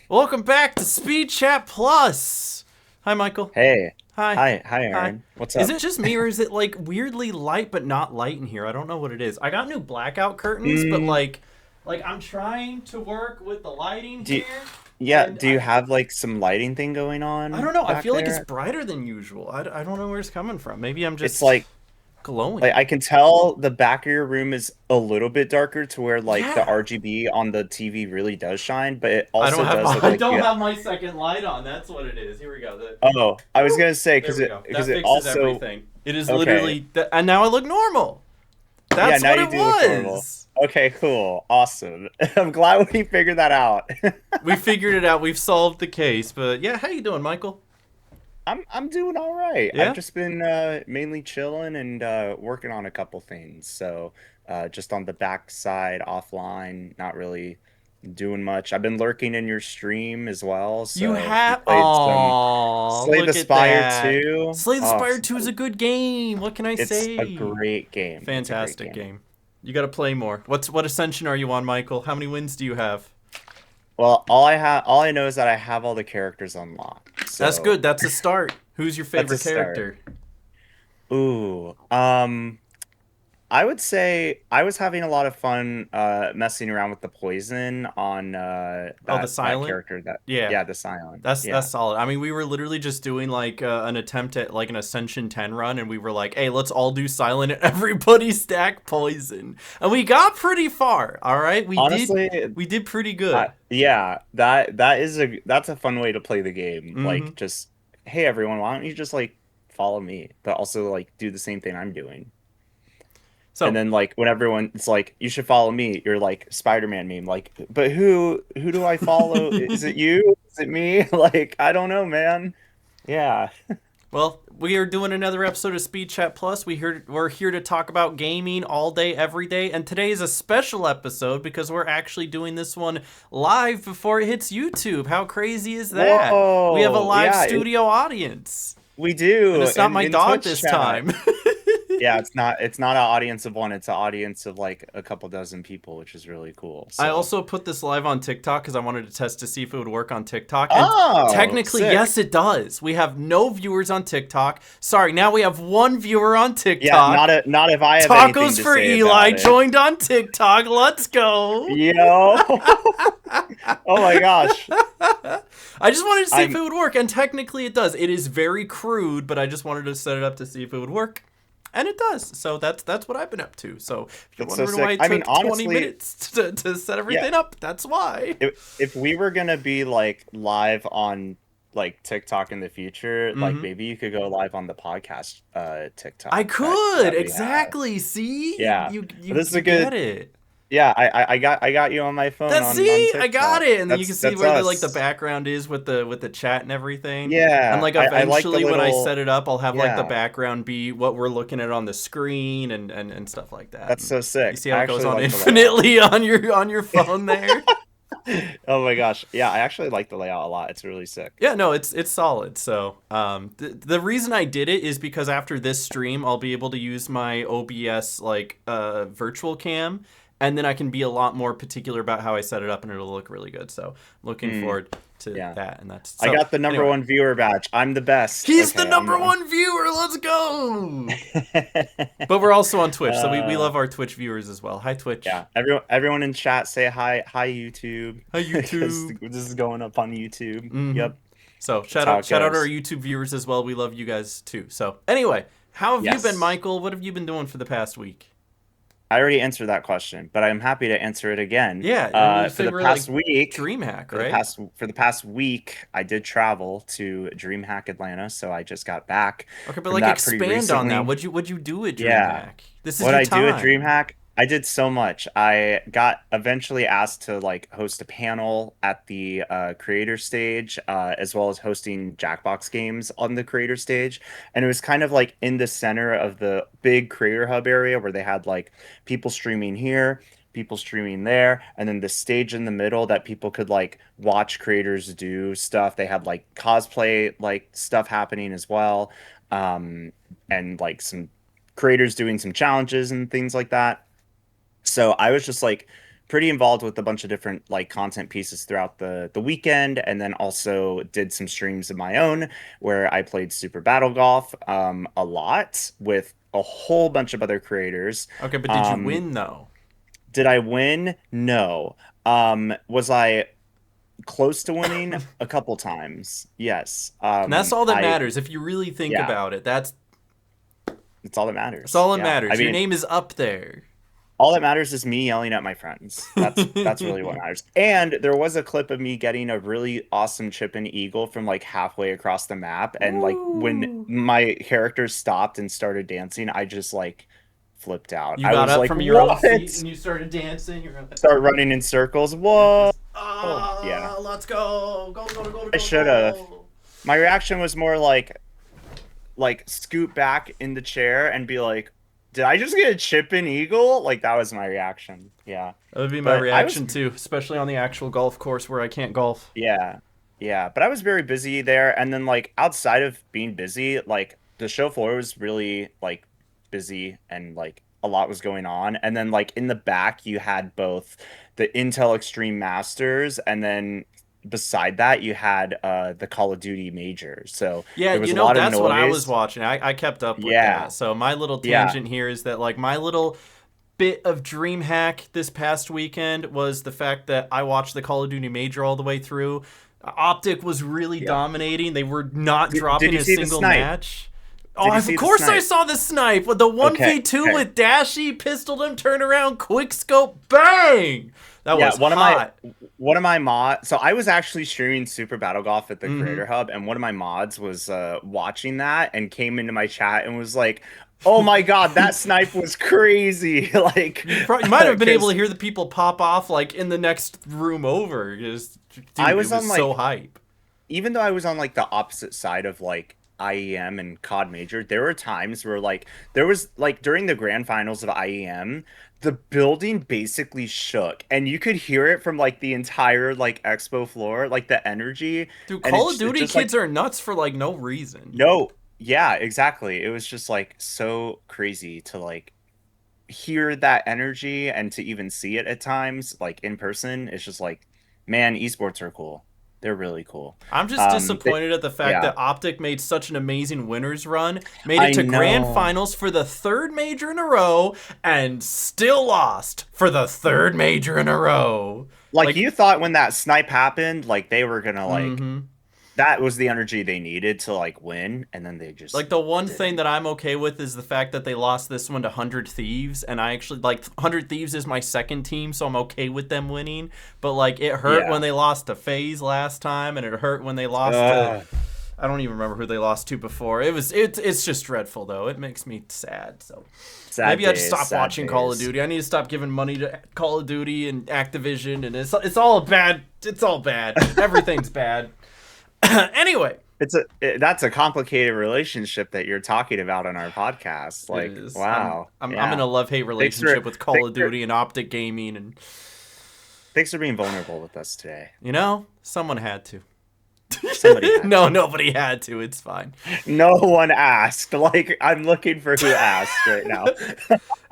Welcome back to SpeedChat Plus. Hi, Michael. Hey. Hi. Hi, Hi. Aaron. What's Is up? it just me or is it like weirdly light but not light in here? I don't know what it is. I got new blackout curtains, but Mm, like I'm trying to work with the lighting do you, here, yeah, and do you have like some lighting thing going I on don't know. I back feel like it's there? brighter than usual. I don't know where it's coming from. Maybe I'm It's just like glowing. I can tell the back of your room is a little bit darker to where like the Yeah. RGB on the TV really does shine, but it I don't also have does my look I like don't you. have my second light on. That's what it is. Here we go. Oh, I was Woo! gonna say There because we it go. because That it fixes also everything. It is okay. literally, and now I look normal. Yeah, That's now what you it do look normal. was. Okay, cool. Awesome. I'm glad we figured that out. We figured it out. We've solved the case. But yeah, how you doing, Michael? I'm doing all right. I've Yeah. just been mainly chilling and working on a couple things. So just on the back side, offline, not really doing much. I've been lurking in your stream as well. You So if you have. played some Oh, Slay the look at Spire that. 2, Slay the oh, Spire 2 is a good game. What can I it's a say? great game. It's a great Fantastic game. game. You got to play more. What ascension are you on, Michael? How many wins do you have? Well, all I know is that I have all the characters unlocked. That's So good. That's a start. Who's your that's a favorite start. character? Ooh, I would say I was having a lot of fun messing around with the poison on Oh, the that silent? character that Yeah. yeah, the Scion. That's Yeah. solid. I mean, we were literally just doing like an attempt at like an Ascension 10 run, and we were like, "Hey, let's all do silent and everybody stack poison," and we got pretty far. All right, Honestly, we did pretty good. yeah, that's a fun way to play the game. Mm-hmm. Like just hey everyone, why don't you just like follow me, but also like do the same thing I'm doing. And So then like when everyone it's like you should follow me, you're like Spider-Man meme like, but who do I follow? Is it you? Is it me? Like I don't know, man. Yeah. well, we are doing another episode of Speed Chat Plus. We're here to talk about gaming all day, every day, and today is a special episode because we're actually doing this one live before it hits YouTube. How crazy is that? We have a Whoa. live Yeah, studio audience, we and do. it's not And my in dog Twitch this chat. time. Yeah, it's not an audience of one, it's an audience of like a couple dozen people, which is really cool. I So, also put this live on TikTok because I wanted to test to see if it would work on TikTok. And oh, technically, sick. yes, it does. We have no viewers on TikTok. Sorry, now we have one viewer on Yeah, TikTok. not if I have anything Tacos to for say Eli about it. joined on TikTok. Let's go. Yo. Oh my gosh. I just wanted to see if I'm it would work, and technically it does. It is very crude, but I just wanted to set it up to see if it would work. And it does. So that's what I've been up to. So if you're That's so wondering why sick. it I mean, took 20 honestly, minutes to set yeah, everything up, that's why. if we were gonna be like live on like TikTok in the future, like Mm-hmm. maybe you could go live on the podcast I TikTok could that we have. exactly. See, Yeah. This is you a get good it. yeah, I got you on my phone That on see, I got TikTok. it, and then you can see That's where like the us. background is with the chat and everything. And Yeah, like I like the eventually, when I set little it up, I'll have like the yeah. background be what we're looking at on the screen and stuff like that. That's And so you sick. see how I it goes actually on like the layout. infinitely on your phone there. Oh my gosh. Yeah, I actually like the layout a lot. It's really sick. Yeah, no, it's solid. So, the reason I did it is because after this stream, I'll be able to use my OBS like virtual cam, and then I can be a lot more particular about how I set it up, and it'll look really good. So, looking Mm, forward to yeah. that, and that's I so. got the number Anyway, one viewer badge. I'm the best. he's the Okay, number one viewer. Let's go. I'm But we're also on Twitch, so we uh love our Twitch viewers as well. Hi, Twitch. yeah. Everyone in chat say hi YouTube Hi, because YouTube. this is going up on YouTube. Mm-hmm. Yep. So That's how it shout out our goes. YouTube viewers as well. We love you guys too. So anyway, how have you been, Yes. Michael? What have you been doing for the past week? I already answered that question, but I'm happy to answer it again. Yeah, I mean, you For said the we're like past week, DreamHack, right? for the past week, I did travel to DreamHack Atlanta, so I just got back Okay, but from like that pretty expand on that. recently. What'd you do at Yeah. DreamHack? This is What your I do at time. DreamHack, I did so much. I got eventually asked to like host a panel at the creator stage, as well as hosting Jackbox games on the creator stage. And it was kind of like in the center of the big creator hub area where they had like people streaming here, people streaming there, and then the stage in the middle that people could like watch creators do stuff. They had like cosplay like stuff happening as well. And like some creators doing some challenges and things like that. So I was just like pretty involved with a bunch of different like content pieces throughout the weekend, and then also did some streams of my own where I played Super Battle Golf a lot with a whole bunch of other creators. Okay, but did you Um, win though? did I win? No. Was I close to winning? A couple times. Yes. And that's all that I matters. If you really think Yeah, about it, it's all that that's matters. all that Yeah. I matters. Your mean, name is up there. all that matters is me yelling at my friends. That's really what matters. And there was a clip of me getting a really awesome chip and eagle from like halfway across the map. And like when Ooh. my character stopped and started dancing, I just like flipped out. You I got was up like, from your own seat "What?" and you started dancing. You're like, Start running in circles. you're Whoa. just, Yeah. let's go. Go, go, go, I go, should have. go. My reaction was more like scoot back in the chair and be like, "Did I just get a chip and eagle?" Like that was my reaction. Yeah. That would be my But I was reaction too, especially on the actual golf course where I can't golf. Yeah. Yeah, but I was very busy there, and then like outside of being busy, like the show floor was really like busy and like a lot was going on. And then like in the back you had both the Intel Extreme Masters, and then beside that you had the Call of Duty Majors. So Yeah, there was a lot of that's what I was noise. watching. I kept up with Yeah. that. So my little Yeah. tangent here is that like my little bit of dream hack this past weekend was the fact that I watched the Call of Duty Major all the way through. Optic was really Yeah. dominating. They were not Did dropping you a see the single snipe? match. Oh, Did you of see the course I snipe? saw the snipe with the Okay. 1v2 Okay. with Dashy, pistoled him, turn around, quick scope, bang! That Yeah, was hot. one of my mods. So I was actually streaming Super Battle Golf at the Mm-hmm. Creator Hub, and one of my mods was watching that and came into my chat and was like, "Oh my God, that snipe was crazy!" Like, You might have been able to because hear the people pop off like in the next room over. Just, I dude, it was was on so like, hype. even though I was on like the opposite side of like IEM and COD Major, there were times where like there was like during the grand finals of IEM, the building basically shook and you could hear it from like the entire like expo floor, like the energy, Dude, and Call of it Duty just like kids are nuts for like no reason. no, yeah, exactly. It was just like so crazy to like hear that energy and to even see it at times like in person. It's just like, man, esports are cool. They're really cool. I'm just But disappointed at the fact yeah. that Optic made such an amazing winners run, made it I to grand know. finals for the third major in a row, and still lost for the third major in a row. Like Like, you thought when that snipe happened, like they were gonna like mm-hmm. that was the energy they needed to like win, and then they just Like the one thing didn't. that I'm okay with is the fact that they lost this one to 100 Thieves, and I actually like 100 Thieves is my second team, so I'm okay with them winning. But like it hurt when Yeah. they lost to FaZe last time, and it hurt when they lost to Ugh, I don't even remember who they lost to before. It's just dreadful though. It makes me sad. So sad maybe I just days, stop sad watching Call of days. Duty. I need to stop giving money to Call of Duty and Activision, and it's all bad. It's all bad. Everything's bad. Anyway. That's a complicated relationship that you're talking about on our podcast. It Like, is. wow. I'm in Yeah. a love hate Thanks for relationship with Call thanks of for Duty and Optic Gaming, and thanks for being vulnerable with us today. someone had to. Somebody had No, to. nobody had to. It's fine. No one asked. Like, I'm looking for who asked right now.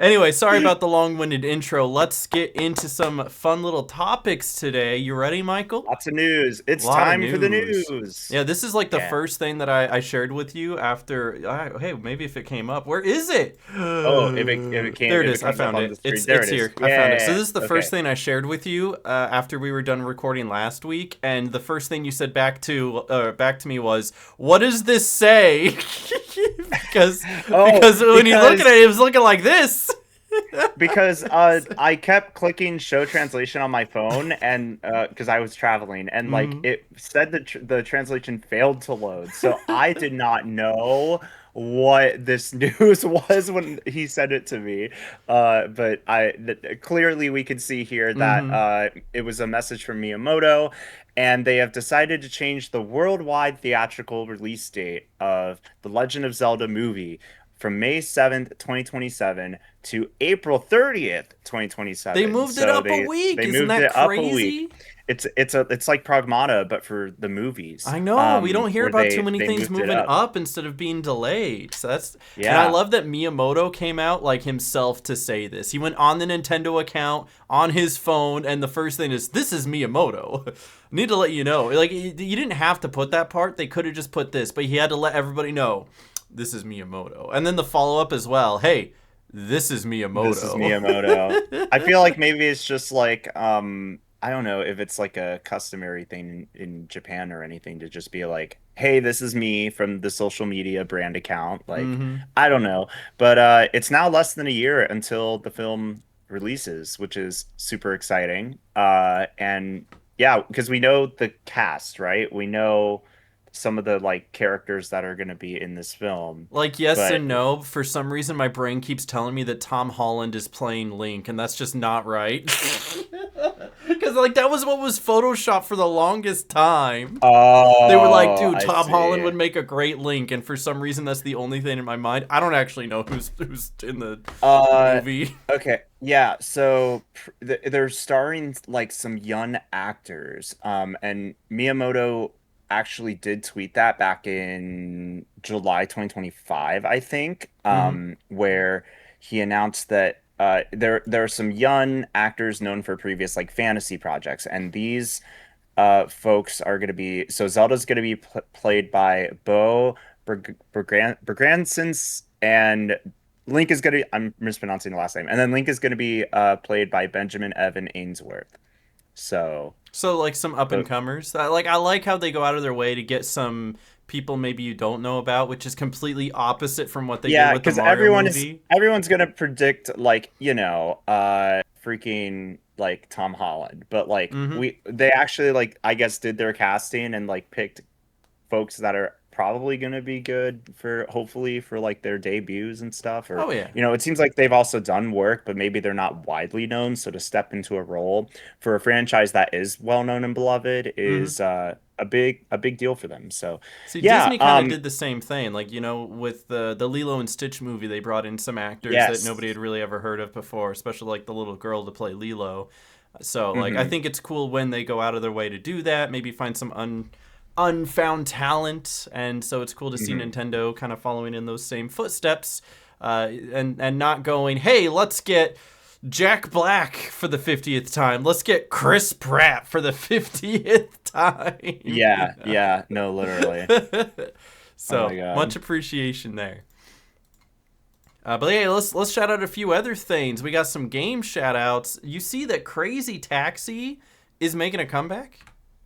Anyway, sorry about the long-winded intro. Let's get into some fun little topics today. You ready, Michael? Lots of news. A It's lot of time for the news. news. Yeah, this is like the Yeah. first thing that I shared with you after. Hey, maybe if it came up. Where is it? Oh, There it if it is. I comes up found on it. the screen, It's there it's it is. here. I found it. So Yeah. this is the Okay. first thing I shared with you after we were done recording last week, and the first thing you said back to me was, "What does this say?" because Oh, because when you look at because it, it was looking like this. because I kept clicking show translation on my phone, and because I was traveling, and like Mhm. it said the translation failed to load, so I did not know what this news was when he said it to me. But clearly we can see here that Mhm. it was a message from Miyamoto, and they have decided to change the worldwide theatrical release date of the Legend of Zelda movie from May 7th, 2027 to April 30th, They 2027. moved it So up a they week. they Isn't moved that it up a week. crazy? it's like Pragmata, but for the movies, I know we don't hear where about too many they things moved it moving up. up instead of being delayed. So that's and I Yeah, love that Miyamoto came out like himself to say this. He went on the Nintendo account on his phone, and the first thing is, "This is Miyamoto." Need to let you know. Like you didn't have to put that part. They could have just put this, but he had to let everybody know this is Miyamoto. And then the follow up as well. Hey, this is this is Miyamoto. Miyamoto. I feel like maybe it's just like I don't know if it's like a customary thing in Japan or anything to just be like, "Hey, this is me from the social media brand account." Like, Mm-hmm. I don't know, but it's now less than a year until the film releases, which is super exciting. And yeah, because we know the cast, right? We know some of the like characters that are going to be in this film, Like yes but and no. For some reason, my brain keeps telling me that Tom Holland is playing Link, and that's just not right. Because like that was what was photoshopped for the longest time. They were like, oh, dude, I Tom Holland see. would make a great Link, and for some reason, that's the only thing in my mind. I don't actually know who's in the Uh, movie. okay, yeah. So they're starring like some young actors. And Miyamoto actually did tweet that back in July 2025, I think. Mm-hmm. Where he announced that there are some young actors known for previous like fantasy projects, and these folks are going to be so Zelda's going to be played by Bo Bergransons, and Link is going to I'm mispronouncing the last name, and then Link is going to be played by Benjamin Evan Ainsworth. So, So like some up and the comers. I like how they go out of their way to get some people maybe you don't know about, which is completely opposite from what they did yeah, with the because Mario movie. everyone's going to predict like freaking like Tom Holland, but like Mm-hmm. they actually like I guess did their casting and like picked folks that are probably going to be good for hopefully for like their debuts and stuff, or Oh yeah. it seems like they've also done work but maybe they're not widely known, so to step into a role for a franchise that is well known and beloved Mm-hmm. is a big deal for them. So See, yeah, Disney kind of did the same thing. Like, with the Lilo and Stitch movie, they brought in some actors that nobody yes. had really ever heard of before, especially like the little girl to play Lilo. So, like, I Hmm. think it's cool when they go out of their way to do that, maybe find some unfound talent. And so it's cool to see Hmm. Nintendo kind of following in those same footsteps, and not going, hey, let's get Jack Black for the 50th time. Let's get Chris Pratt for the 50th time. Yeah, yeah, no, literally. Oh my So much God. appreciation there. But yeah, let's shout out a few other things. We got some game shout outs. You see that Crazy Taxi is making a comeback?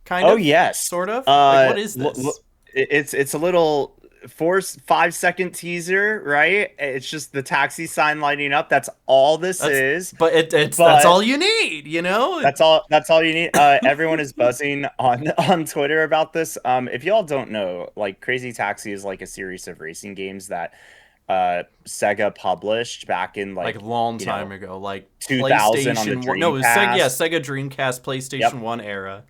Kind Oh of? yes. Sort of? Like, what is this? It's a little 5 second teaser, right? It's just the taxi sign lighting up. That's all this That's is. but that's But all you need, you know? that's all you need. Everyone is buzzing on on Twitter about this. If y'all don't know, like Crazy Taxi is like a series of racing games that Sega published back in Like like, long you time know, ago, like 2000 on the PlayStation 1. No, it was Sega, yeah, Dreamcast. Sega Dreamcast, PlayStation Yep. 1 era.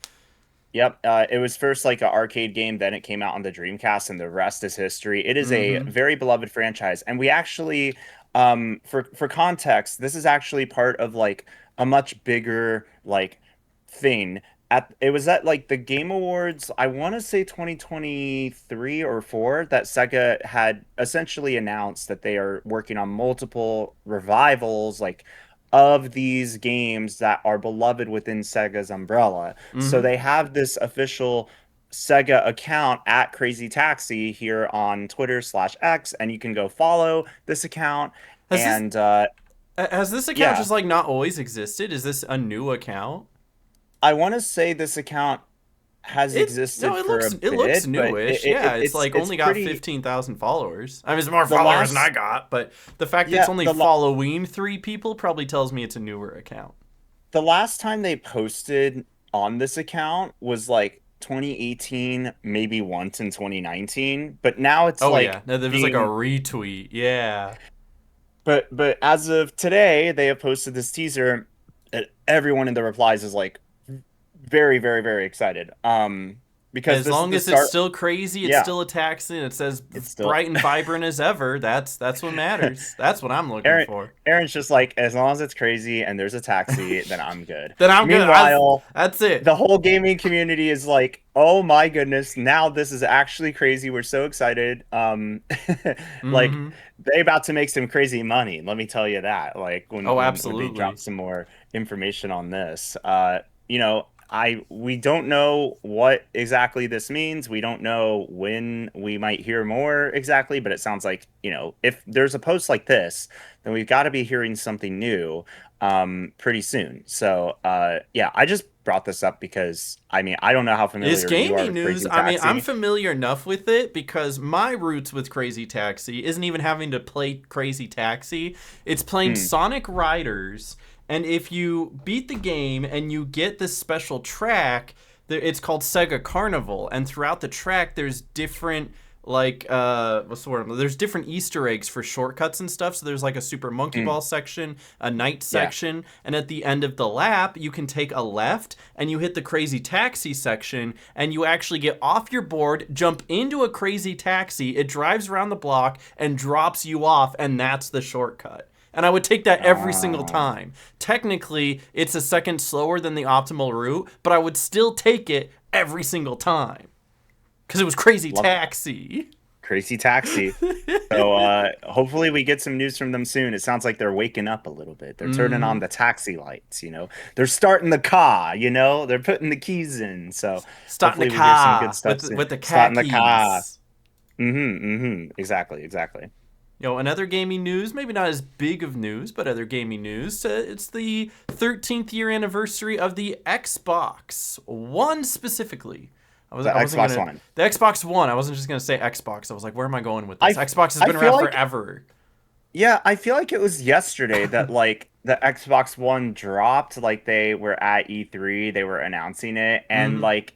Yep, it was first like an arcade game, then it came out on the Dreamcast, and the rest is history. It is a Mm-hmm. very beloved franchise, and we actually, for context, this is actually part of like a much bigger like thing. It was at like the Game Awards, I want to say 2023 or 4, that Sega had essentially announced that they are working on multiple revivals, like of these games that are beloved within Sega's umbrella. So Mm-hmm. they have this official Sega account at Crazy Taxi here on Twitter/X, and you can go follow this account. Has this And has this account yeah, just like not always existed? Is this a new account? I want to say this account has It no, existed it for looks a it looks bit, but newish. Yeah, it's like it's only got pretty. 15,000 followers. I mean, it's more The followers than I last, got, but the fact that it's yeah, only following 3 people probably tells me it's a newer account. the last time they posted on this account was like 2018, maybe once in 2019, but now it's Oh yeah, like no, there was like a being retweet. Yeah. but as of today, they have posted this teaser, and everyone in the replies is like very, very, very excited. because As this is long the as it's start. still crazy, it's Yeah, still a taxi, and it's as it's still. bright and vibrant as ever. That's what matters. That's what I'm looking Aaron for. Aaron's just like, as long as it's crazy and there's a taxi, then I'm good. Then I'm good. Meanwhile, That's it. the whole gaming community is like, oh my goodness, now this is actually crazy. We're so excited. Like Hmm. they about to make some crazy money. Let me tell you that. Like Oh, when they drop absolutely. some more information on this. We don't know what exactly this means. We don't know when we might hear more exactly, but it sounds like, if there's a post like this, then we've got to be hearing something new pretty soon. So yeah, I just brought this up because I mean, I don't know how It's familiar you are gaming with news. Crazy I mean, I'm Taxi. familiar enough with it because my roots with Crazy Taxi isn't even having to play Crazy Taxi. It's playing Hmm. Sonic Riders, and if you beat the game and you get this special track, it's called Sega Carnival, and throughout the track there's different what's the word? There's different Easter eggs for shortcuts and stuff. So there's like a Super Monkey Hmm. Ball section, a night Yeah. section, and at the end of the lap, you can take a left and you hit the Crazy Taxi section, and you actually get off your board, jump into a Crazy Taxi. It drives around the block and drops you off, and that's the shortcut. And I would take that every single Uh, time. Technically, it's a second slower than the optimal route, but I would still take it every single time because it was Crazy Love Taxi. Crazy Taxi. So hopefully we get some news from them soon. It sounds like they're waking up a little bit. They're turning on Mm-hmm. the taxi lights. They're starting the car. They're putting the keys in. So Starting the hopefully we hear some good car stuff soon. with the cat Starting the car. keys. Exactly, exactly. Another gaming news, maybe not as big of news, but other gaming news. It's the 13th year anniversary of the Xbox One specifically. The I wasn't Xbox gonna One. the Xbox One. I wasn't just gonna say Xbox. I was like, where am I going with I this? f- Xbox has I been feel around like forever. Yeah, I feel like it was yesterday that like the Xbox One dropped, like they were at E3, they were announcing it, and Mm-hmm. like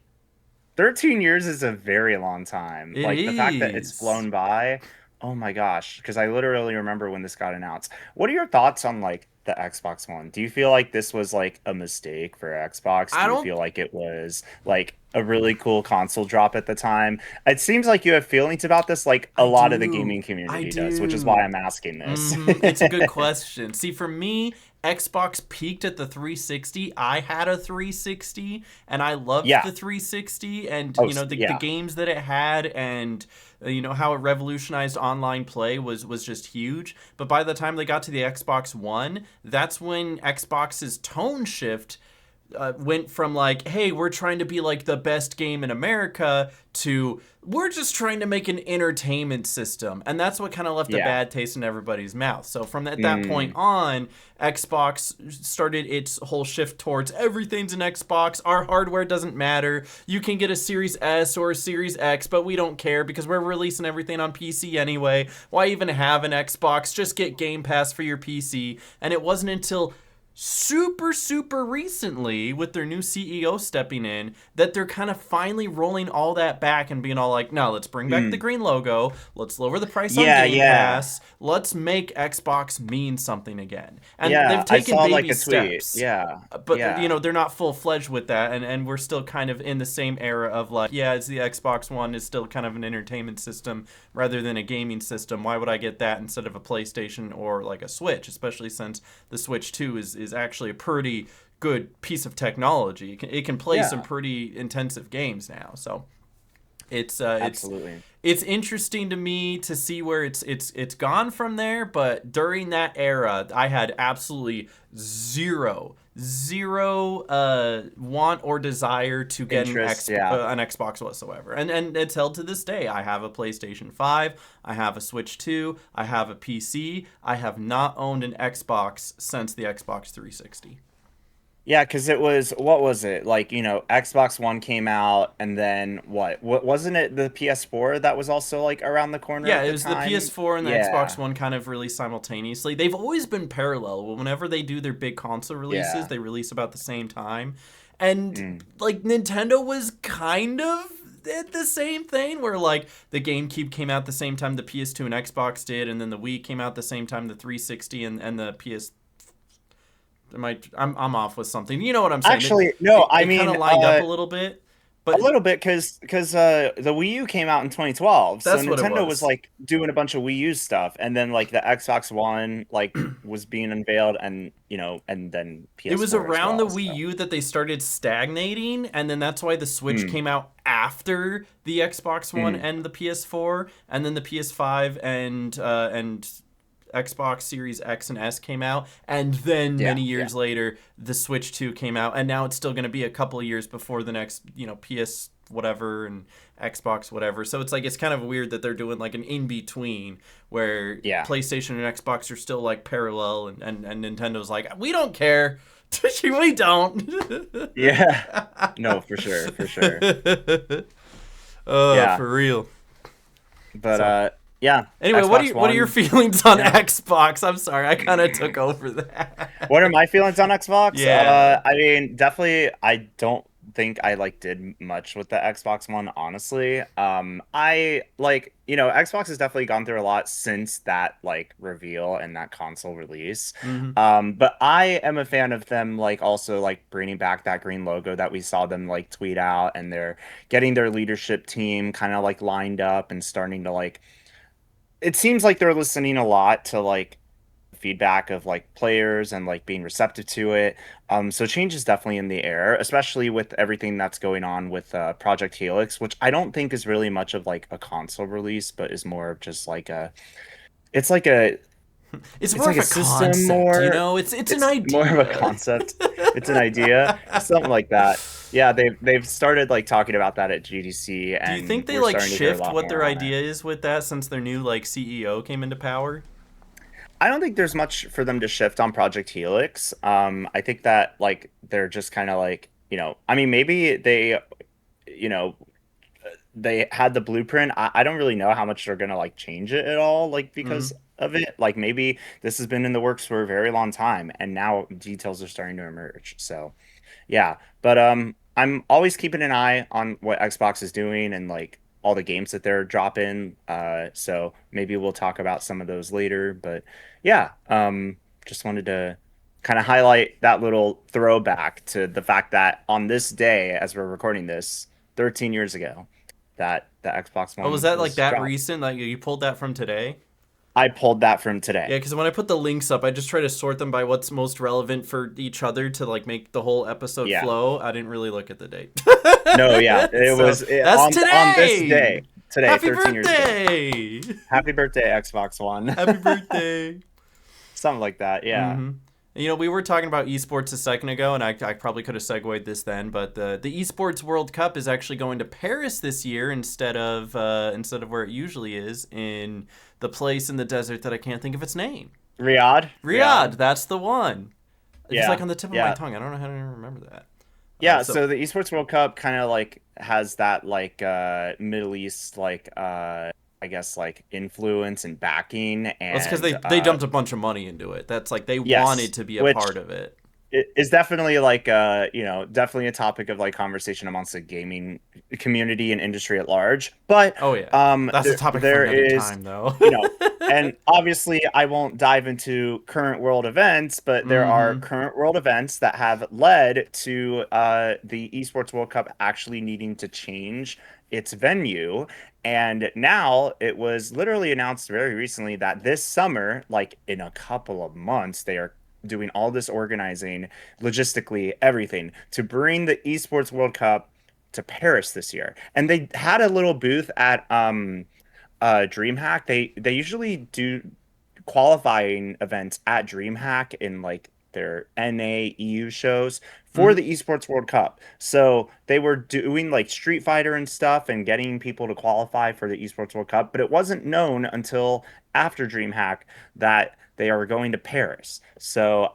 13 years is a very long time. It Like the fact that it's is. flown by, oh my gosh, because I literally remember when this got announced. What are your thoughts on like the Xbox One? Do you feel like this was like a mistake for Xbox? I Do you don't. feel like it was like a really cool console drop at the time? It seems like you have feelings about this, like a I lot of the do. gaming I community does, which is why do. I'm asking this. It's a good question. See, for me, Xbox peaked at the 360. I had a 360 and I loved Yeah. the 360 and Oh, the yeah. games that it had and how it revolutionized online play was just huge. But by the time they got to the Xbox One, that's when Xbox's tone shift went from like, hey, we're trying to be like the best game in America to we're just trying to make an entertainment system. And that's what kind of left a Yeah. bad taste in everybody's mouth. So from that point Mm. on, Xbox started its whole shift towards everything's an Xbox. Our hardware doesn't matter. You can get a Series S or a Series X, but we don't care because we're releasing everything on PC anyway. Why even have an Xbox? Just get Game Pass for your PC. And it wasn't until super recently with their new CEO stepping in that they're kind of finally rolling all that back and being all like, no, let's bring back the Mm. green logo, let's lower the price on Yeah, Game yeah. Pass, let's make Xbox mean something again. And they've Yeah, I taken saw like baby a tweet. steps, Yeah. but Yeah. they're not full-fledged with that, and we're still kind of in the same era of like, yeah, it's the Xbox One is still kind of an entertainment system rather than a gaming system. Why would I get that instead of a PlayStation or like a Switch, especially since the Switch 2 is actually a pretty good piece of technology. It can play some Yeah, pretty intensive games now. So it's uh, it's absolutely. it's interesting to me to see where it's gone from there. But during that era, I had absolutely zero want or desire to get Interest, yeah. an Xbox whatsoever. And it's held to this day. I have a PlayStation 5, I have a Switch 2, I have a PC. I have not owned an Xbox since the Xbox 360. Yeah, because what was it? Like, Xbox One came out and then what wasn't it the PS4 that was also like around the corner Yeah, at it the was the time? PS4 and the Xbox Yeah. One kind of released simultaneously. They've always been parallel. Whenever they do their big console releases, Yeah. they release about the same time. And Mm. like Nintendo was kind of at the same thing where like the GameCube came out the same time the PS2 and Xbox did, and then the Wii came out the same time the 360 and the PS. I'm off with something. You know what I'm saying? Actually, no, I It kind mean, of lined up a little bit. A But little bit because the Wii U came out in 2012, so that's what it Nintendo was was. like doing a bunch of Wii U stuff, and then like the Xbox One like was being unveiled, and and then It was PS4 as around the well. Wii So, U that they started stagnating, and then that's why the Switch mm, came out after the Xbox One mm, and the PS4, and then the PS5 and Xbox Series X and S came out, and then yeah, many yeah, years later, the Switch 2 came out, and now it's still going to be a couple of years before the next, PS whatever and Xbox whatever. So it's like it's kind of weird that they're doing like an in between where yeah, PlayStation and Xbox are still like parallel, and Nintendo's like, we don't care. We don't. yeah. No, for sure, for sure. Oh, Yeah, for real. but So yeah, anyway, Xbox what are your One. feelings on Yeah. Xbox? I'm sorry, I kind of took over that. What are my feelings on Xbox? Yeah. I mean, definitely, I don't think I like did much with the Xbox One, honestly. I like, Xbox has definitely gone through a lot since that like reveal and that console release. Hmm. But I am a fan of them like also like bringing back that green logo that we saw them like tweet out, and they're getting their leadership team kind of like lined up and starting to like it seems like they're listening a lot to like feedback of like players and like being receptive to it. So change is definitely in the air, especially with everything that's going on with Project Helix, which I don't think is really much of like a console release, but is more of just like it's like a It's it's more like of a a system concept, more. it's an It's more of a idea. concept. It's an idea, something like that. Yeah, they've started like talking about that at GDC, Do you think and they we're like starting to hear a shift lot what more their on it. idea is with that since their new like CEO came into power? I don't think there's much for them to shift on Project Helix. I think that like they're just kind of like, I mean, maybe you know, they had the blueprint. I don't really know how much they're gonna like change it at all, like because Hmm. of it. Like maybe this has been in the works for a very long time, and now details are starting to emerge. So yeah, but I'm always keeping an eye on what Xbox is doing and like all the games that they're dropping. So maybe we'll talk about some of those later. But yeah, just wanted to kind of highlight that little throwback to the fact that on this day, as we're recording this, 13 years ago, that the Xbox Oh, was One that like was that dropped. recent? Like you pulled that from today? I pulled that from Yeah, today. because when I put the links up, I just try to sort them by what's most relevant for each other to like make the whole episode Yeah. flow. I didn't really look at the date. No, yeah. It So was that's on this today. day, today, Happy 13 years ago. birthday! Happy birthday, Xbox One. Happy birthday! Something like that. Yeah. Mm-hmm. We were talking about esports a second ago, and I probably could have segued this then, but the esports World Cup is actually going to Paris this year instead of where it usually is in the place in the desert that I can't think of its name. Riyadh. Riyadh, Riyadh. that's the one. It was like Yeah. on the tip of my Yeah. tongue. I don't know how to remember that. Yeah. So So the Esports World Cup kind of like has that like Middle East like I guess like influence and backing well, it's because and they dumped a bunch of money into it. That's like they wanted yes, to be a which part of it. is definitely like definitely a topic of like conversation amongst the gaming community and industry at large. But Oh yeah, that's a topic for there another is, time though. you know, and obviously I won't dive into current world events, but there are Mm-hmm. current world events that have led to the Esports World Cup actually needing to change its venue. And now it was literally announced very recently that this summer, like in a couple of months, they are doing all this organizing, logistically, everything to bring the Esports World Cup to Paris this year. And they had a little booth at DreamHack. They usually do qualifying events at DreamHack in like their NA EU shows for Mm-hmm. the Esports World Cup. So they were doing like Street Fighter and stuff and getting people to qualify for the Esports World Cup, but it wasn't known until after DreamHack that they are going to Paris. So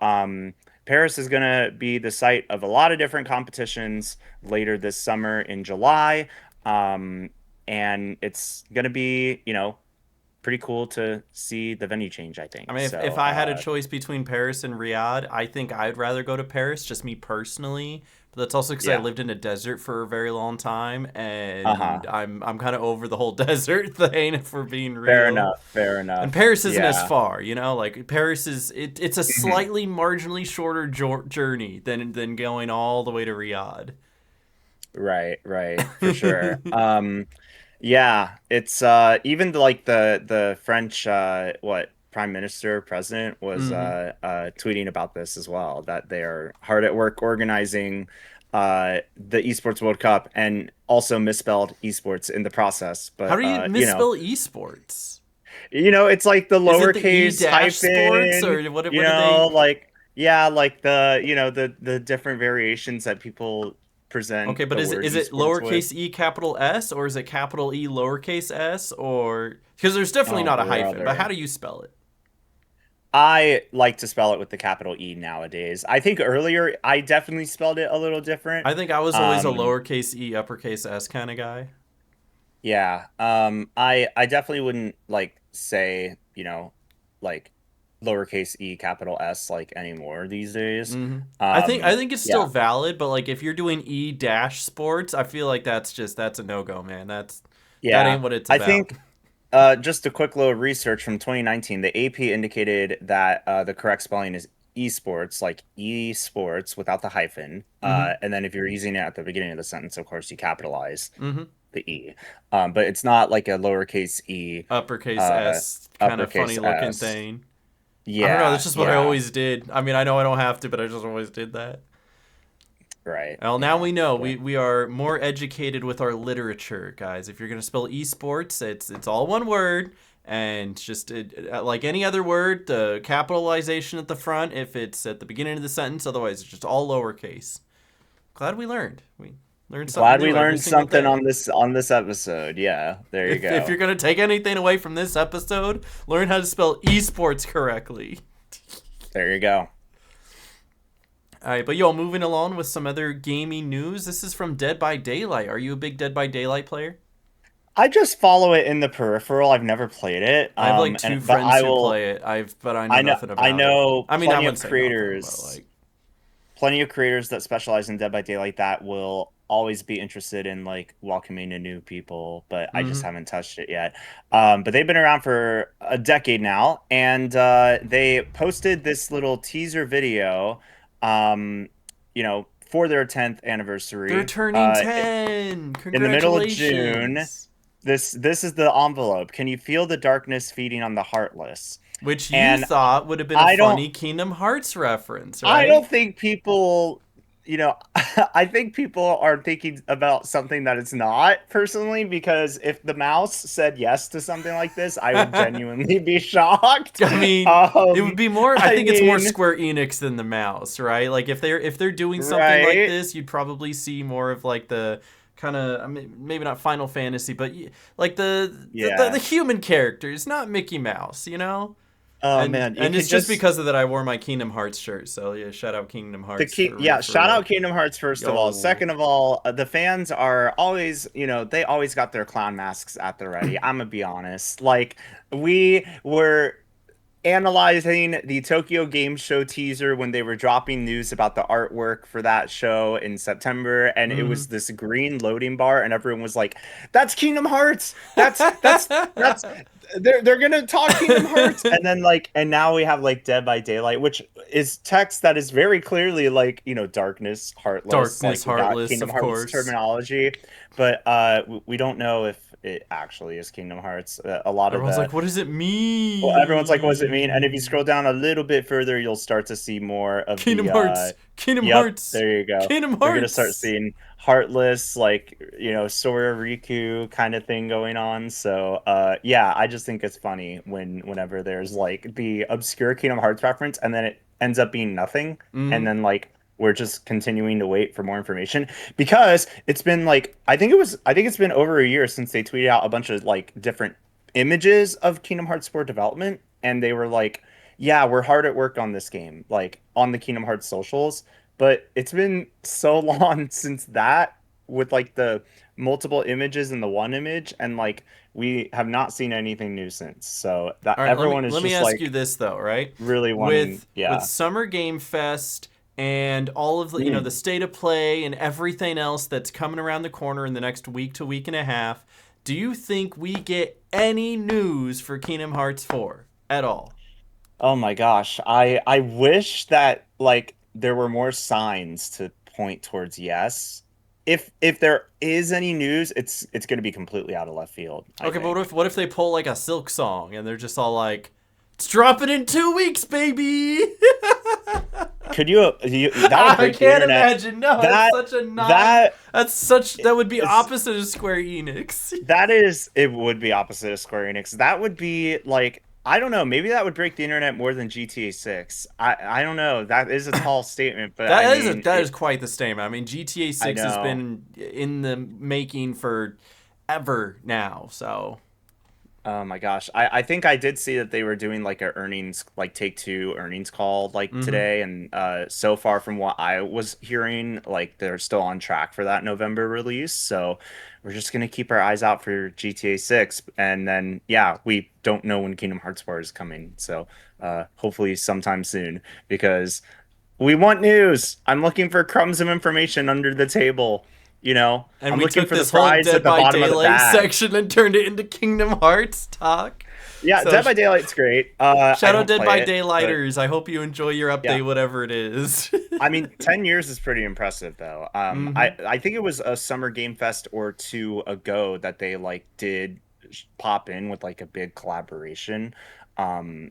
Paris is going to be the site of a lot of different competitions later this summer in July. Um, and it's going to be, pretty cool to see the venue change, I I think. mean, if So, I had a choice between Paris and Riyadh, I think I'd rather go to Paris, just me personally. But that's also because I yeah. lived in a desert for a very long time, Uh-huh. and I'm kind of over the whole desert thing, if we're being Fair real. enough. Fair And enough. Paris isn't as Yeah. far, Like Paris it's a Mhm. slightly marginally shorter journey than going all the way to Riyadh. Right, for sure. Yeah, it's even like the French what Prime Minister President was Hmm. tweeting about this as well, that they are hard at work organizing the Esports World Cup and also misspelled esports in the process. How But do you misspell esports? it's like the Is it the E lowercase dash sports hyphen, or what do they? like yeah, like the different variations that people present Okay, but the is it word is it esports with. lowercase e capital S or is it capital E lowercase s or because there's definitely Oh, not a hyphen, but how brother. do you spell it? I like to spell it with the capital E nowadays. I think earlier I definitely spelled it a little different. I think I was always a Um, lowercase e uppercase s kind of guy. yeah. I definitely wouldn't like say, like lowercase e capital S like anymore these days. Hmm. I think it's still Yeah. valid, but like if you're doing e dash sports, I feel like that's a no go, man. That Yeah. ain't what it's I about. think just a quick little research from 2019, the AP indicated that the correct spelling is esports, like esports without the hyphen. Hmm. And then if you're using it at the beginning of the sentence, of course, you capitalize Hmm. the E. But it's not like a lowercase e, Uppercase uh, s, kind of uppercase funny looking S. thing. I don't know. That's Yeah, just what I yeah, always did. I mean, I know I don't have to, but I just always did that. right. Well, now Yeah, we know. yeah. We are more educated with our literature, guys. If you're gonna spell esports, it's all one word, and just like any other word, the capitalization at the front if it's at the beginning of the sentence. Otherwise, it's just all lowercase. Glad we learned. We learned something Glad we new every learned single something day. on this episode. Yeah, there you If you're go. gonna take anything away from this episode, learn how to spell esports correctly. There you go. All right, but yo, moving along with some other gaming news. This is from Dead by Daylight. Are you a big Dead by Daylight player? I just follow it in the peripheral. I've never played it. I have like And two but friends I who will. play it. But I know nothing I about it. know I mean, I wouldn't say nothing, but like, plenty of creators that specialize in Dead by Daylight that will always be interested in like welcoming in new people, but I just mm-hmm. haven't touched it yet. But they've been around for a decade now, and they posted this little teaser video, for their 10th They're anniversary. turning 10. In the middle of June. Congratulations. This is the envelope. Can you feel the darkness feeding on the heartless? Which you And thought would have been a I don't funny Kingdom Hearts reference, I right? don't think people, I think people are thinking about something that it's not personally, because if the mouse said yes to something like this, I would genuinely be shocked. I mean, it would Um, be more. I I think it's more mean, Square Enix than the mouse, right? Like if they're doing something like right? this, you'd probably see more of like the kind of, I mean, maybe not Final Fantasy, but like the Yeah. human characters, not Mickey Mouse, you know. Oh And man, you and could it's just just because of that I wore my Kingdom Hearts shirt. So yeah, shout out Kingdom the Hearts key, for real, yeah, for shout real. out Kingdom Hearts first of all. Yo, Second of all, the fans are always, they always got their clown masks at the ready. I'm gonna be honest. Like we were analyzing the Tokyo Game Show teaser when they were dropping news about the artwork for that show in September, and it mm-hmm. was this green loading bar, and everyone was like, "That's Kingdom Hearts. That's they're gonna talk Kingdom Hearts." And then and now we have like Dead by Daylight, which is text that is very clearly like darkness, heartless, Darkness like we got Heartless, Kingdom of Hearts course. terminology, but we don't know if it actually is Kingdom Hearts. A lot of Everyone's the like, what does it well, everyone's like, what does it mean? And if you scroll mean? down a little bit further, you'll start to see more of Kingdom the Hearts, Kingdom yep, Hearts, there you go. Kingdom You're gonna start Hearts. seeing heartless, like, Sora Riku kind of thing going on. So yeah, I just think it's funny whenever there's like the obscure Kingdom Hearts reference and then it ends up being nothing. And Mm-hmm. then we're just continuing to wait for more information, because it's been like I think it's been over a year since they tweeted out a bunch of like different images of Kingdom Hearts 4 development, and they were like, "Yeah, we're hard at work on this game," like on the Kingdom Hearts socials. But it's been so long since that, with like the multiple images in the one image, and like we have not seen anything new since. So that All right, let me everyone is let me just ask you like this though, right? really wanting, With yeah. Summer Game Fest and all of the the Mm. state of play and everything else that's coming around the corner in the next week to week and a half, do you think we get any news for Kingdom Hearts 4 at all? Oh my gosh. I wish that like there were more signs to point towards yes. if there is any news, it's going to be completely out of left field, I Okay, but think. what if they pull like a Silk song and they're just all like, "It's dropping in 2 weeks, baby." Could that would I break the can't internet. imagine. No, that's That such a non. that That's such. That would be is opposite of Square Enix. that is it would be opposite of Square Enix. That would be like I don't know, maybe that would break the internet more than GTA 6. I don't know. That is a tall statement, but I mean, That is quite the statement. I mean, GTA I 6 has know. been in the making for ever now. So, Oh my gosh. I think I did see that they were doing like a earnings like take two earnings call like mm-hmm. today, and so far from what I was hearing, like they're still on track for that November release. So we're just gonna keep our eyes out for GTA 6, and then yeah, we don't know when Kingdom Hearts 4 is coming. So hopefully sometime soon, because we want news. I'm looking for crumbs of information under the table. And I'm we looking took for the this whole prize Dead at the by bottom of the Daylight bag. section and turned it into Kingdom Hearts talk. Yeah, So, Dead by Daylight's great. I shout out don't Dead play by it, but Daylighters. I hope you enjoy your yeah. update, whatever it is. I mean, 10 years is pretty impressive though. mm-hmm. I think it was a Summer Game Fest or two ago that they like did pop in with like a big collaboration.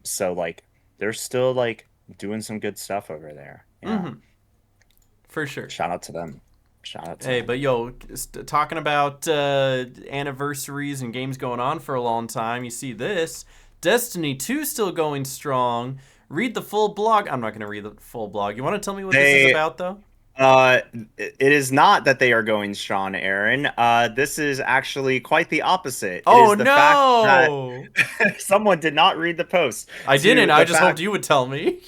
So like they're still like doing some good stuff over there. Yeah. Mm-hmm. For sure. Shout out to them. Shout out to Hey, them. but yo, talking about anniversaries and games going on for a long time, you see this Destiny 2 still going strong. Read the full blog. I'm not going to read the full blog. You want to tell me what this is They about, though? Uh, it is not that they are going strong, Aaron. This is actually quite the opposite. It Oh, is the fact that no! someone did not read the post I didn't. to I the just hoped fact. you would tell me.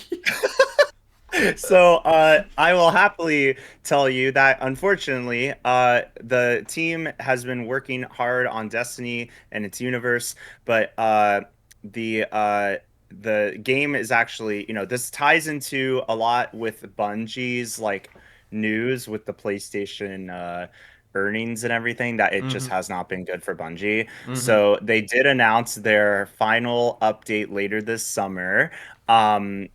So, I will happily tell you that unfortunately, the team has been working hard on Destiny and its universe, but the game is actually, this ties into a lot with Bungie's like news with the PlayStation earnings and everything, that it just mm-hmm. has not been good for Bungie. Mm-hmm. So they did announce their final update later this summer. And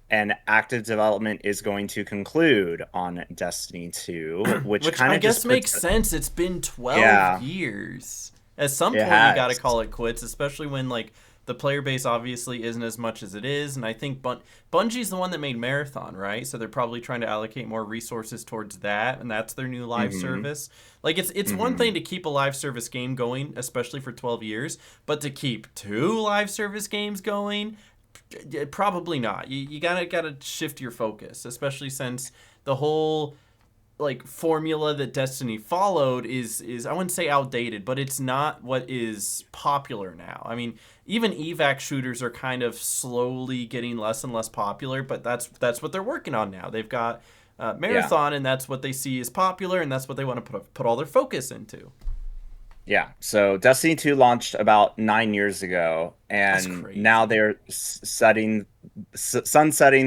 active development is going to conclude on Destiny 2, which Which kind I of guess just makes puts, sense. It's been 12 yeah, years. At some it point, you got to has. call it quits, especially when like the player base obviously isn't as much as it is. And I think Bungie's the one that made Marathon, right? So they're probably trying to allocate more resources towards that, and that's their new live Mm-hmm. service. Like it's one Mm-hmm. thing to keep a live service game going, especially for 12 years, but to keep two live service games going, probably not. You gotta shift your focus, especially since the whole like formula that Destiny followed is I wouldn't say outdated, but it's not what is popular now. I mean, even evac shooters are kind of slowly getting less and less popular, but that's what they're working on now. They've got Yeah. Marathon, and that's what they see as popular, and that's what they want to put all their focus into. Yeah. So Destiny 2 launched about 9 years ago, That's and now crazy. they're sunsetting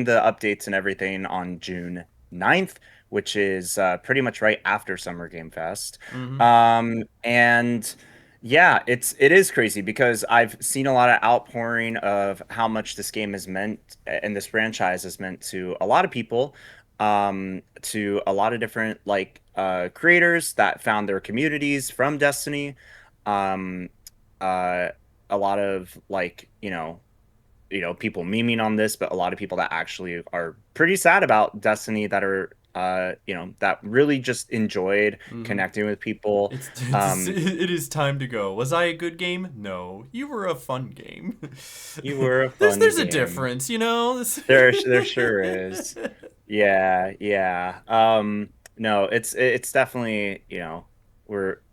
the updates and everything on June 9th, which is pretty much right after Summer Game Fest. Mm-hmm. And yeah, it is crazy because I've seen a lot of outpouring of how much this game has meant and this franchise has meant to a lot of people, to a lot of different like creators that found their communities from Destiny. Um, uh, a lot of like, people memeing on this, but a lot of people that actually are pretty sad about Destiny, that are that really just enjoyed Mm-hmm. connecting with people. Um, It is time to go. Was I a good game? No, you were a fun game. you were a fun There's a game. difference, you know. There sure is. Yeah, yeah. No, it's definitely,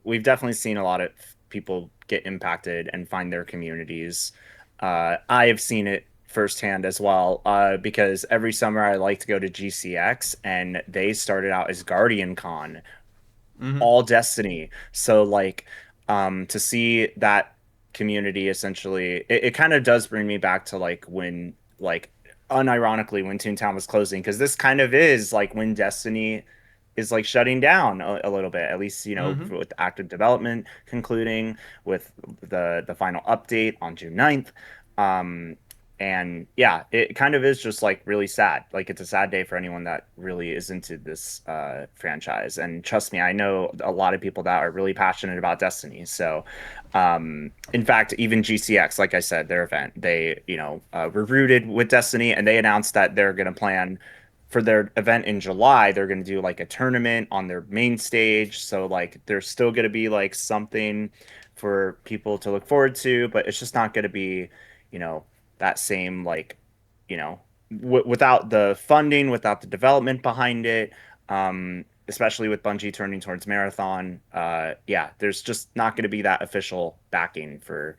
we've definitely seen a lot of people get impacted and find their communities. I have seen it firsthand as well, because every summer I like to go to GCX, and they started out as Guardian Con, hmm all Destiny. So like, to see that community essentially, it kind of does bring me back to like when like unironically when Toontown was closing, because this kind of is like when Destiny is like shutting down a little bit, at least hmm with active development concluding with the final update on June 9th. um And yeah, it kind of is just like really sad. Like it's a sad day for anyone that really is into this franchise. And trust me, I know a lot of people that are really passionate about Destiny. So, in fact, even GCX, like I said, their event, they were rooted with Destiny, and they announced that they're going to plan for their event in July. They're going to do like a tournament on their main stage. So like there's still going to be like something for people to look forward to, but it's just not going to be, you know that same like without the funding, without the development behind it, especially with Bungie turning towards Marathon. Yeah, there's just not going to be that official backing for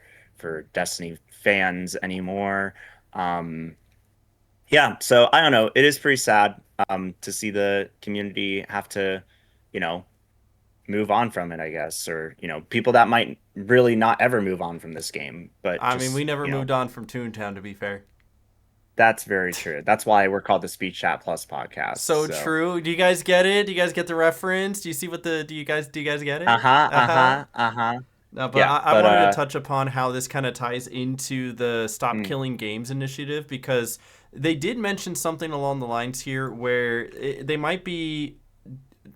Destiny fans anymore. Yeah, so I don't know, it is pretty sad to see the community have to you know move on from it, I guess, or people that might really not ever move on from this game, but I mean, we just never moved on from Toontown, to be fair. that's very true. That's why we're called the Speech Chat Plus podcast. So So, true. Do you guys get it? Do you guys get the reference? Do you see what the do you guys get it? uh-huh, Uh huh. uh-huh, uh-huh. No, but Yeah, I but wanted to touch upon how this kind of ties into the Stop mm, Killing Games initiative, because they did mention something along the lines here where they might be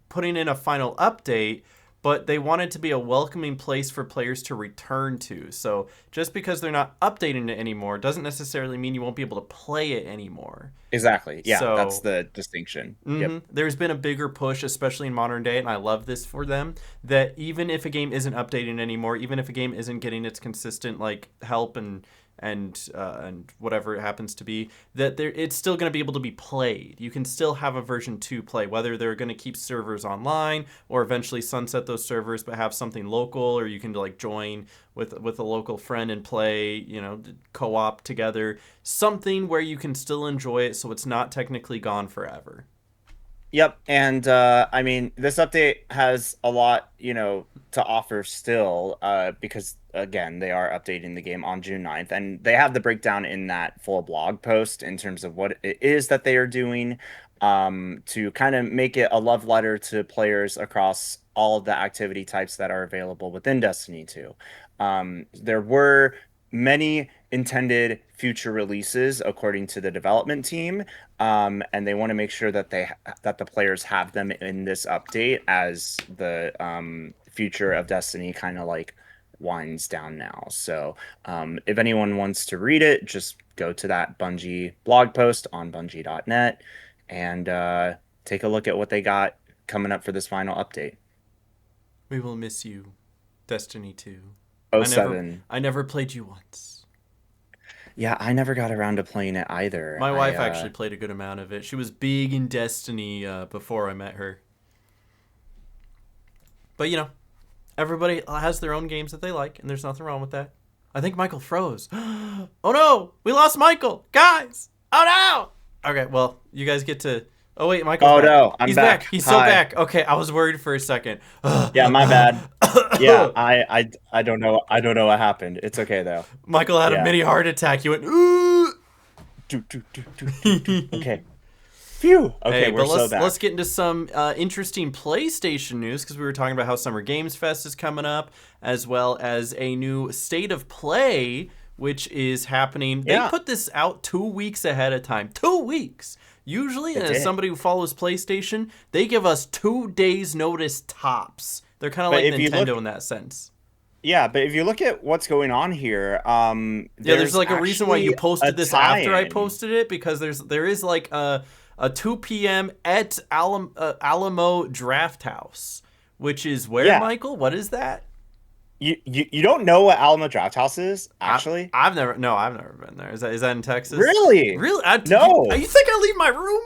putting in a final update, but they want it to be a welcoming place for players to return to. So just because they're not updating it anymore doesn't necessarily mean you won't be able to play it anymore. exactly. Yeah, that's So the distinction. Yep. there's been a bigger push, especially in modern day, and I love this for them, that even if a game isn't updating anymore, even if a game isn't getting its consistent like help and whatever it happens to be, that it's still going to be able to be played. You can still have a version 2 play, whether they're going to keep servers online or eventually sunset those servers, but have something local, or you can like join with a local friend and play, co-op together, something where you can still enjoy it so it's not technically gone forever. Yep, and I mean, this update has a lot, to offer still, because again, they are updating the game on June 9th, and they have the breakdown in that full blog post in terms of what it is that they are doing, to kind of make it a love letter to players across all of the activity types that are available within Destiny 2. There were many intended future releases according to the development team, and they want to make sure that that the players have them in this update as the future of Destiny kind of like winds down now. So if anyone wants to read it, just go to that Bungie blog post on bungie.net and take a look at what they got coming up for this final update. We will miss you, Destiny 2. Oh I never seven. I never played you once. Yeah, I never got around to playing it either. My I wife actually played a good amount of it. She was big in Destiny before I met her. But everybody has their own games that they like, and there's nothing wrong with that. I think Michael froze. Oh no, we lost Michael, guys. Oh no. Okay, well, you guys get to. Oh wait, Michael's Oh back. no, I'm He's back. back. He's so Hi. back. Okay, I was worried for a second. Yeah, my bad. Yeah, I don't know. I don't know what happened. It's okay though. Michael had a Yeah. mini heart attack. He went ooh. Do, do, do, do, do, do. Okay. Phew. Okay, Hey, we're but so let's back. get into some interesting PlayStation news, because we were talking about how Summer Games Fest is coming up, as well as a new State of Play, which is happening. They Yeah, put this out 2 weeks ahead of time. 2 weeks. Usually, it as did. somebody who follows PlayStation, they give us 2 days notice tops. They're kind of But like if you look, Nintendo in that sense. yeah, but if you look at what's going on here, Yeah, there's there's like a reason why you actually a posted this after I tie-in. posted it, because there is like a 2 p.m. at Alamo Draft House, which is where, Yeah, Michael? What is that? you don't know what Alamo Draft House is, actually? I've never been there. Is that in Texas? Really? Really? No. You think I leave my room?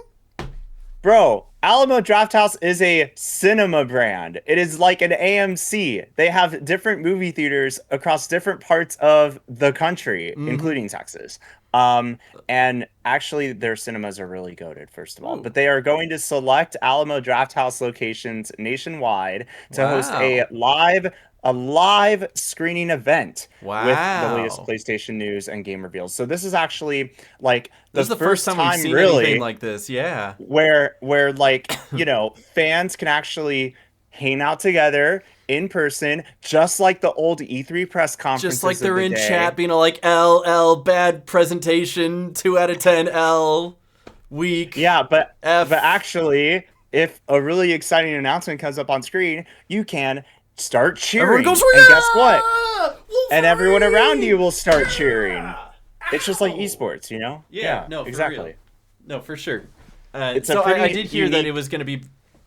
Bro, Alamo Draft House is a cinema brand. It is like an AMC. They have different movie theaters across different parts of the country, Mm-hmm. including Texas. Um, and actually, their cinemas are really goated, first of all. Ooh. But they are going to select Alamo Draft House locations nationwide to host Wow. a live screening event with the latest Wow. PlayStation news and game reveals. So this is actually like This the is the first first time we've time, seen anything really, like this. Yeah. where like fans can actually hang out together in person, just like the old E3 press Just like conferences of they're the in chat day. being all like L bad presentation, 2 out of 10 L weak Yeah, but F. actually, if a really exciting announcement comes up on screen, you can start Everyone goes cheering. for And guess what? yeah, And everyone around you Wolverine. will start cheering. Yeah, It's just like ow. esports, you know? Yeah, Yeah, no, for real. exactly. No, for sure. It's a So I pretty did hear that it unique. was going to be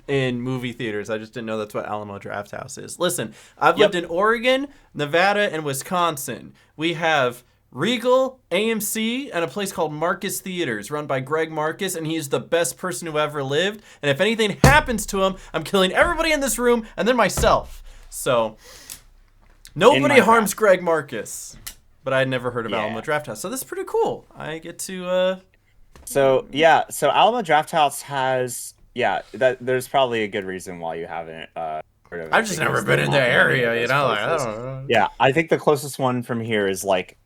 in movie theaters. I just didn't know that's what Alamo Drafthouse is. Listen, I've lived Yep. in Oregon, Nevada, and Wisconsin. We have Regal, AMC, and a place called Marcus Theaters, run by Greg Marcus, and he's the best person who ever lived. And if anything happens to him, I'm killing everybody in this room and then myself. So In nobody harms Minecraft. Greg Marcus. But I'd never heard of Alamo Yeah. Drafthouse, so this is pretty cool. I get to So yeah, so Alamo Drafthouse has yeah, that there's probably a good reason why you haven't heard of I've it just never because been there's in the not many of area, you those know. Like I places. don't know. Yeah, I think the closest one from here is like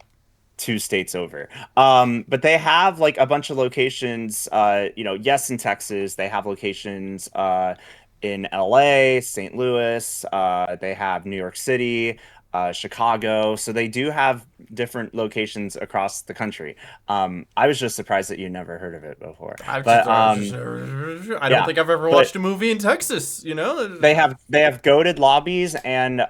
2 states over. But they have like a bunch of locations, yes, in Texas, they have locations in LA, St. Louis, they have New York City, Chicago. So they do have different locations across the country. I was just surprised that you never heard of it before. But I don't yeah, think I've ever but watched a movie in Texas. You know. they have goated lobbies and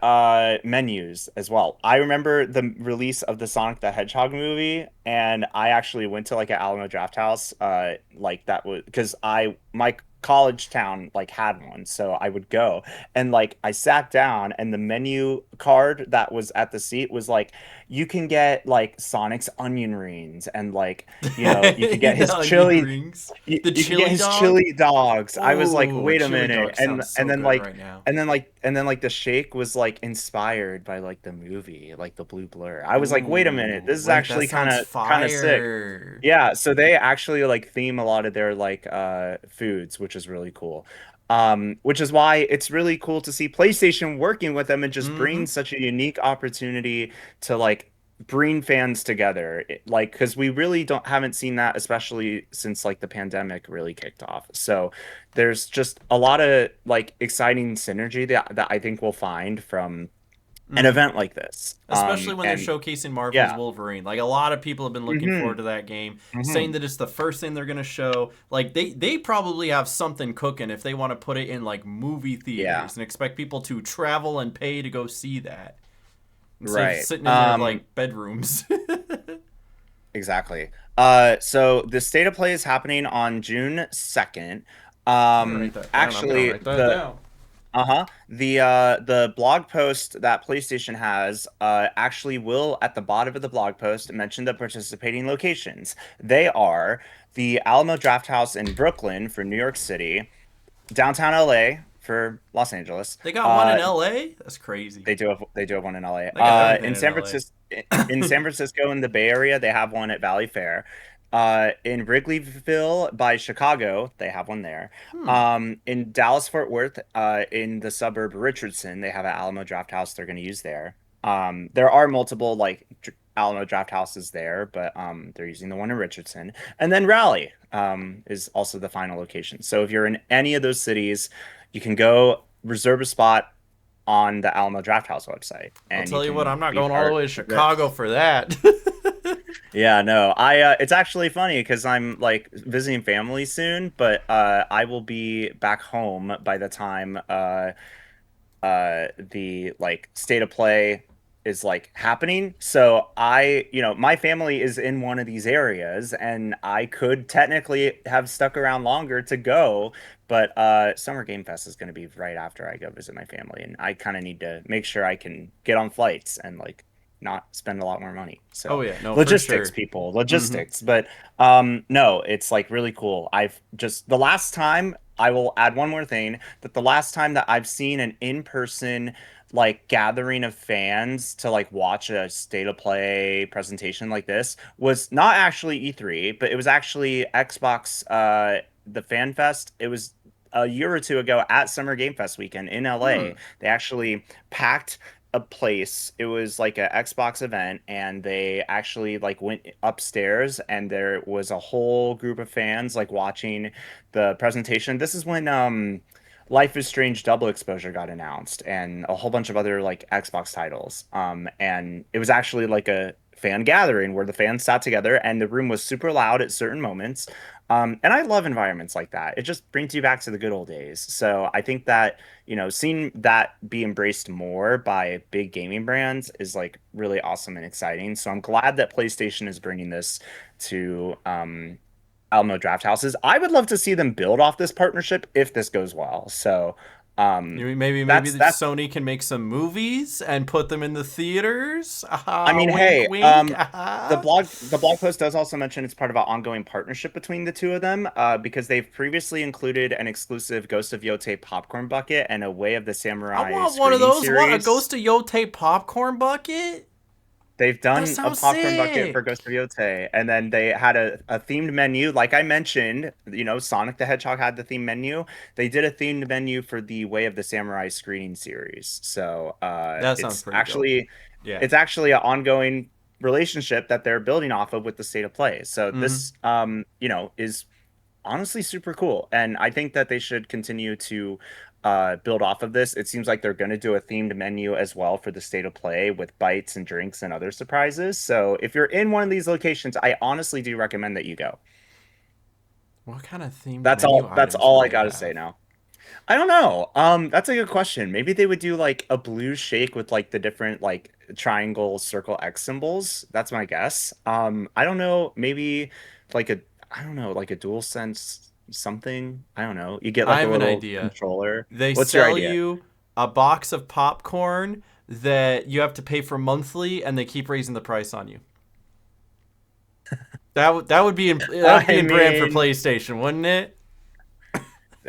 menus as well. I remember the release of the Sonic the Hedgehog movie, and I actually went to like an Alamo Draft House, like that was because I my college town like had one, so I would go and like I sat down, and the menu card that was at the seat was like you can get like Sonic's onion rings, and like you can get The his onion chili. rings, You, the you can get chili his dog. chili dogs. I was like, Oh, a wait a chili minute, dog and sounds and so then good like right now. and then the shake was like inspired by like the movie, like the Blue Blur. I was like, wait a minute, Ooh, this is wait, that actually kind sounds of kind of sick. fire. Yeah, so they actually like theme a lot of their like foods, which is really cool. Which is why it's really cool to see PlayStation working with them and just bring Mm-hmm. such a unique opportunity to like bring fans together. Like because we really don't haven't seen that, especially since like the pandemic really kicked off. So there's just a lot of like exciting synergy that I think we'll find from an Mm-hmm. event like this. Especially when they're And showcasing Marvel's yeah. Wolverine. Like a lot of people have been looking forward Hmm. to that game, saying Hmm. that it's the first thing they're gonna show. Like they probably have something cooking if they want to put it in like movie Yeah. theaters and expect people to travel and pay to go see that instead of Right. sitting in their like bedrooms. Exactly. So the state of play is happening on June 2nd. I'm gonna write that down. I'm gonna Actually, write that down. the blog post that PlayStation has actually will at the bottom of the blog post mention the participating locations. They are the Alamo Draft House in Brooklyn for New York City, downtown LA for Los Angeles. They got one in L.A. That's crazy. They do have one in LA. They got everything In in San L.A. Francisco, in San Francisco in the Bay Area, they have one at Valley Fair. In Wrigleyville by Chicago, they have one there. Hmm. In Dallas Fort Worth, in the suburb Richardson, they have an Alamo Draft House they're going to use there. There are multiple like Alamo Draft Houses there, but they're using the one in Richardson. And then Raleigh is also the final location. So if you're in any of those cities, you can go reserve a spot on the Alamo Draft House website, I'll and you tell you what. can I'm not be going all the part way to of it. Chicago for that. Yeah, no, it's actually funny because I'm like visiting family soon, but I will be back home by the time the like state of play is like happening. So my family is in one of these areas, and I could technically have stuck around longer to go, but Summer Game Fest is going to be right after I go visit my family, and I kind of need to make sure I can get on flights and like not spend a lot more money. Oh So yeah, no, for logistics, sure. people, Mm-hmm. logistics. But no, it's like really cool. I've just the last time I will add one more thing that the last time that I've seen an in-person like gathering of fans to like watch a state of play presentation like this was not actually E3, but it was actually Xbox the Fan Fest. It was a year or two ago at Summer Game Fest weekend in Hmm. LA. They actually packed a place. It was like a Xbox event, and they actually like went upstairs, and there was a whole group of fans like watching the presentation. This is when Life is Strange Double Exposure got announced, and a whole bunch of other like Xbox titles. And it was actually like a fan gathering where the fans sat together, and the room was super loud at certain moments. And I love environments like that. It just brings you back to the good old days. So I think that, seeing that be embraced more by big gaming brands is like really awesome and exciting. So I'm glad that PlayStation is bringing this to Alamo Draft Houses. I would love to see them build off this partnership if this goes well. So um, Maybe the that's Sony can make some movies and put them in the theaters. I Aha, mean, wink, hey, wink. the Aha. blog post does also mention it's part of an ongoing partnership between the two of them, because they've previously included an exclusive Ghost of Yote popcorn bucket and a Way of the I Samurai want one of screening those. What, a series. Ghost of Yote popcorn bucket? They've That done a sounds popcorn bucket for sick. Ghost of Yote, and then they had a themed menu. Like I mentioned, Sonic the Hedgehog had the themed menu. They did a themed menu for the Way of the Samurai screening series. So That sounds pretty dope. Yeah. it's actually an ongoing relationship that they're building off of with the state of play. So Mm-hmm. this, is honestly super cool. And I think that they should continue to build off of this. It seems like they're going to do a themed menu as well for the state of play with bites and drinks and other surprises. So if you're in one of these locations, I honestly do recommend that you go. What kind of themed That's menu all. That's items all would I they got to say have? now. I don't know. That's a good question. Maybe they would do like a blue shake with like the different like triangle, circle, X symbols. That's my guess. I don't know. Maybe like a, I don't know, like a dual sense something. I don't know. You get I like a have an little idea. controller. They What's your sell idea? you a box of popcorn that you have to pay for monthly, and they keep raising the price on you. That would be I in brand for mean, PlayStation, wouldn't it?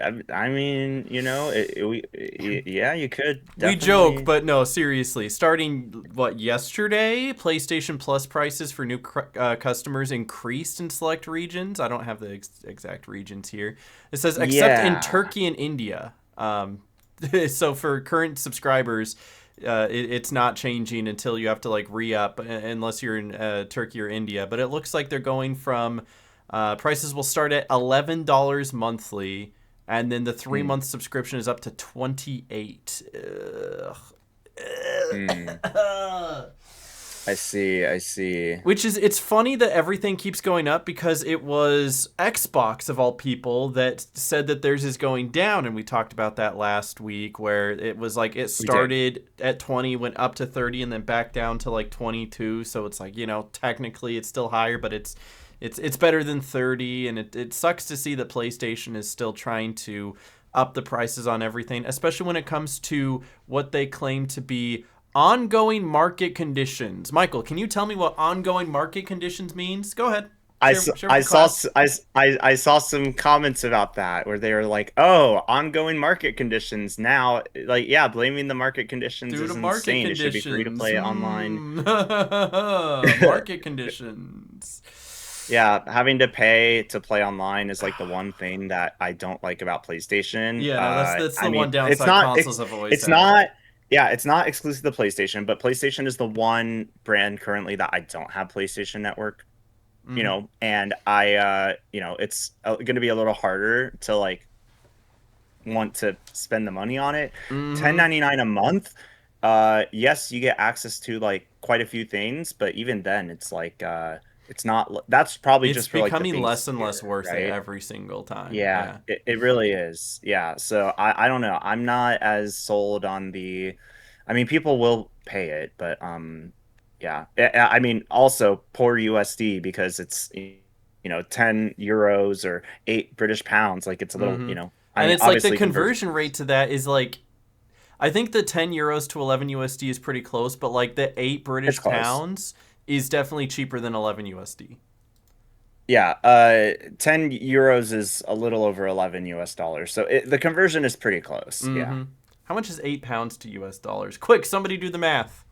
I mean, yeah, you could We joke, definitely. but no, seriously. Starting yesterday, PlayStation Plus prices for new customers increased in select regions. I don't have the exact regions here. It says except in Yeah. Turkey and India. So for current subscribers, it's not changing until you have to like re-up unless you're in Turkey or India. But it looks like they're going from prices will start at $11 monthly, and then the 3 month subscription is up to 28. Hmm. I see. I see. Which is, it's funny that everything keeps going up because it was Xbox of all people that said that theirs is going down, and we talked about that last week where it was like it We did. started at 20, went up to 30, and then back down to like 22. So it's like, technically it's still higher, but it's better than 30, and it sucks to see that PlayStation is still trying to up the prices on everything, especially when it comes to what they claim to be ongoing market conditions. Michael, can you tell me what ongoing market conditions means? Go ahead. Share with I the saw class. I saw some comments about that where they were like, "Oh, ongoing market conditions now." Like, yeah, blaming the market conditions Due to is market insane. It should be free to conditions. play online. Market conditions. Yeah, having to pay to play online is like the one thing that I don't like about PlayStation. Yeah, no, that's I the mean, one downside consoles have always it's had. not yeah, it's not exclusive to PlayStation, but PlayStation is the one brand currently that I don't have PlayStation Network, Mm-hmm. and it's going to be a little harder to like want to spend the money on it. Mm-hmm. 10.99 a month. Yes, you get access to like quite a few things, but even then it's like it's not that's probably It's just for like the becoming base less and less tier, worth it right? every single time. Yeah, Yeah. it really is. Yeah. So I don't know. I'm not as sold on the I mean people will pay it, but yeah. I mean also poor USD because it's 10 euros or 8 British pounds. Like it's a little, Mm-hmm. I And mean it's like the obviously conversion conversion rate is to that is like, I think the 10 euros to 11 USD is pretty close, but like the 8 it's British close. pounds is definitely cheaper than 11 USD. Yeah, 10 euros is a little over 11 US dollars. So the conversion is pretty close. Yeah. Mm-hmm. How much is 8 pounds to US dollars? Quick, somebody do the math.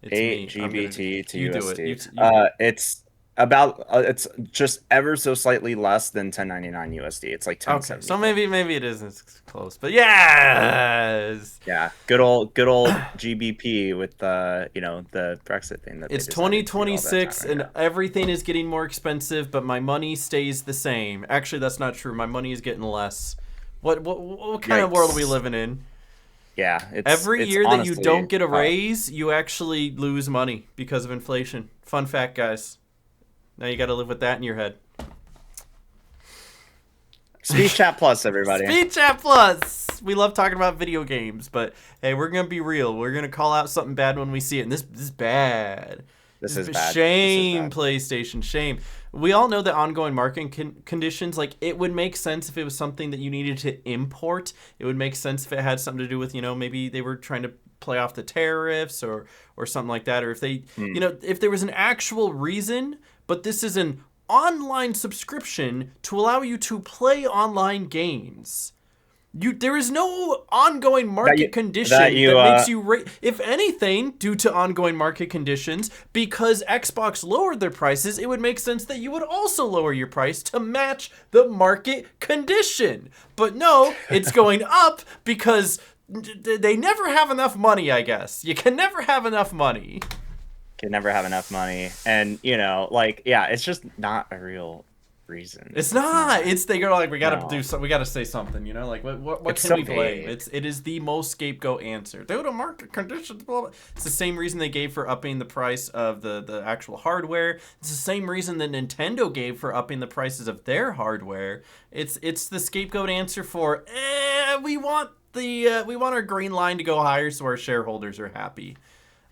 It's 8 me. GBT to You do it. USD. You. It's just ever so slightly less than 10.99 USD. It's like Okay, so 10.74. maybe it isn't close, but yes. Yeah, good old GBP with the Brexit thing that they It's decided to do all that time 2026 and ago. everything is getting more expensive, but my money stays the same. Actually, that's not true. My money is getting less What kind of world are we Yikes. living in? Yeah, Every it's year that you honestly don't get a tough. raise, you actually lose money because of inflation. Fun fact, guys. Now you got to live with that in your head. Speed Chat Plus, everybody. Speed Chat Plus. We love talking about video games, but hey, we're gonna be real. We're gonna call out something bad when we see it, and this is bad. This is bad. This is Shame, bad. PlayStation. Shame. We all know that ongoing market conditions. Like, it would make sense if it was something that you needed to import. It would make sense if it had something to do with, maybe they were trying to play off the tariffs or something like that, or if they, Hmm. if there was an actual reason. But this is an online subscription to allow you to play online games. There is no ongoing That you market that condition you that makes you if anything, due to ongoing market conditions, because Xbox lowered their prices, it would make sense that you would also lower your price to match the market condition. But no, it's going up because they never have enough money, I guess. You can never have enough money. can never have enough money, and yeah, it's just not a real reason. It's It's not. not. It's they go like we gotta do No, so. We gotta say something. Like what it's can so we blame? vague. It is the most scapegoat answer. Due to market conditions, blah, blah. It's the same reason they gave for upping the price of the actual hardware. It's the same reason that Nintendo gave for upping the prices of their hardware. It's the scapegoat answer for we want our green line to go higher so our shareholders are happy.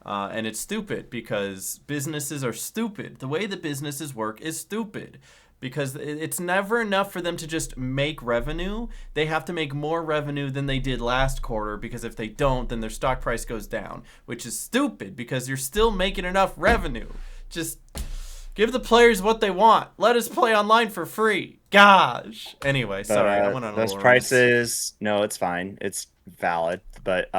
And it's stupid because businesses are stupid. The way that businesses work is stupid because it's never enough for them to just make revenue. They have to make more revenue than they did last quarter, because if they don't, then their stock price goes down, which is stupid because you're still making enough revenue. Just give the players what they want. Let us play online for free. Gosh. Anyway, But sorry, I went on a those little rant. prices, no, it's fine. It's valid. But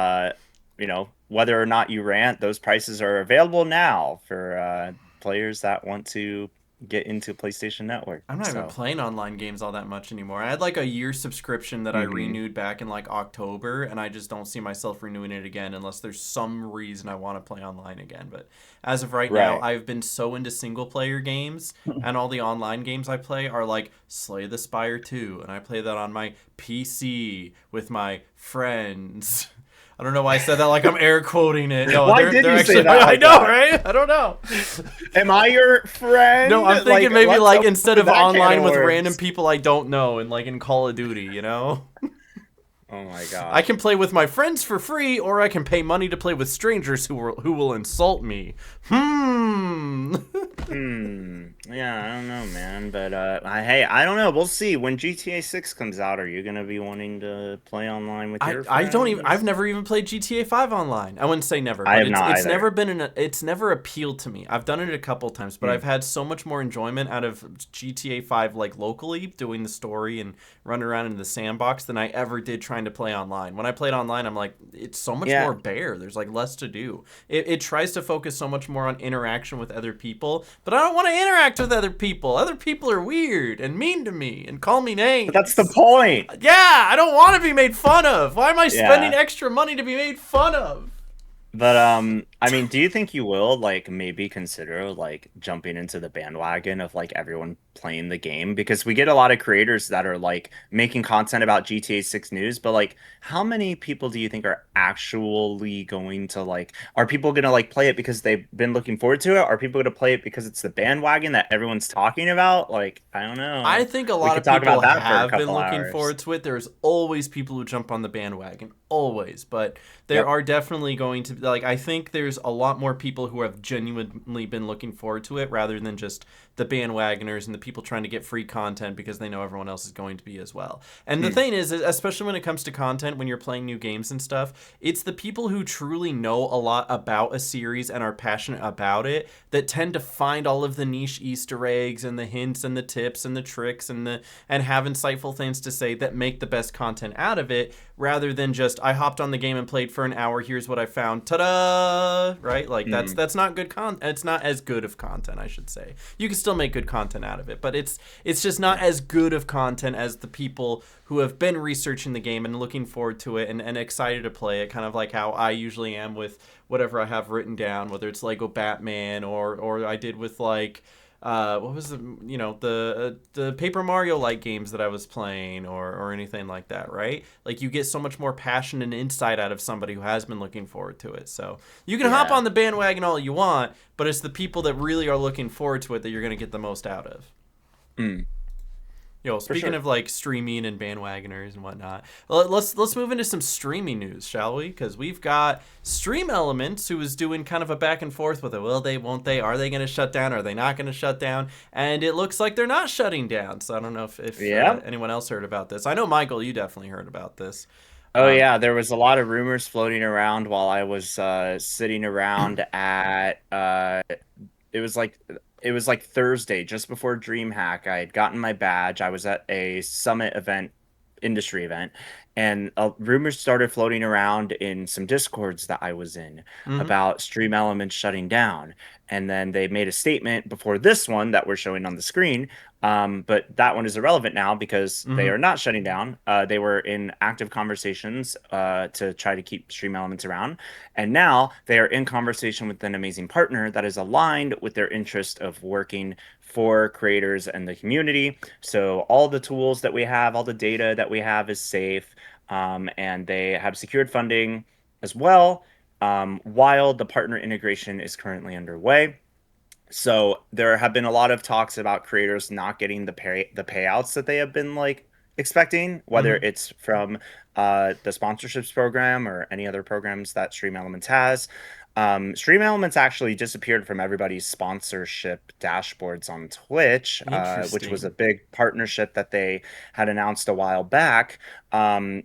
whether or not you rant, those prices are available now for players that want to get into PlayStation Network. I'm not even So, playing online games all that much anymore. I had like a year subscription that I mhm. renewed back in like October, and I just don't see myself renewing it again unless there's some reason I want to play online again. But as of right now, Right. I've been so into single player games, and all the online games I play are like Slay the Spire 2, and I play that on my PC with my friends. I don't know why I said that like I'm air quoting it. No, Why they're did they're you say actually that I like know, that? right? I don't know. Am I your No, friend? I'm Like, thinking maybe let's like instead open of that can online of with random worms. people I don't know, and like in Call of Duty. Oh my I gosh. can play with my friends for free, or I can pay money to play with strangers who will insult me. Hmm. Yeah, I don't know, man. But hey, I don't know. We'll see. When GTA 6 comes out, are you gonna be wanting to play online with your I don't even I've friends? never even played GTA 5 online. I wouldn't say never, I but have it's not it's never either. been it's never appealed to me. I've done it a couple times, but I've Hmm. had so much more enjoyment out of GTA 5 like locally doing the story and running around in the sandbox than I ever did trying to play online. When I played online, I'm like, it's so much Yeah, more bare. There's like less to do. It tries to focus so much more on interaction with other people, but I don't want to interact with other people. Other people are weird and mean to me and call me but that's the names. point. Yeah, I don't want to be made fun of. Why am I spending Yeah. extra money to be made fun of? But I mean, do you think you will like maybe consider like jumping into the bandwagon of like everyone playing the game? Because we get a lot of creators that are like making content about GTA 6 news, but like how many people do you think are actually going to like are people gonna like play it because they've been looking forward to it? Are people gonna play it because it's the bandwagon that everyone's talking about? Like, I don't I know. think a We lot could of talk people about that for a have been couple looking hours. forward to it. There's always people who jump on the bandwagon, always. But there Yep. are definitely going to like I think there's a lot more people who have genuinely been looking forward to it rather than just the bandwagoners and the people trying to get free content because they know everyone else is going to be as well. And the Hmm. thing is, especially when it comes to content, when you're playing new games and stuff, it's the people who truly know a lot about a series and are passionate about it that tend to find all of the niche Easter eggs and the hints and the tips and the tricks and have insightful things to say that make the best content out of it, rather than just I hopped on the game and played for an hour. Here's what I found. Ta-da! Right? Like Hmm. that's not good content. It's not as good of content, I should say. You can still make good content out of it, but it's just not Yeah. as good of content as the people who have been researching the game and looking forward to it and excited to play it, kind of like how I usually am with whatever I have written down, whether it's Lego Batman or I did with like what was the Paper Mario like games that I was playing, or anything like that, right? Like you get so much more passion and insight out of somebody who has been looking forward to it. So you can hop Yeah. on the bandwagon all you want, but it's the people that really are looking forward to it that you're going to get the most out of. Mm, Yo, for speaking sure. of like streaming and bandwagoners and whatnot, let's move into some streaming news, shall we? Because we've got Stream Elements, who is doing kind of a back and forth with it. Will they? Won't they? Are they going to shut down? Are they not going to shut down? And it looks like they're not shutting down. So I don't know if Yeah. anyone else heard about this. I know Michael, you definitely heard about this. Oh Um, yeah, there was a lot of rumors floating around while I was sitting around at it was like it was like Thursday, just before DreamHack. I had gotten my badge. I was at a summit event, industry event, and rumors started floating around in some discords that I was in mm-hmm, about Stream Elements shutting down. And then they made a statement before this one that we're showing on the screen. But that one is irrelevant now because they mm-hmm. are not shutting down. They were in active conversations to try to keep Stream Elements around. And now they are in conversation with an amazing partner that is aligned with their interest of working for creators and the community. So all the tools that we have, all the data that we have is safe. And they have secured funding as well, while the partner integration is currently underway. So there have been a lot of talks about creators not getting the payouts that they have been like expecting, whether Mm-hmm. it's from the sponsorships program or any other programs that Stream Elements has. Stream Elements actually disappeared from everybody's sponsorship dashboards on Twitch, which was a Interesting. big partnership that they had announced a while back. Um,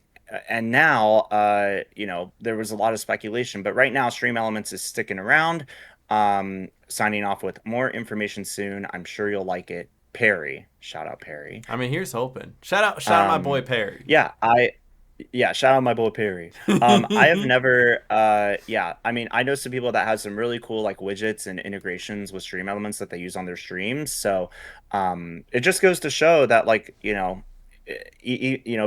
and now, there was a lot of speculation, but right now, Stream Elements is sticking around. Signing off with more information soon. I'm sure you'll like it. Perry, shout out Perry. I mean, here's hoping. Shout out my boy Um, Perry. yeah, yeah, shout out my boy Perry. I have never, yeah, I mean, I know some people that have some really cool like widgets and integrations with Stream Elements that they use on their streams. So, it just goes to show that like,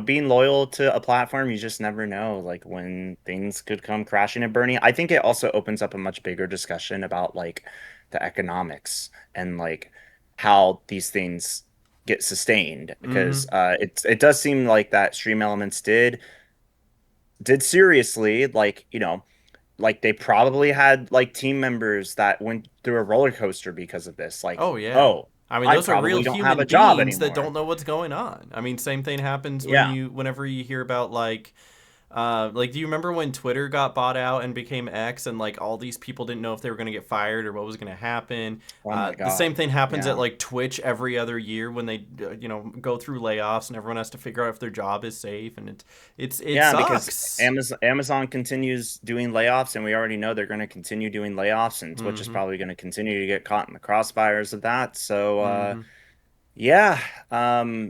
being loyal to a platform, you just never know like when things could come crashing and burning. I think it also opens up a much bigger discussion about like the economics and like how these things get sustained because Mm-hmm. it does seem like that Stream Elements did seriously like like they probably had like team members that went through a roller coaster because of this, like, Oh yeah. oh, I mean, I those are real probably don't have human a job beings that anymore. don't know what's going on. I mean, same thing happens Yeah. whenever you hear about like, do you remember when Twitter got bought out and became X, and like all these people didn't know if they were going to get fired or what was going to happen? Oh my The same God. thing happens at Yeah. like Twitch every other year when they, go through layoffs and everyone has to figure out if their job is safe, and it Yeah, because sucks. Amazon continues doing layoffs, and we already know they're going to continue doing layoffs, and Twitch is Mm-hmm. probably going to continue to get caught in the crossfires of that. So, Mm-hmm. yeah,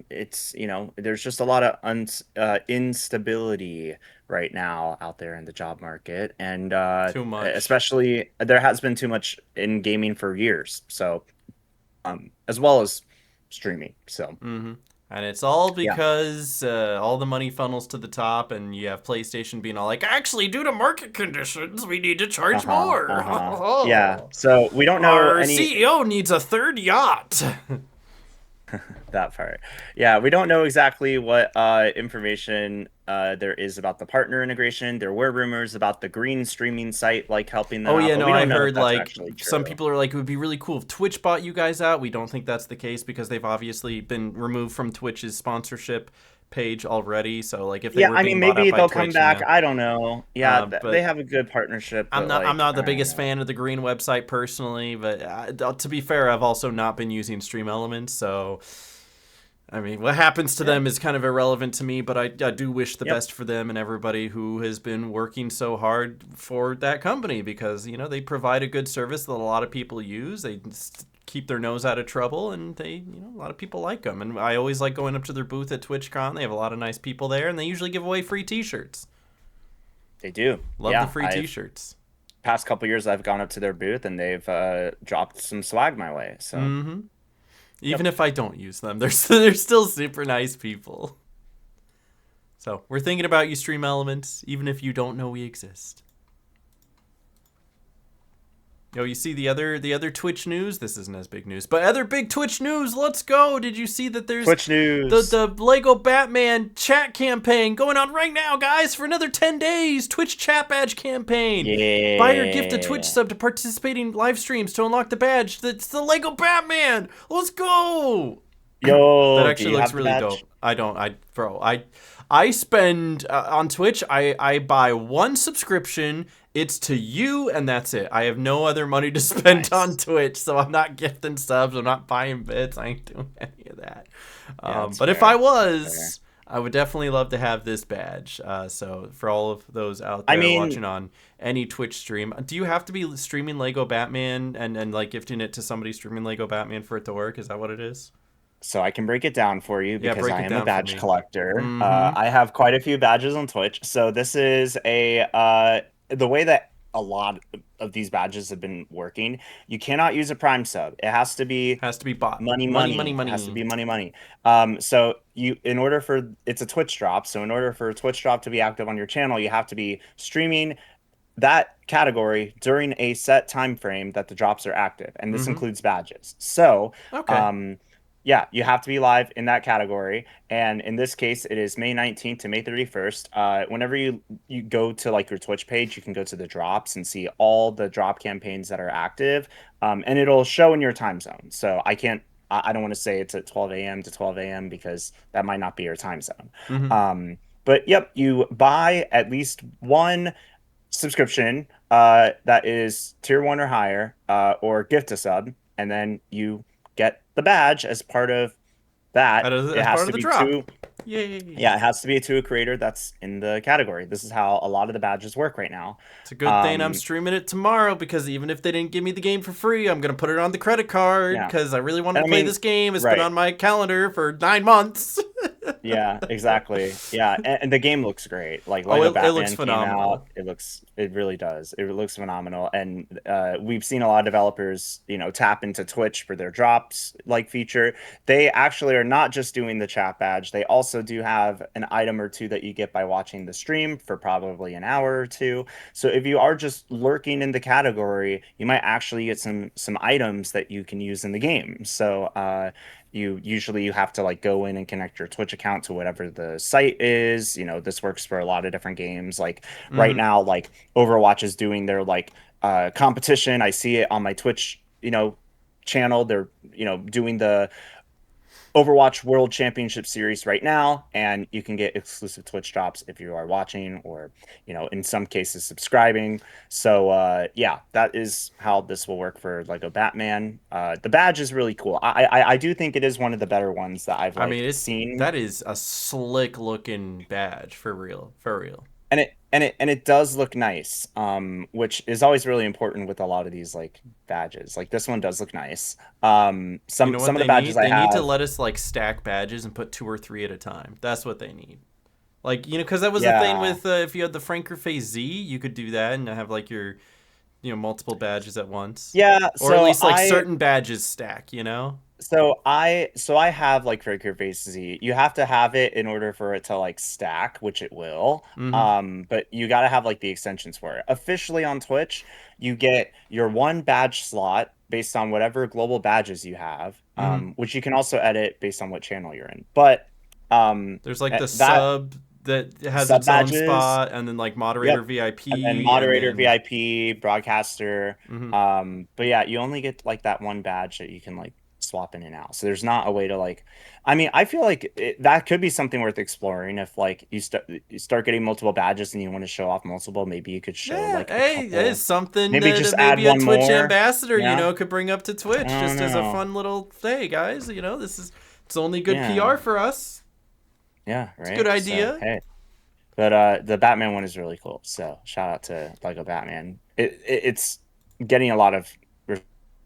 it's there's just a lot of instability right now out there in the job market, and Too much. especially there has been too much in gaming for years. So, as well as streaming. So, Mm-hmm. And it's all yeah. because all the money funnels to the top, and you have PlayStation being all like, actually, due to market conditions, we need to charge Uh-huh. more. Uh-huh. Yeah. So we don't know Our any CEO needs a third yacht. that part. Yeah, we don't know exactly what information there is about the partner integration. There were rumors about the green streaming site like helping them Oh out, yeah, but no, we I don't know if heard that's like actually some true. people are like, it would be really cool if Twitch bought you guys out. We don't think that's the case because they've obviously been removed from Twitch's sponsorship page already. So like, if they Yeah, were I being mean bought out maybe by they'll come Twitch, back. I don't know. Yeah, they but have a good partnership, I'm but not I'm like not I the don't biggest know. fan of the Green website personally, but to be fair, I've also not been using Stream Elements, so I mean, what happens to Yeah. them is kind of irrelevant to me. But I do wish the Yep. best for them and everybody who has been working so hard for that company because they provide a good service that a lot of people use. They just keep their nose out of trouble, and they a lot of people like them. And I always like going up to their booth at TwitchCon. They have a lot of nice people there, and they usually give away free T-shirts. They do. Love the Yeah, free I've T-shirts. past couple years I've gone up to their booth and they've dropped some swag my way. So, Mm-hmm. Even yep. if I don't use them, they're still super nice people. So we're thinking about you, Stream Elements, even if you don't know we exist. Yo, you see the other Twitch news? This isn't as big news, but other big Twitch news. Let's go! Did you see that there's Twitch news. the Lego Batman chat campaign going on right now, guys, for another 10 days? Twitch chat badge campaign. Buy or gift a Twitch Yeah. sub to participate in live streams to unlock the badge. That's the Lego Batman. Let's go! That Yo, do actually you looks have the really badge? dope. I spend on Twitch. I buy one subscription. It's to you, and that's it. I have no other money to spend on Nice. Twitch, so I'm not gifting subs. I'm not buying bits. I ain't doing any of that. Yeah, that's But if fair. I That's fair. was, I would definitely love to have this badge. So for all of those out I there mean, watching on any Twitch stream, do you have to be streaming Lego Batman and like gifting it to somebody streaming Lego Batman for it to work? Is that what it is? so I can break it down for you Yeah, because break I it am a down for badge me. collector. Mm-hmm. I have quite a few badges on Twitch. So this is the way that a lot of these badges have been working. You cannot use a Prime sub. It has to be Has to be bought. money, Money, money, money. It has to money. be money, money. So in order for it's a Twitch drop. So in order for a Twitch drop to be active on your channel, you have to be streaming that category during a set time frame that the drops are active, and this Mm-hmm. includes badges. So, Okay. um, yeah, you have to be live in that category, and in this case, it is May 19th to May 31st. Whenever you go to like your Twitch page, you can go to the drops and see all the drop campaigns that are active, and it'll show in your time zone. So I can't. I don't want to say it's at 12 a.m. to 12 a.m. because that might not be your time zone. Mm-hmm. But yep, you buy at least one subscription that is tier one or higher, or gift a sub, and then you get the badge as part of that. It As has part of to the be drop. to Yay. yeah, it has to be to a creator that's in the category. This is how a lot of the badges work right now. It's a good thing I'm Um, streaming it tomorrow because even if they didn't give me the game for free, I'm going to put it on the credit card yeah, because I really wanted and to I play mean, this game. It's been right. on my calendar for 9 months. Yeah, exactly. Yeah, and the game looks great. Like Oh, Lego it looks Batman came out, phenomenal. it really does. It looks phenomenal, and we've seen a lot of developers, tap into Twitch for their drops like feature. They actually are not just doing the chat badge. They also do have an item or two that you get by watching the stream for probably an hour or two. So if you are just lurking in the category, you might actually get some items that you can use in the game. So you have to like go in and connect your Twitch account to whatever the site is. This works for a lot of different games. Like right Hmm. now, like Overwatch is doing their like competition. I see it on my Twitch, channel. They're, doing the Overwatch World Championship Series right now, and you can get exclusive Twitch drops if you are watching or, in some cases subscribing. So yeah, that is how this will work for Lego Batman. The badge is really cool. I do think it is one of the better ones that I've I mean, like seen, that is a slick looking badge for real. For real. and it does look nice, which is always really important with a lot of these like badges. Like this one does look nice. You Some know some what of the they badges need? I They need to have, let us like stack badges and put two or three at a time. That's what they need. Like, because that was the thing yeah, with if you had the Franker Phase Z, you could do that and have like your, multiple badges at once. yeah. Or at So least like I certain badges stack. So I have like Figure Face Z. You have to have it in order for it to like stack, which it will. Mm-hmm. But you got to have like the extensions for it. Officially on Twitch, you get your one badge slot based on whatever global badges you have, Mm-hmm. which you can also edit based on what channel you're in. But There's like the that sub that has sub its own badges, spot, and then like moderator yep. And then VIP, and moderator then VIP, broadcaster. mm-hmm. But yeah, you only get like that one badge that you can like swap in and out. So there's not a way to like, I mean, I feel like that could be something worth exploring if like you start getting multiple badges and you want to show off multiple, maybe you could show Yeah, like a hey, it's couple, something maybe that just add maybe a one Twitch more. ambassador, Yeah. could bring up to I Twitch don't just as a know. fun little, hey guys, it's only good Yeah. PR for us. Yeah, It's a good right. So idea. hey. But the Batman one is really cool. So shout out to Lego Batman. It's getting a lot of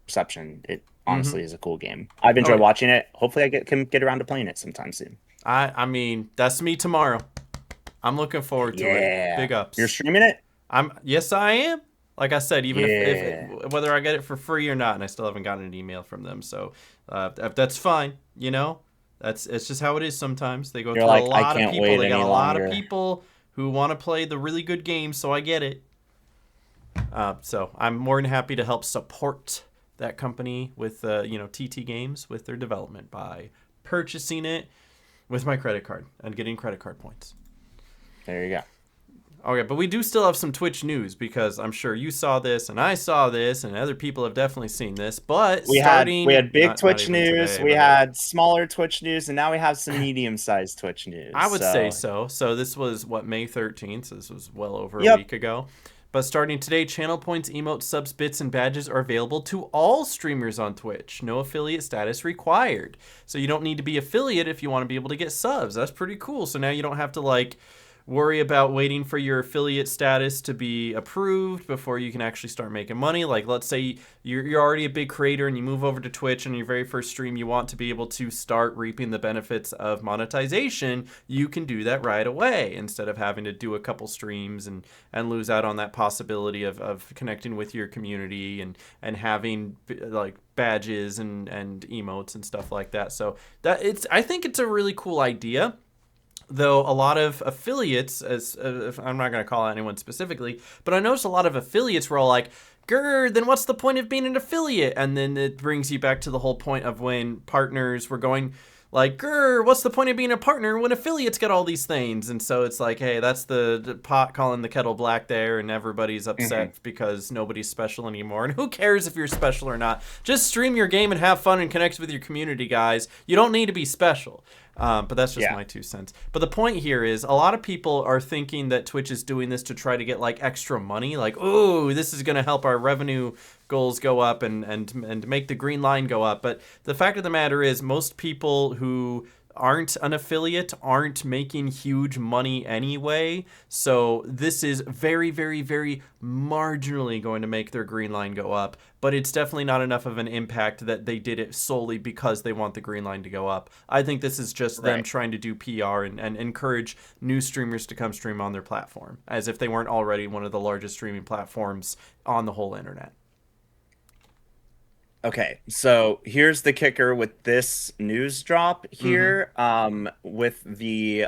reception. It Mm-hmm. honestly is a cool game. I've Oh enjoyed yeah. watching it. Hopefully, can get around to playing it sometime soon. I mean, that's me tomorrow. I'm looking forward to it. Yeah, Big you're ups. streaming it. Yes, I am. Like I said, even Yeah, whether I get it for free or not, and I still haven't gotten an email from them, so that's fine. It's just how it is sometimes. They go you're through a like, I lot of can't people. wait They got any a lot of longer. people who want to play the really good games, so I get it. So I'm more than happy to help support that company with TT Games with their development by purchasing it with my credit card and getting credit card points. There you go. Okay, but we do still have some Twitch news because I'm sure you saw this and I saw this and other people have definitely seen this. But We had big not Twitch even news, today, we but had smaller Twitch news, and now we have some medium-sized Twitch news. I would say So, so. So this was what, May 13th. So this was well over a yep. week ago. But starting today, channel points, emotes, subs, bits, and badges are available to all streamers on Twitch. No affiliate status required. So you don't need to be affiliate if you want to be able to get subs. That's pretty cool. So now you don't have to worry about waiting for your affiliate status to be approved before you can actually start making money. Like, let's say you're already a big creator and you move over to Twitch, and your very first stream you want to be able to start reaping the benefits of monetization. You can do that right away instead of having to do a couple streams and lose out on that possibility of connecting with your community and having badges and emotes and stuff like that. So I think it's a really cool idea. Though a lot of affiliates, as I'm not going to call out anyone specifically, but I noticed a lot of affiliates were all like, "Grr, then what's the point of being an affiliate?" And then it brings you back to the whole point of when partners were going like, "Grr, what's the point of being a partner when affiliates get all these things?" And so it's like, hey, that's the pot calling the kettle black there, and everybody's Hmm. upset because nobody's special anymore. And who cares if you're special or not? Just stream your game and have fun and connect with your community, guys. You don't need to be special. But that's just Yeah. my 2 cents. But the point here is a lot of people are thinking that Twitch is doing this to try to get extra money. Like, oh, this is going to help our revenue goals go up and make the green line go up. But the fact of the matter is most people who aren't an affiliate aren't making huge money anyway. So this is very, very, very marginally going to make their green line go up. But it's definitely not enough of an impact that they did it solely because they want the green line to go up. I think this is just them Right. trying to do PR and encourage new streamers to come stream on their platform, as if they weren't already one of the largest streaming platforms on the whole internet. Okay, so here's the kicker with this news drop Mm-hmm. here, with the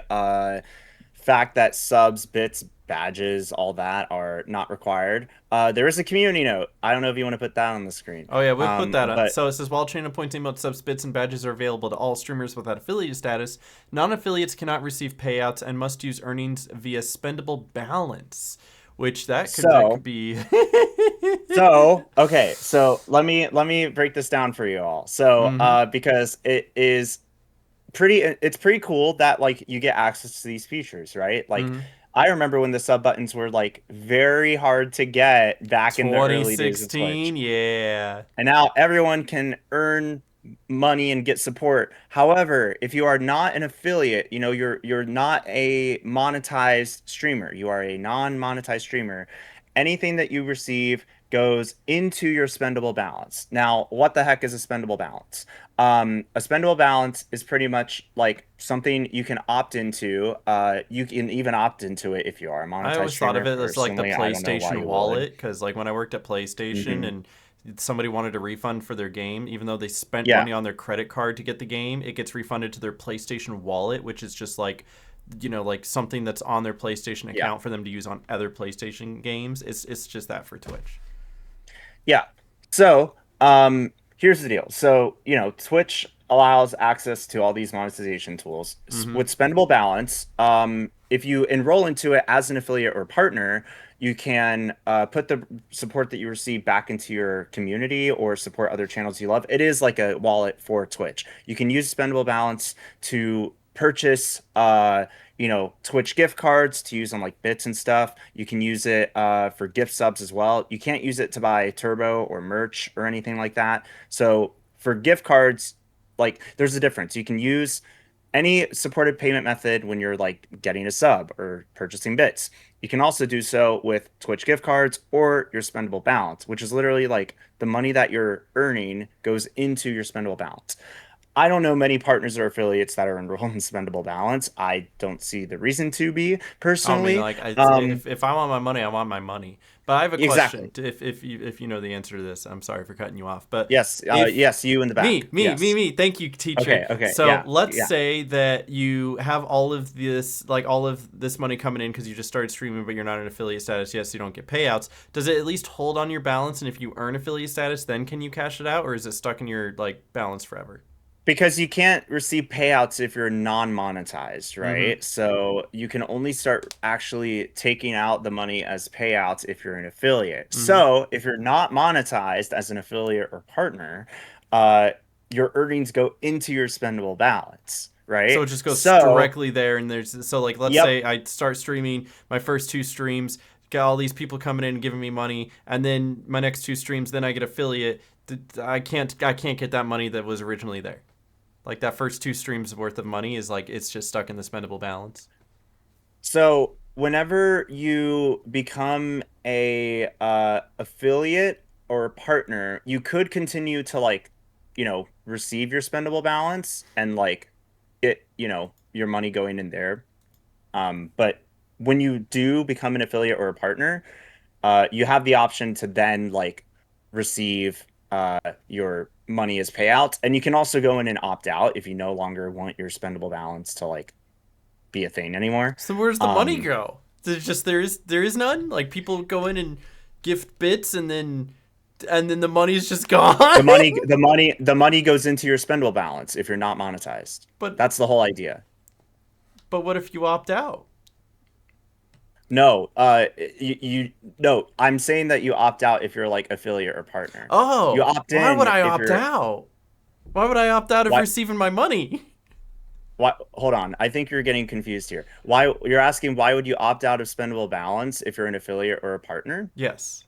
fact that subs, bits, badges, all that are not required. There is a community note. I don't know if you want to put that on the screen. Oh yeah, we'll put that up. But So it says while channel points, emotes, subs, bits, and badges are available to all streamers without affiliate status, non-affiliates cannot receive payouts and must use earnings via spendable balance, which that could so be. okay, so let me break this down for you all. So Mm-hmm. because it's pretty cool that you get access to these features, right? Like, Mm-hmm. I remember when the sub buttons were very hard to get back in the early days of Twitch. 2016, yeah. And now everyone can earn money and get support. However, if you are not an affiliate, you're not a monetized streamer. You are a non-monetized streamer. Anything that you receive goes into your spendable balance. Now, what the heck is a spendable balance? A spendable balance is pretty much like something you can opt into. You can even opt into it if you are a I monetized always thought of streamer. it as like the Personally, I don't know why PlayStation you would. Wallet, because when I worked at PlayStation Hmm. and somebody wanted a refund for their game, even though they spent Yeah, money on their credit card to get the game, it gets refunded to their PlayStation Wallet, which is just something that's on their PlayStation yeah. account for them to use on other PlayStation games. It's just that for Twitch. Yeah. So, here's the deal. So, Twitch allows access to all these monetization tools. Mm-hmm. With Spendable Balance, if you enroll into it as an affiliate or partner, you can put the support that you receive back into your community or support other channels you love. It is like a wallet for Twitch. You can use Spendable Balance to purchase Twitch gift cards to use on bits and stuff. You can use it for gift subs as well. You can't use it to buy turbo or merch or anything like that. So for gift cards, there's a difference. You can use any supported payment method when you're getting a sub or purchasing bits. You can also do so with Twitch gift cards or your spendable balance, which is literally the money that you're earning goes into your spendable balance. I don't know many partners or affiliates that are enrolled in spendable balance. I don't see the reason to be I mean, personally. like, Um, if I want my money, I want my money. But I have a question. exactly. If you know the answer to this, I'm sorry for cutting you off. But Yes. if Yes. You in the back. Yes. me. Thank you, teacher. Okay. Okay. So Yeah. let's Yeah. say that you have all of this money coming in because you just started streaming, but you're not in affiliate status yet, so you don't get payouts. Does it at least hold on your balance? And if you earn affiliate status, then can you cash it out, or is it stuck in your like balance forever? Because you can't receive payouts if you're non-monetized, Mm-hmm. right? So you can only start actually taking out the money as payouts if you're an affiliate. Mm-hmm. So if you're not monetized as an affiliate or partner, uh, your earnings go into your spendable balance, So right? it just goes So, directly there, and there's so like let's yep. say I start streaming my first two streams, get all these people coming in and giving me money, and then my next two streams, then I get affiliate. I can't get that money that was originally there. Like that first two streams worth of money is like it's just stuck in the spendable balance. So whenever you become a affiliate or a partner, you could continue to like, receive your spendable balance and like your money going in there. But when you do become an affiliate or a partner, you have the option to then like receive your money as payouts, and you can also go in and opt out if you no longer want your spendable balance to like be a thing anymore. So where's the money Um, go? There's just there is none. Like people go in and gift bits, and then the money's just gone. the money goes into your spendable balance if you're not monetized. but That's the whole idea. but what if you opt out? No, you no, I'm saying that you opt out if you're like affiliate or partner. You Oh, opt why would in I if opt you're out? Why would I opt out of what receiving my money? what hold on. I think you're getting confused here. Why you're asking why would you opt out of spendable balance if you're an affiliate or a partner? Yes.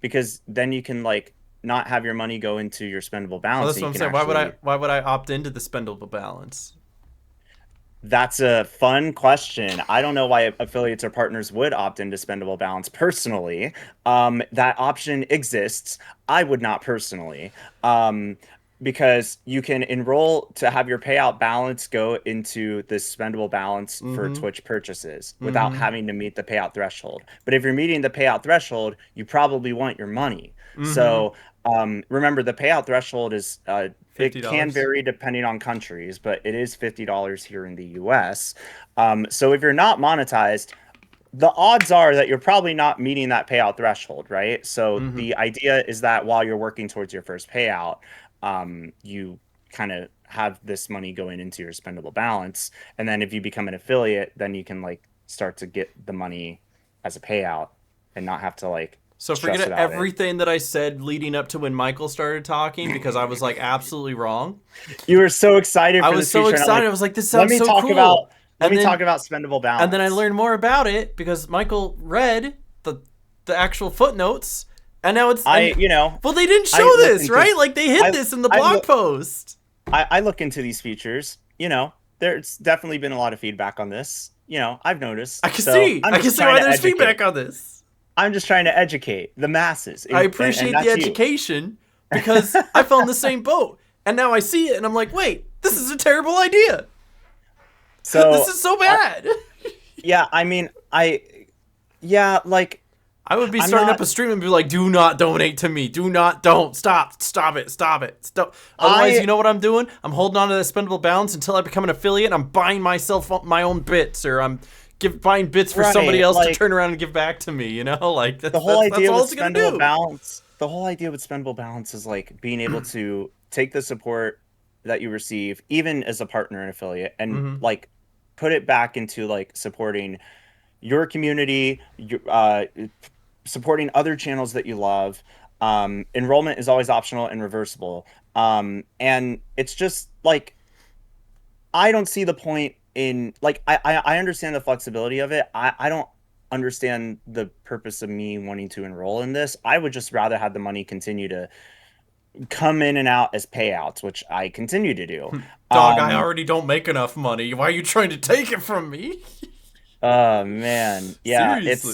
Because then you can like not have your money go into your spendable Well, balance that's and what you I'm can saying. actually. Why would I opt into the spendable balance? That's a fun question. I don't know why affiliates or partners would opt into spendable balance personally. That option exists. I would not personally, because you can enroll to have your payout balance go into the spendable balance for Mm-hmm. Twitch purchases without Mm-hmm. having to meet the payout threshold. But if you're meeting the payout threshold, you probably want your money. Mm-hmm. So remember, the payout threshold is it can $50. vary depending on countries, but it is $50 here in the US. So if you're not monetized, the odds are that you're probably not meeting that payout threshold, right? So Mm-hmm. the idea is that while you're working towards your first payout, you kind of have this money going into your spendable balance. And then if you become an affiliate, then you can like start to get the money as a payout and not have to like So stress forget about it. everything that I said leading up to when Michael started talking because I was like absolutely wrong. You were so excited I for was this so feature, and I'm excited. like, I was like, this let sounds me so talk about cool. let And me talk then about spendable I balance. learned more about it because Michael read the actual footnotes, and now it's I, and you know, well, they didn't I show look this, into right? Like they hid I this in the I blog look post. I look into these features. There's definitely been a lot of feedback on this. I've noticed. So I'm I can just see trying why to there's educate. feedback on this. I'm just trying to educate the masses, I and appreciate the that's you. education because I fell in the same boat, and now I see it, and I'm like, wait, this is a terrible idea. This So, is so I, bad. yeah, I mean, yeah, like I would be I'm starting up not. a stream and be like, "Do not donate to me. Do not, don't stop it, stop." Otherwise, you I know what I'm doing? I'm holding on to that spendable balance until I become an affiliate. I'm buying myself my own bits, or I'm buying bits for somebody right, else to like turn around and give back to me. You know, like the that's whole that's idea all with it's gonna spendable do. balance the whole idea with spendable balance is like being able to take the support that you receive even as a partner and affiliate and Mm-hmm. like put it back into like supporting your community, supporting other channels that you love. Enrollment is always optional and reversible, and it's just like I don't see the point in like I understand the flexibility of it. I don't understand the purpose of me wanting to enroll in this. I would just rather have the money continue to come in and out as payouts, which I continue to do. Dog, I Um, already don't make enough money. Why are you trying to take it from me? oh man, yeah, Seriously.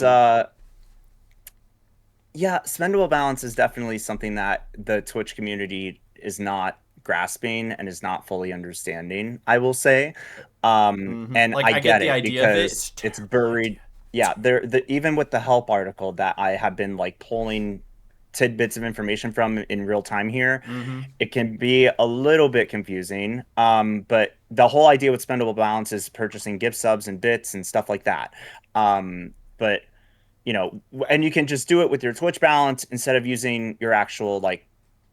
yeah, spendable balance is definitely something that the Twitch community is not grasping and is not fully understanding, I will say. And Like I I get get the it idea of it. It's because a it's terrible buried. idea. Yeah, even with the help article that I have been like pulling tidbits of information from in real time here, Mm-hmm. it can be a little bit confusing. But the whole idea with spendable balance is purchasing gift subs and bits and stuff like that. But and you can just do it with your Twitch balance instead of using your actual like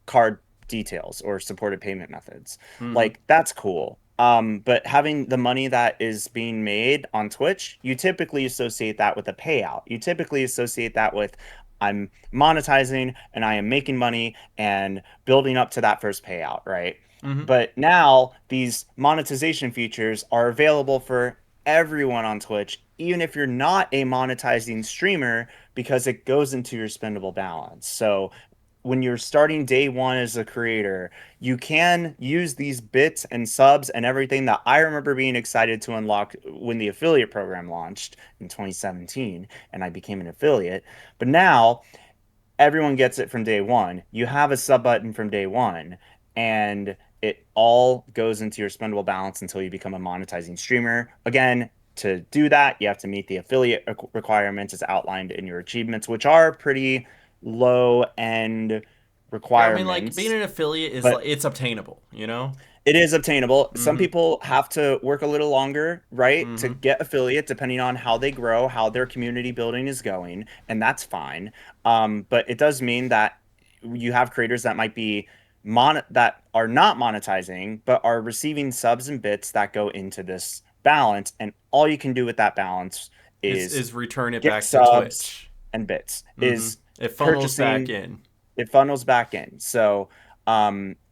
card details or supported payment methods. Mm-hmm. Like that's cool. But having the money that is being made on Twitch, you typically associate that with a payout. You typically associate that with I'm monetizing and I am making money and building up to that first payout, right? Mm-hmm. But now these monetization features are available for everyone on Twitch, even if you're not a monetizing streamer, because it goes into your spendable balance. So when you're starting day one as a creator, you can use these bits and subs and everything that I remember being excited to unlock when the affiliate program launched in 2017 and I became an affiliate. But now everyone gets it from day one. You have a sub button from day one, and it all goes into your spendable balance until you become a monetizing streamer. Again, to do that, you have to meet the affiliate requirements as outlined in your achievements, which are pretty low end Yeah, I mean, like being requirements, an affiliate is like but it's obtainable, you know. it is obtainable. Some Mm-hmm. people have to work a little longer, right, to Mm-hmm. get affiliate, depending on how they grow, how their community building is going, and that's fine. But it does mean that you have creators that might be that are not monetizing, but are receiving subs and bits that go into this balance, and all you can do with that balance is Is return it gift back to subs Twitch. and bits, Mm-hmm. is It funnels back purchasing in. it funnels back in. So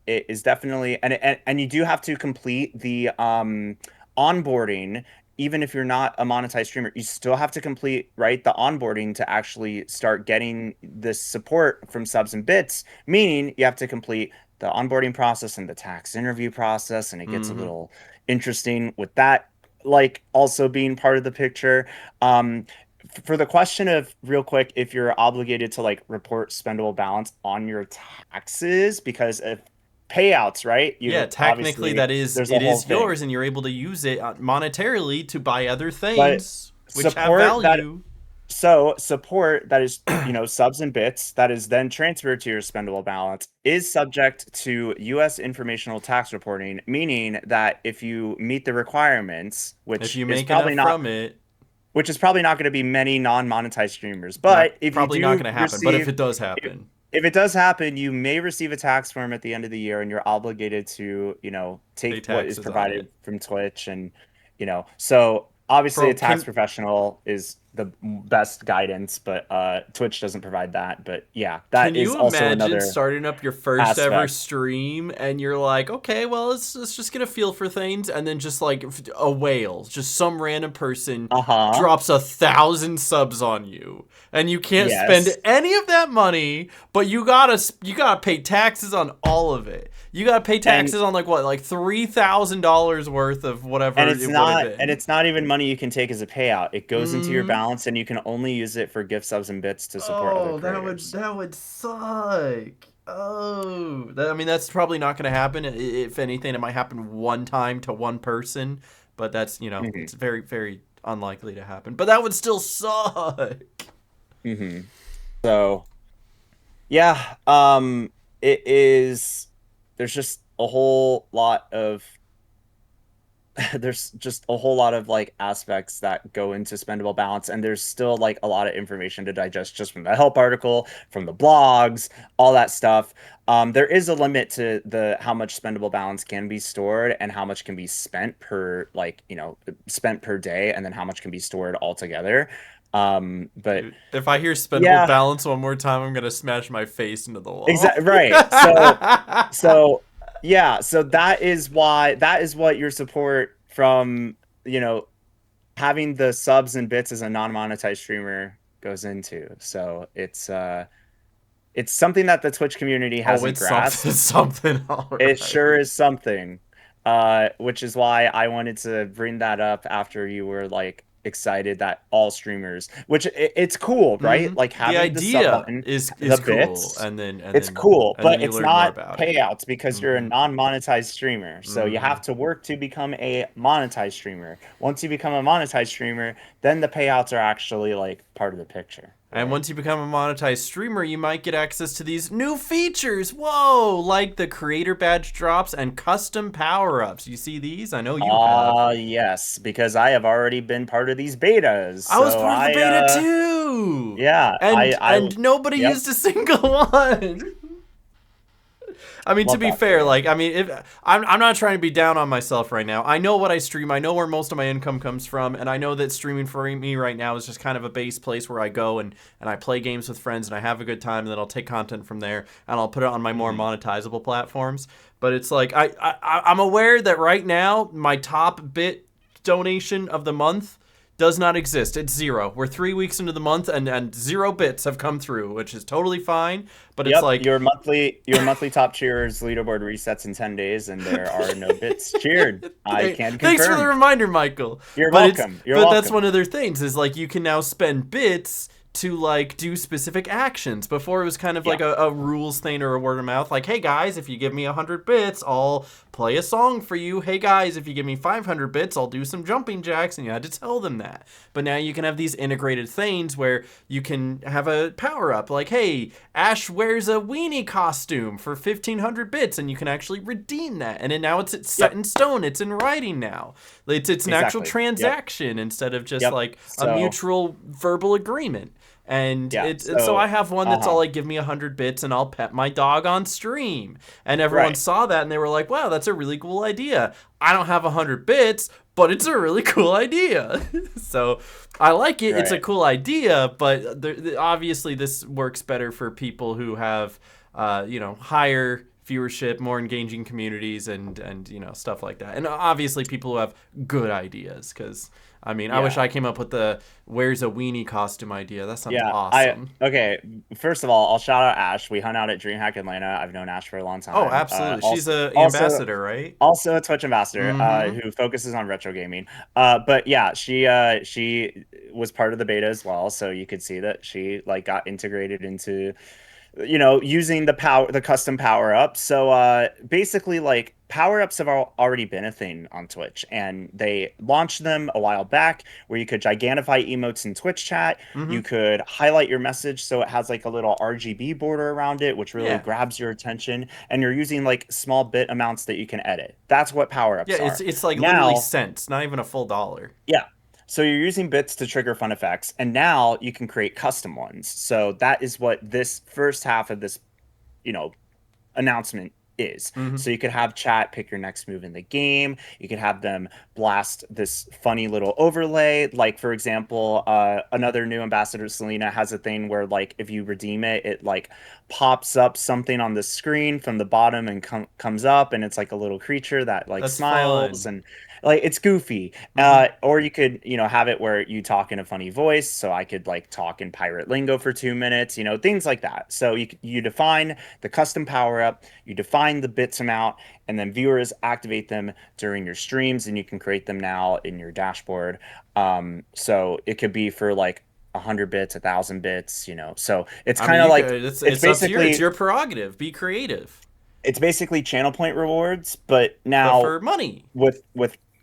it is definitely and you do have to complete the onboarding even if you're not a monetized streamer. You still have to complete right the onboarding to actually start getting this support from subs and bits, meaning you have to complete the onboarding process and the tax interview process, and it gets a Mm-hmm. little interesting with that like also being part of the picture. um for the question of real quick, if you're obligated to like report spendable balance on your taxes because of payouts, right? Yeah, You technically obviously that is there's a it whole is thing, yours, and you're able to use it monetarily to buy other but things which have support that value. support that is subs and bits that is then transferred to your spendable balance is subject to U.S. informational tax reporting, meaning that if you meet the requirements, If you make enough from it, which is probably not going to be many non-monetized streamers. not But if you probably not do going to happen. But if receive, it does if, happen, if it does happen, you may receive a tax form at the end of the year, and you're obligated to, pay take what is taxes on provided it. from Twitch, and so obviously a Bro, tax can professional is the best guidance, but Twitch doesn't provide that. But yeah, Can that is you also imagine another starting up your first ever aspect. stream and you're like, okay, well, let's just get a feel for things, and then just like a whale, just some random person Uh-huh. drops 1,000 subs on you, and you can't spend Yes. any of that money, but you gotta pay taxes on all of it. You gotta pay And taxes on like what, like $3,000 worth of And whatever it's it would have not and been. it's not even money you can take as a payout. It goes into your Mm-hmm. balance and you can only use it for gift subs and bits to support other Oh, that would creators. that would suck. Oh, I mean that's probably not going to happen. If anything, it might happen one time to one person, but that's Hmm. it's very very unlikely to happen. But that would still suck. Hmm. So yeah, it is there's just a whole lot of there's just a whole lot of like aspects that go into spendable balance, and there's still like a lot of information to digest just from the help article, from the blogs, all that stuff. There is a limit to the how much spendable balance can be stored and how much can be spent per like spent per day, and then how much can be stored altogether. But Dude, if I hear spendable yeah, balance one more time, I'm gonna smash my face into the wall. exactly right. So yeah, so that is what your support from you know having the subs and bits as a non-monetized streamer goes into. So it's something that the Twitch community Oh, hasn't it's something, grasped. something. All It sure right. is something. Which is why I wanted to bring that up after you were like excited that all streamers, which it's cool, right? Like The having the sub idea button, is the cool, bits, and then it's cool, but you it's learn more not about it. payouts because you're a Mm-hmm. non-monetized streamer. So you Mm-hmm. have to work to become a monetized streamer. Once you become a monetized streamer, then the payouts are actually like part of the picture, And right? once you become a monetized streamer, you might get access to these new features. Whoa, like the creator badge drops and custom power ups. You see these? I know you have. Yes, because I have already been part of these betas. I was So part of the beta too. yeah, I, And nobody yep, used a single one. I mean, to love be that for fair, you. like, I mean, if I'm not trying to be down on myself right now. I know what I stream. I know where most of my income comes from, and I know that streaming for me right now is just kind of a base place where I go and I play games with friends and I have a good time, and then I'll take content from there and I'll put it on my more Mhm. monetizable platforms. But it's like I'm aware that right now my top bit donation of the month does not exist. It's zero. We're 3 weeks into the month and 0 bits have come through, which is totally fine. But it's Yep, like your monthly top cheers leaderboard resets in 10 days and there are no bits cheered. I can Thanks for the confirm. reminder, Michael. You're But it's welcome. You're but that's one welcome. of their things is like you can now spend bits to like do specific actions. Before it was kind of Yeah. like a rules thing or a word of mouth. Like, hey guys, if you give me 100 bits, I'll play a song for you. Hey guys, if you give me 500 bits, I'll do some jumping jacks, and you had to tell them that. But now you can have these integrated things where you can have a power up. Like, hey, Ash wears a weenie costume for 1,500 bits, and you can actually redeem that. And then now it's set Yep. in stone. It's in writing now. It's an actual Exactly. Yep. transaction instead of just Yep. like a So, mutual verbal agreement. And yeah. so I So, have one that's all uh-huh. like, give me 100 bits and I'll pet my dog on stream. And everyone Right. saw that and they were like, wow, that's a really cool idea. I don't have 100 bits, but it's a really cool idea. So I like it. It's a Right. cool idea, but obviously this works better for people who have, higher viewership, more engaging communities, and stuff like that. And obviously people who have good ideas, because I mean, I wish Yeah. I came up with the "Where's a weenie" costume idea. That sounds Yeah, awesome. okay. First of all, I'll shout out Ash. We hung out at DreamHack Atlanta. I've known Ash for a long Oh, time. absolutely. She's Also, a also, ambassador, right? also a Twitch ambassador, Mm-hmm. who focuses on retro gaming. But yeah, she was part of the beta as well, so you could see that she like got integrated into using the custom power ups. So basically, like power ups have already been a thing on Twitch, and they launched them a while back, where you could gigantify emotes in Twitch chat. Mm-hmm. You could highlight your message so it has like a little RGB border around it, which really Yeah. grabs your attention. And you're using like small bit amounts that you can edit. That's what power Yeah, ups it's are. it's like literally Now, cents, not even a full dollar. yeah. So you're using bits to trigger fun effects, and now you can create custom ones. So that is what this first half of this, you know, announcement is. Mm-hmm. So you could have chat pick your next move in the game. You could have them blast this funny little overlay. Like for example, another new ambassador, Selena, has a thing where like if you redeem it, it like pops up something on the screen from the bottom and comes up, and it's like a little creature that like That's smiles fun. and like it's goofy. Mm-hmm. Or you could, have it where you talk in a funny voice. So I could like talk in pirate lingo for 2 minutes, things like that. So you define the custom power up, you define the bits amount, and then viewers activate them during your streams, and you can create them now in your dashboard. So it could be for like 100 bits, 1,000 bits. So it's I mean, kind of you like could. It's it's it's up to you. It's basically your prerogative. Be creative, it's basically channel point rewards, but but now for money. with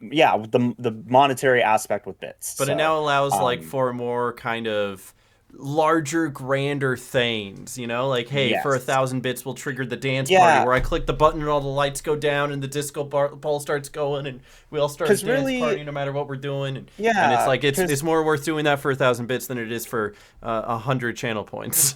yeah, with the monetary aspect with bits. But it So now allows like um for more kind of larger, grander things. Like, hey, for a yes. 1,000 bits, we'll trigger the dance party Yeah, where I click the button and all the lights go down and the disco ball starts going and we all start a because dance party really, no matter what we're doing. And it's yeah, like it's because more worth doing that for 1,000 bits than it is for 100 channel points.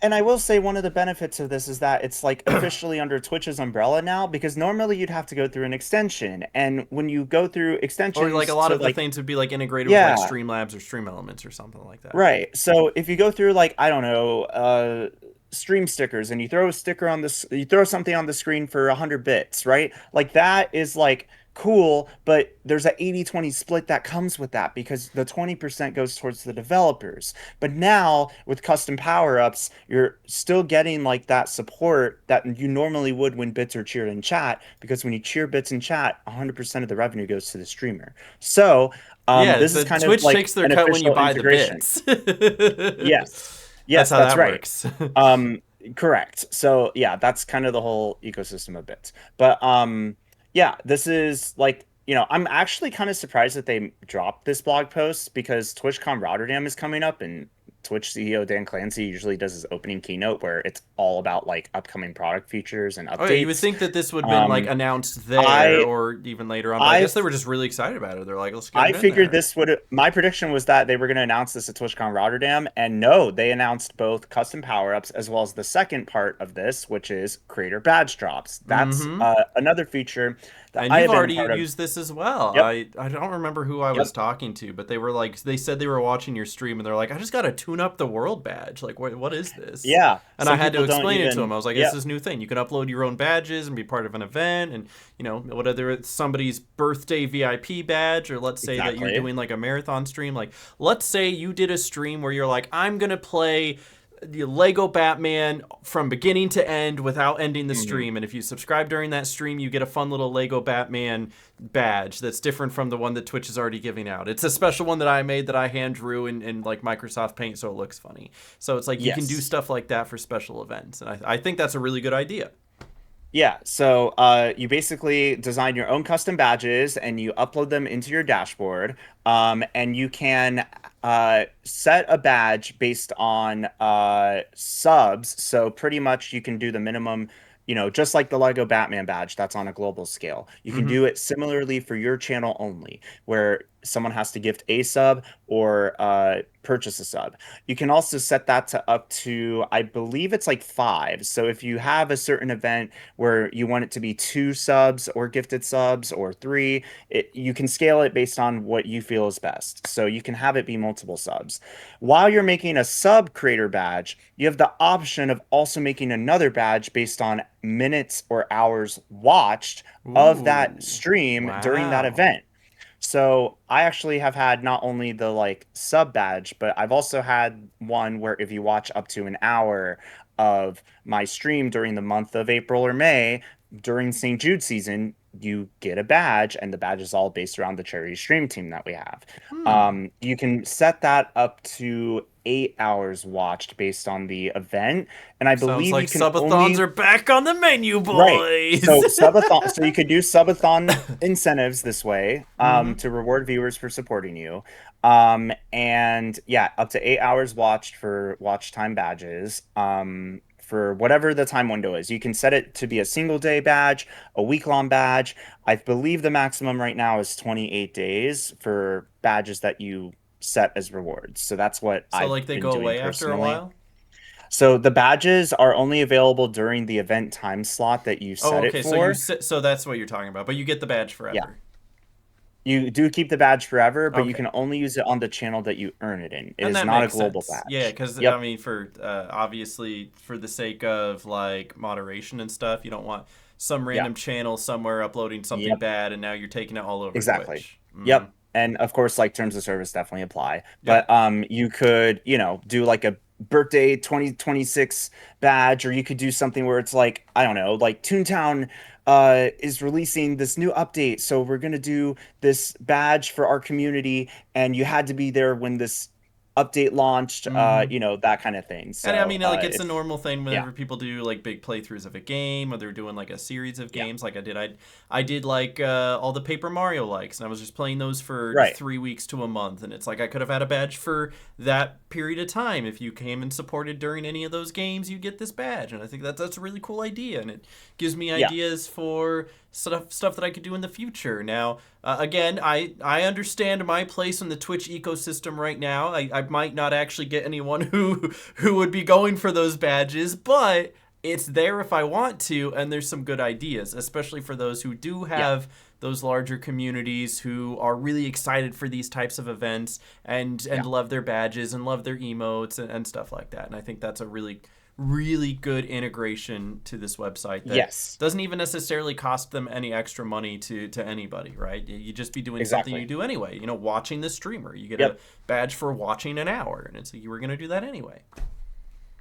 and I will say one of the benefits of this is that it's like officially under Twitch's umbrella now, because normally you'd have to go through an extension, and when you go through Or like a extensions lot to of the like, things would be like integrated with like yeah, Streamlabs or Stream Elements or something like that. right. So if you go through like, I don't know, stream stickers and you throw a sticker on this, you throw something on the screen for 100 bits, right? Like that is like cool, but there's a 80-20 split that comes with that because the 20% goes towards the developers. But now with custom power-ups, you're still getting like that support that you normally would when bits are cheered in chat, because when you cheer bits in chat, 100% of the revenue goes to the streamer. So, Yeah, this is the kind of Twitch like takes their an cut when you official buy the integration. bits. Yes. That's Yes, how that's that right. works. Um, Correct. So yeah, that's kind of the whole ecosystem of bits. But yeah, this is like, I'm actually kind of surprised that they dropped this blog post because TwitchCon Rotterdam is coming up, and Twitch CEO Dan Clancy usually does his opening keynote where it's all about like upcoming product features and Oh yeah, you would updates. think that this would have been like Um, announced there I or even later on, but I I guess they were just really excited about it. They're like, let's get I it in figured there. this would. My prediction was that they were going to announce this at TwitchCon Rotterdam, and no, they announced both custom power-ups as well as the second part of this, which is creator badge drops. That's Mm-hmm. another feature that And I you've have been a already part of. used this as well. Yep, I don't remember who I was yep, talking to, but they were like they said they were watching your stream and they're like, I just got to tune up the world badge. Like what is this? yeah. And I Some had to people don't explain it to even. him. I was like, it's Yep, this new thing. You can upload your own badges and be part of an event, and whether it's somebody's birthday VIP badge, or let's say that you're exactly. doing like a marathon stream. Like let's say you did a stream where you're like, I'm gonna play the Lego Batman from beginning to end without ending the Hmm. stream. And if you subscribe during that stream, you get a fun little Lego Batman badge that's different from the one that Twitch is already giving out. It's a special one that I made that I hand drew in like Microsoft Paint so it looks funny. So it's like you can do Yes. stuff like that for special events. And I think that's a really good idea. Yeah, so you basically design your own custom badges and you upload them into your dashboard. And you can set a badge based on subs. So pretty much you can do the minimum, just like the Lego Batman badge that's on a global scale. You can Mm-hmm. do it similarly for your channel only, where someone has to gift a sub or purchase a sub. You can also set that to up to, I believe it's like 5. So if you have a certain event where you want it to be 2 subs or gifted subs or 3, you can scale it based on what you feel is best. So you can have it be multiple subs. While you're making a sub creator badge, you have the option of also making another badge based on minutes or hours watched of that Ooh. stream during that Wow. event. So I actually have had not only the like sub badge, but I've also had one where if you watch up to an hour of my stream during the month of April or May during St. Jude season, you get a badge, and the badge is all based around the charity stream team that we have. Hmm. You can set that up to 8 hours watched based on the event, and I Sounds believe like you can subathons only. are back on the menu, Right. boys. So subathon, so you could do subathon incentives this way, Mm-hmm. to reward viewers for supporting you. And yeah, up to 8 hours watched for watch time badges. For whatever the time window is. You can set it to be a single day badge, a week-long badge. I believe the maximum right now is 28 days for badges that you set as rewards. So that's what So I've like they been go doing away after a personally. while. So the badges are only available during the event time slot that you Oh, set it okay. So you for. sit. So that's what you're talking about. But you get the badge Yeah. forever. You do keep the badge forever, but you Okay. can only use it on the channel that you earn it in. It And is that not a makes global sense. Yeah, badge. because I Yep, mean, for obviously for the sake of like moderation and stuff, you don't want some yeah, random channel somewhere uploading something yep, bad and now you're taking it all over exactly. Twitch. Mm-hmm. Yep. And of course, like terms of service definitely apply. Yep. But you could, do like a birthday 2026 badge, or you could do something where it's like, I don't know, like Toontown is releasing this new update. So we're gonna do this badge for our community, and you had to be there when this update launched, Mm-hmm. that kind of thing. And I So mean, like it's a if normal thing yeah, whenever people do like big playthroughs of a game, or they're doing like a series of yeah, games. Like I did, I did like all the Paper Mario likes, and I was just playing those for right. 3 weeks to a month. And it's like I could have had a badge for that period of time. If you came and supported during any of those games, you get this badge, and I think that's a really cool idea, and it gives me Yeah, ideas for stuff that I could do in the future. Now, again, I understand my place in the Twitch ecosystem right now. I might not actually get anyone who would be going for those badges, but it's there if I want to, and there's some good ideas, especially for those who do yeah, have those larger communities who are really excited for these types of events and yeah. love their badges and love their emotes and stuff like that. And I think that's a really really good integration to this website that Yes, doesn't even necessarily cost them any extra money to anybody, right? You just be doing something you exactly. do anyway. Watching the streamer, you get a Yep. badge for watching an hour, and it's you were gonna do that anyway.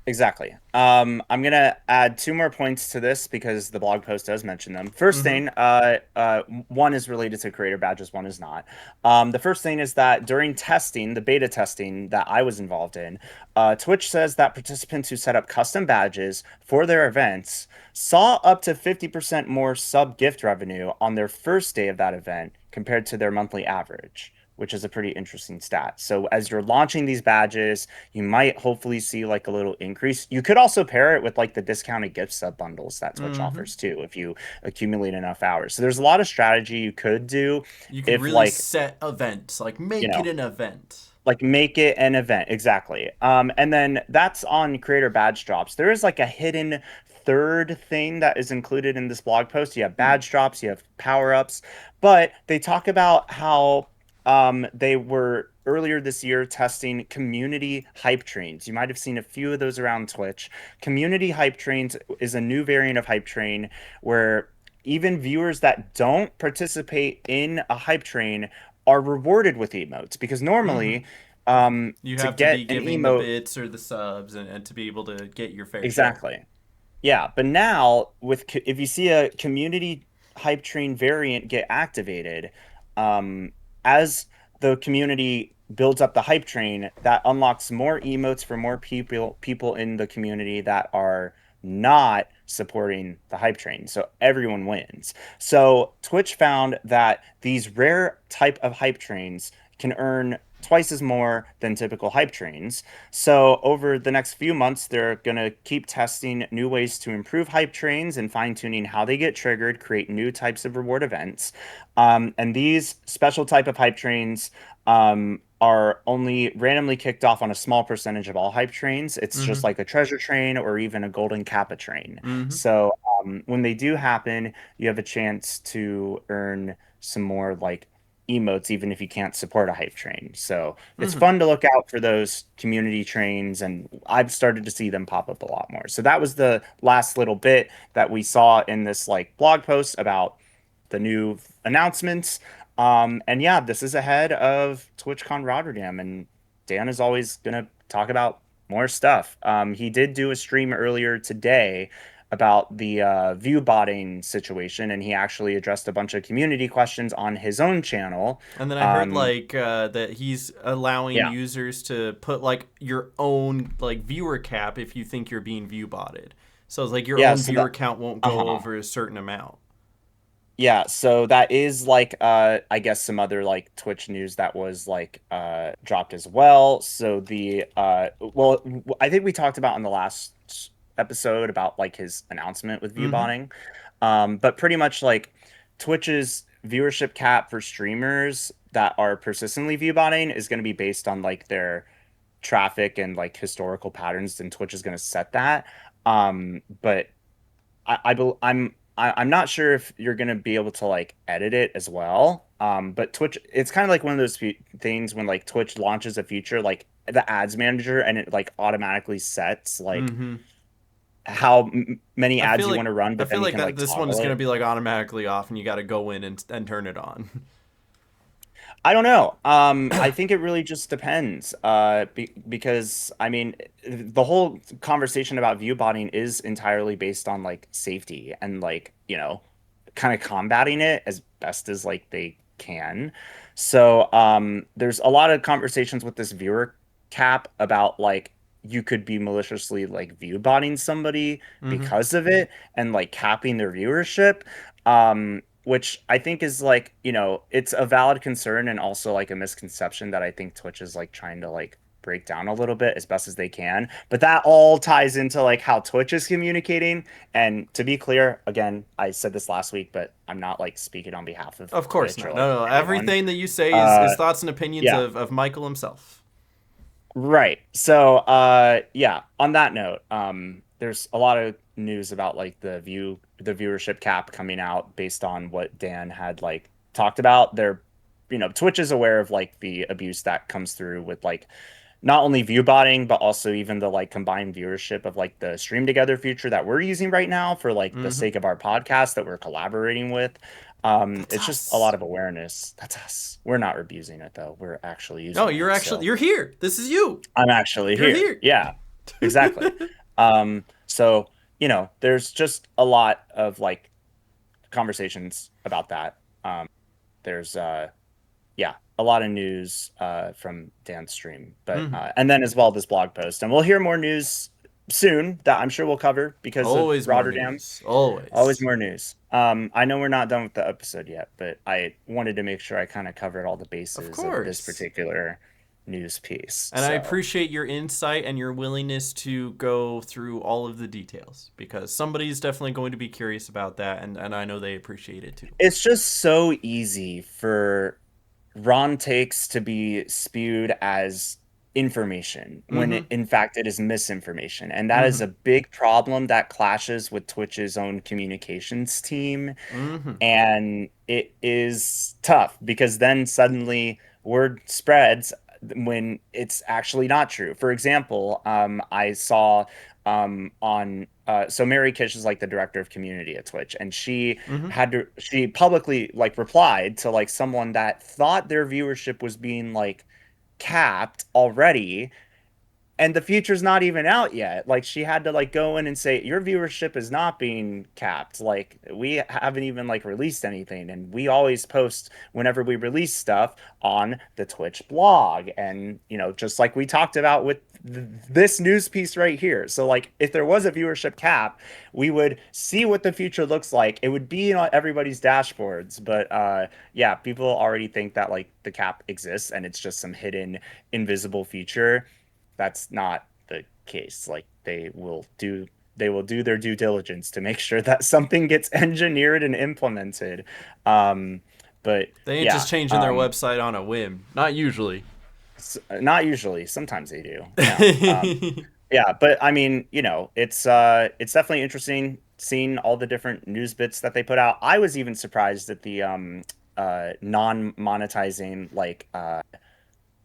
Exactly. I'm gonna add two more points to this because the blog post does mention them. First Mm-hmm. thing, one is related to creator badges, one is not. The first thing is that during testing, the beta testing that I was involved in, Twitch says that participants who set up custom badges for their events saw up to 50% more sub gift revenue on their first day of that event compared to their monthly average, which is a pretty interesting stat. So as you're launching these badges, you might hopefully see like a little increase. You could also pair it with like the discounted gift sub bundles that Twitch Mm-hmm. offers too, if you accumulate enough hours. So there's a lot of strategy you could do You could if really like, set events, like you make it know, an event. like make it an event. Exactly. And then that's on creator badge drops. There is like a hidden third thing that is included in this blog post. You have Hmm. badge drops, you have power ups, but they talk about how they were earlier this year testing community hype trains. You might have seen a few of those around Twitch. Community hype trains is a new variant of hype train where even viewers that don't participate in a hype train are rewarded with emotes because Mm-hmm. normally You to have to be get an giving the emote. bits or the subs and to be able to get your fair share. Exactly. Yeah, but now with if you see a community hype train variant get activated, um, as the community builds up the hype train, that unlocks more emotes for more people in the community that are not supporting the hype train. So everyone wins. So Twitch found that these rare type of hype trains can earn twice as more than typical hype trains. So over the next few months, they're going to keep testing new ways to improve hype trains and fine-tuning how they get triggered, create new types of reward events. And these special type of hype trains are only randomly kicked off on a small percentage of all hype trains. It's just Mm-hmm. like a treasure train or even a golden kappa train. Mm-hmm. So when they do happen, you have a chance to earn some more like emotes, even if you can't support a hype train. So it's Mm-hmm. fun to look out for those community trains, and I've started to see them pop up a lot more. So that was the last little bit that we saw in this like blog post about the new announcements. And yeah, this is ahead of TwitchCon Rotterdam, and Dan is always gonna talk about more stuff. He did do a stream earlier today about the view botting situation, and he actually addressed a bunch of community questions on his own channel. And then I heard Um, like that he's allowing yeah, users to put like your own like viewer cap if you think you're being view botted. So it's like your yeah, own so viewer that, count won't go uh-huh. over a certain amount. Yeah, so that is like I guess some other like Twitch news that was like dropped as well. So the I think we talked about in the last episode about like his announcement with view Mm-hmm. botting. But pretty much like Twitch's viewership cap for streamers that are persistently view botting is going to be based on like their traffic and like historical patterns, and Twitch is going to set that. But I'm not sure if you're gonna be able to like edit it as well. But Twitch, it's kind of like one of those things when like Twitch launches a feature like the ads manager and it like automatically sets like Mm-hmm. how many I ads feel you like want to run, I but then feel you like can that like this one is toggle gonna it. be like automatically off, and you got to go in and turn it on. I don't know. I think it really just depends. Because I mean, the whole conversation about view botting is entirely based on like safety and like, kind of combating it as best as like they can. So, there's a lot of conversations with this viewer cap about like you could be maliciously like view botting somebody Mm-hmm. because of it and like capping their viewership. Which I think is like, it's a valid concern and also like a misconception that I think Twitch is like trying to like break down a little bit as best as they can. But that all ties into like how Twitch is communicating. And to be clear, again, I said this last week, but I'm not like speaking on behalf of Of course Twitch not. or like No, no. anyone. Everything that you say is Uh, thoughts and opinions yeah, of Michael himself. right. So, yeah, on that note, there's a lot of news about like the viewership cap coming out based on what Dan had like talked about. Twitch is aware of like the abuse that comes through with like not only view botting, but also even the like combined viewership of like the stream together feature that we're using right now for like the Mm-hmm. sake of our podcast that we're collaborating with. That's It's just a lot us. of awareness. That's us. We're not abusing it though. We're actually No, using you're it. actually So you're here. This is you. I'm actually You're here. here. Yeah, exactly. So, there's just a lot of like conversations about that. There's yeah, a lot of news from Dan's stream, but Hmm. and then as well this blog post, and we'll hear more news soon that I'm sure we'll cover because of Always more Rotterdam. news. Always Always. more news. I know we're not done with the episode yet, but I wanted to make sure I kind of covered all the Of bases of this course. particular news piece. And I So appreciate your insight and your willingness to go through all of the details because somebody's definitely going to be curious about that, and I know they appreciate it too. it's just so easy for Ron takes to be spewed as information when Mm-hmm. in fact it is misinformation. And that is Mm-hmm. a big problem that clashes with Twitch's own communications team. Mm-hmm. And it is tough because then suddenly word spreads when it's actually not true. For example, I saw on so Mary Kish is like the director of community at Twitch, and Mm-hmm. she publicly like replied to like someone that thought their viewership was being like capped already, and the future's not even out yet. Like she had to like go in and say your viewership is not being capped. Like we haven't even like released anything, and we always post whenever we release stuff on the Twitch blog, and just like we talked about with this news piece right here. So like if there was a viewership cap, we would see what the future looks like. It would be on everybody's dashboards, but yeah, people already think that like the cap exists and it's just some hidden invisible feature. That's not the case. Like they will do their due diligence to make sure that something gets engineered and implemented. Um, but They ain't yeah, just changing their website on a whim. Not usually. not usually. Sometimes they do. No. Yeah, but I mean, it's definitely interesting seeing all the different news bits that they put out. I was even surprised at the non-monetizing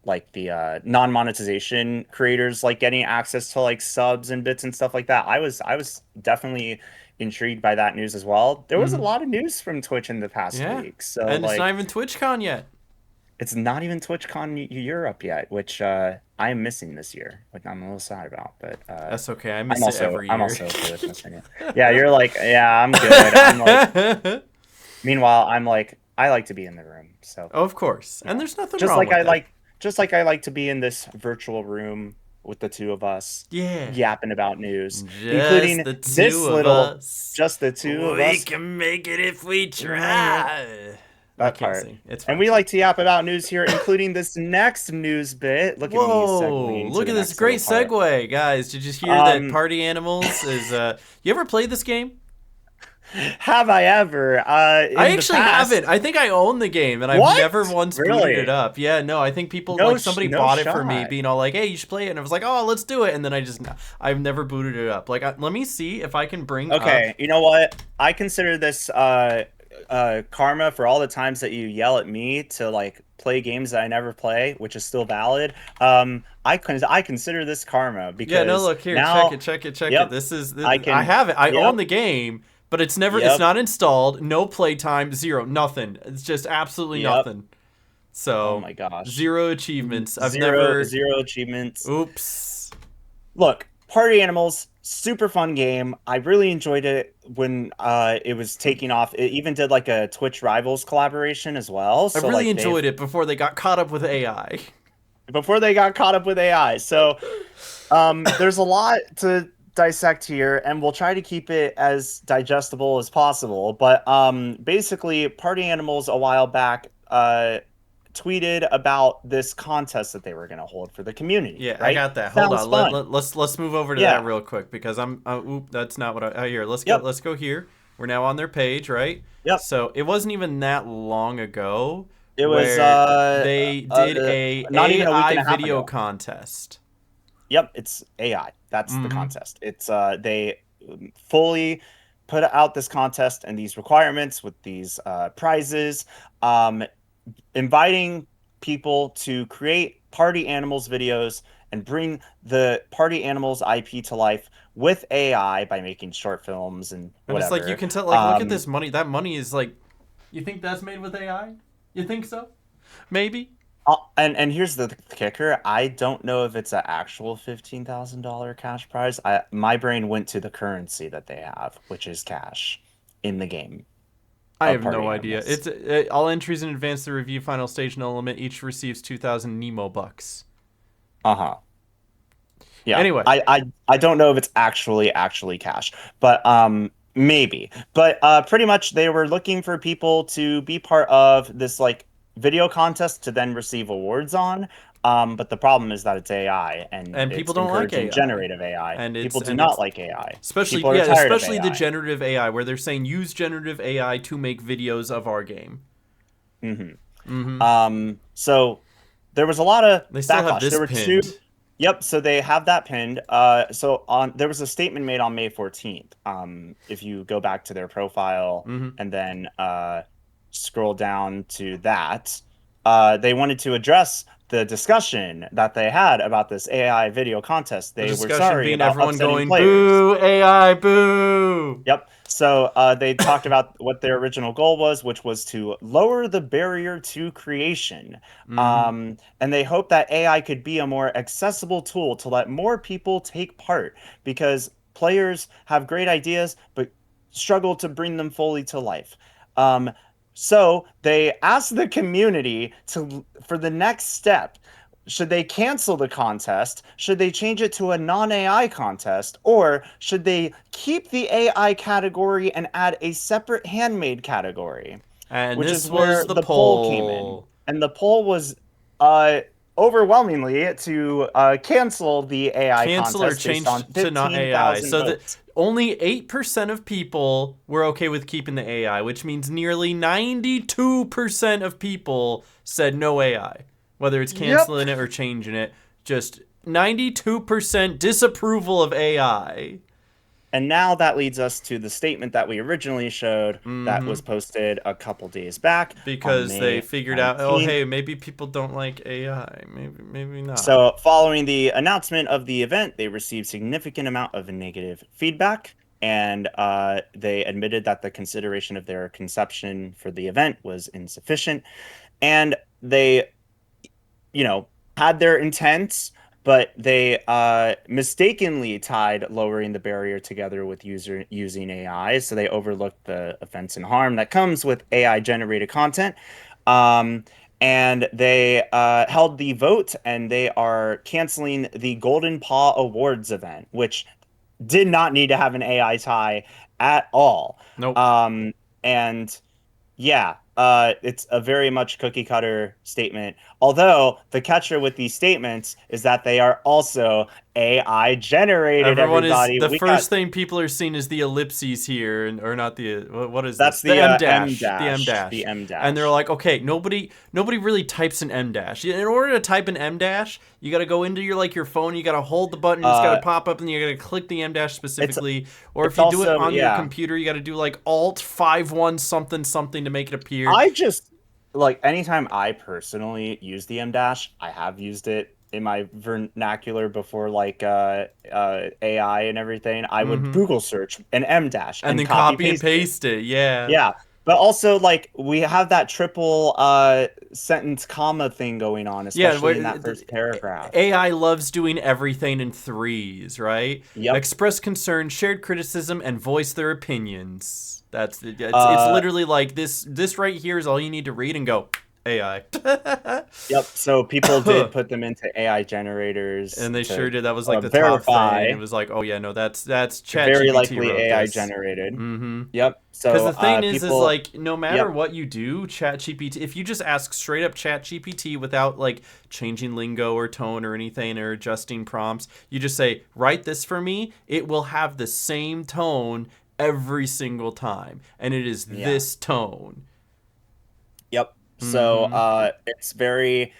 like the non-monetization creators like getting access to like subs and bits and stuff like that. I was definitely intrigued by that news as well. There was a Hmm. lot of news from Twitch in the past Yeah. week. So And it's not like even TwitchCon yet. it's not even TwitchCon Europe yet, which I am missing this year, which I'm a little sad about, but That's okay. I I'm miss it also every I'm year. also okay with missing it. Yeah, you're like, yeah, I'm good. I'm like meanwhile, I'm like I like to be in the room. So Of course. you And know, there's nothing just wrong like with I that. like, just like I like to be in this virtual room with the two of us, Yeah. yapping about news, Just including the two this of little, us. just the two of We us, can make it if we that try. I can't part. sing. It's And fine. we like to yap about news here, including this next news bit. Look at me Whoa, segueing to look the at this next little great part. segue, guys. Did you hear that Um, Party Animals is you ever played this game? have I ever, I in the actually past, haven't. I think I own the game and I've what? never once booted it Really? up. Yeah, no, I think people No, like somebody no bought it for me shot. being all like, "Hey, you should play it." And I was like, "Oh, let's do it." And then I've never booted it up. Like let me see if I can bring up. Okay, you know what? I consider this karma for all the times that you yell at me to like play games that I never play, which is still valid. I consider this karma Yeah, no, because look here. Check now, it, check it, check it. yep, I I can, have it. I own yep, the game, but it's yep, not installed. No playtime, zero, nothing. It's just absolutely yep. nothing. Oh So, my gosh. zero achievements. I've Zero, never. zero achievements. Oops. Look, Party Animals, super fun game. I really enjoyed it when it was taking off. It even did like a Twitch Rivals collaboration as well. I So really like they've enjoyed it before they got caught up with AI. before they got caught up with AI. So there's a lot to dissect here, and we'll try to keep it as digestible as possible. But basically, Party Animals a while back tweeted about this contest that they were going to hold for the community, Yeah, I right? got that. Hold Sounds on. fun. Let's move over to that Yeah. real quick because I'm. Oop, that's not what I. Here, let's go. Yep. Let's go here. We're now on their page, right? Yep. So it wasn't even that long ago It was where they did a not even a week AI and a half video ago. contest. Yep, it's AI. That's the Mm-hmm. contest. It's they fully put out this contest and these requirements with these prizes, um, inviting people to create party animals videos and bring the Party Animals IP to life with AI by making short films and And it's like you whatever. can tell, like, look at this money. That money is like, you think that's made with AI? You think so? Maybe. And here's the kicker. I don't know if it's an actual $15,000 cash prize. My brain went to the currency that they have, which is cash in the game I of have Party no idea. Animals. All entries in advance to review final stage no limit. Each receives 2,000 Nemo bucks. Uh-huh. Yeah. Anyway, I don't know if it's actually cash, but maybe. But pretty much they were looking for people to be part of this like video contest to then receive awards on. But the problem is that it's AI and and people it's don't like encouraging AI, generative AI. and People do it's not like AI. especially, People are yeah, tired of especially the AI. generative AI where they're saying use generative AI to make videos of our game. Hmm. Mm-hmm. So there was a lot of They still have backlash. this There were two. pinned. Yep. So they have that pinned. So on there was a statement made on May 14th. If you go back to their profile Mm-hmm. and then scroll down to that, they wanted to address the discussion that they had about this AI video contest. The They were discussion sorry being about everyone upsetting going players. boo AI boo. Yep. So they talked about what their original goal was, which was to lower the barrier to creation. Mm-hmm. And they hope that AI could be a more accessible tool to let more people take part because players have great ideas but struggle to bring them fully to life. Um, so they asked the community to for the next step. Should they cancel the contest? Should they change it to a non-AI contest? Or should they keep the AI category and add a separate handmade category? And Which is this was where the the poll came in. poll. And the poll was uh, overwhelmingly to cancel the AI Cancel or contest based on change to not AI. 15,000 So that votes. only 8% of people were okay with keeping the AI, which means nearly 92% of people said no AI. Whether it's Yep. canceling it or changing it, just 92% disapproval of AI. And now that leads us to the statement that we originally showed that Mm-hmm. was posted a couple days back on Because they May figured out, oh 19th. hey, maybe people don't like AI. Maybe not. So, following the announcement of the event, they received significant amount of negative feedback, and they admitted that the consideration of their conception for the event was insufficient, and they you know, had their intents, but they mistakenly tied lowering the barrier together with user using AI. So they overlooked the offense and harm that comes with AI generated content. Um, and they held the vote and they are canceling the Golden Paw Awards event, which did not need to have an AI tie at all. Nope. Um, and yeah, it's a very much cookie cutter statement. Although the catcher with these statements is that they are also AI generated, Everyone is everybody. the We got first thing people are seeing is the ellipses here, and or not the what is that's this? The M M dash, the M dash, the dash, M and they're dash. like, okay, nobody really types an M dash. In order to type an M dash, you got to go into your phone, you got to hold the button, it's got to Uh, pop up, and you got to click the M dash it's specifically. Or if it's you do it also on your yeah. computer, you got to do like Alt 51 something something to make it appear. I just like anytime I personally use the M dash, I have used it in my vernacular before like AI and everything. I would Mm-hmm. Google search an M dash And and then copy copy and paste it. paste it. Yeah. Yeah, but also like we have that triple sentence comma thing going on, Yeah, especially in that first paragraph. AI loves doing everything in threes, right? Yep. Express concern, shared criticism, and voice their opinions. It's Uh literally like this right here is all you need to read and go AI. yep. So people did put them into AI generators And they sure to did. That was like the top thing. verify It was like, oh yeah, no, that's very ChatGPT likely wrote AI this. generated. Mm-hmm. Yep. Because So the thing is people like no matter yep. what you do, ChatGPT, if you just ask straight up ChatGPT without like changing lingo or tone or anything or adjusting prompts, you just say, write this for me, it will have the same tone every single time. And it is Yeah. this tone. Yep. So Mm-hmm. it's very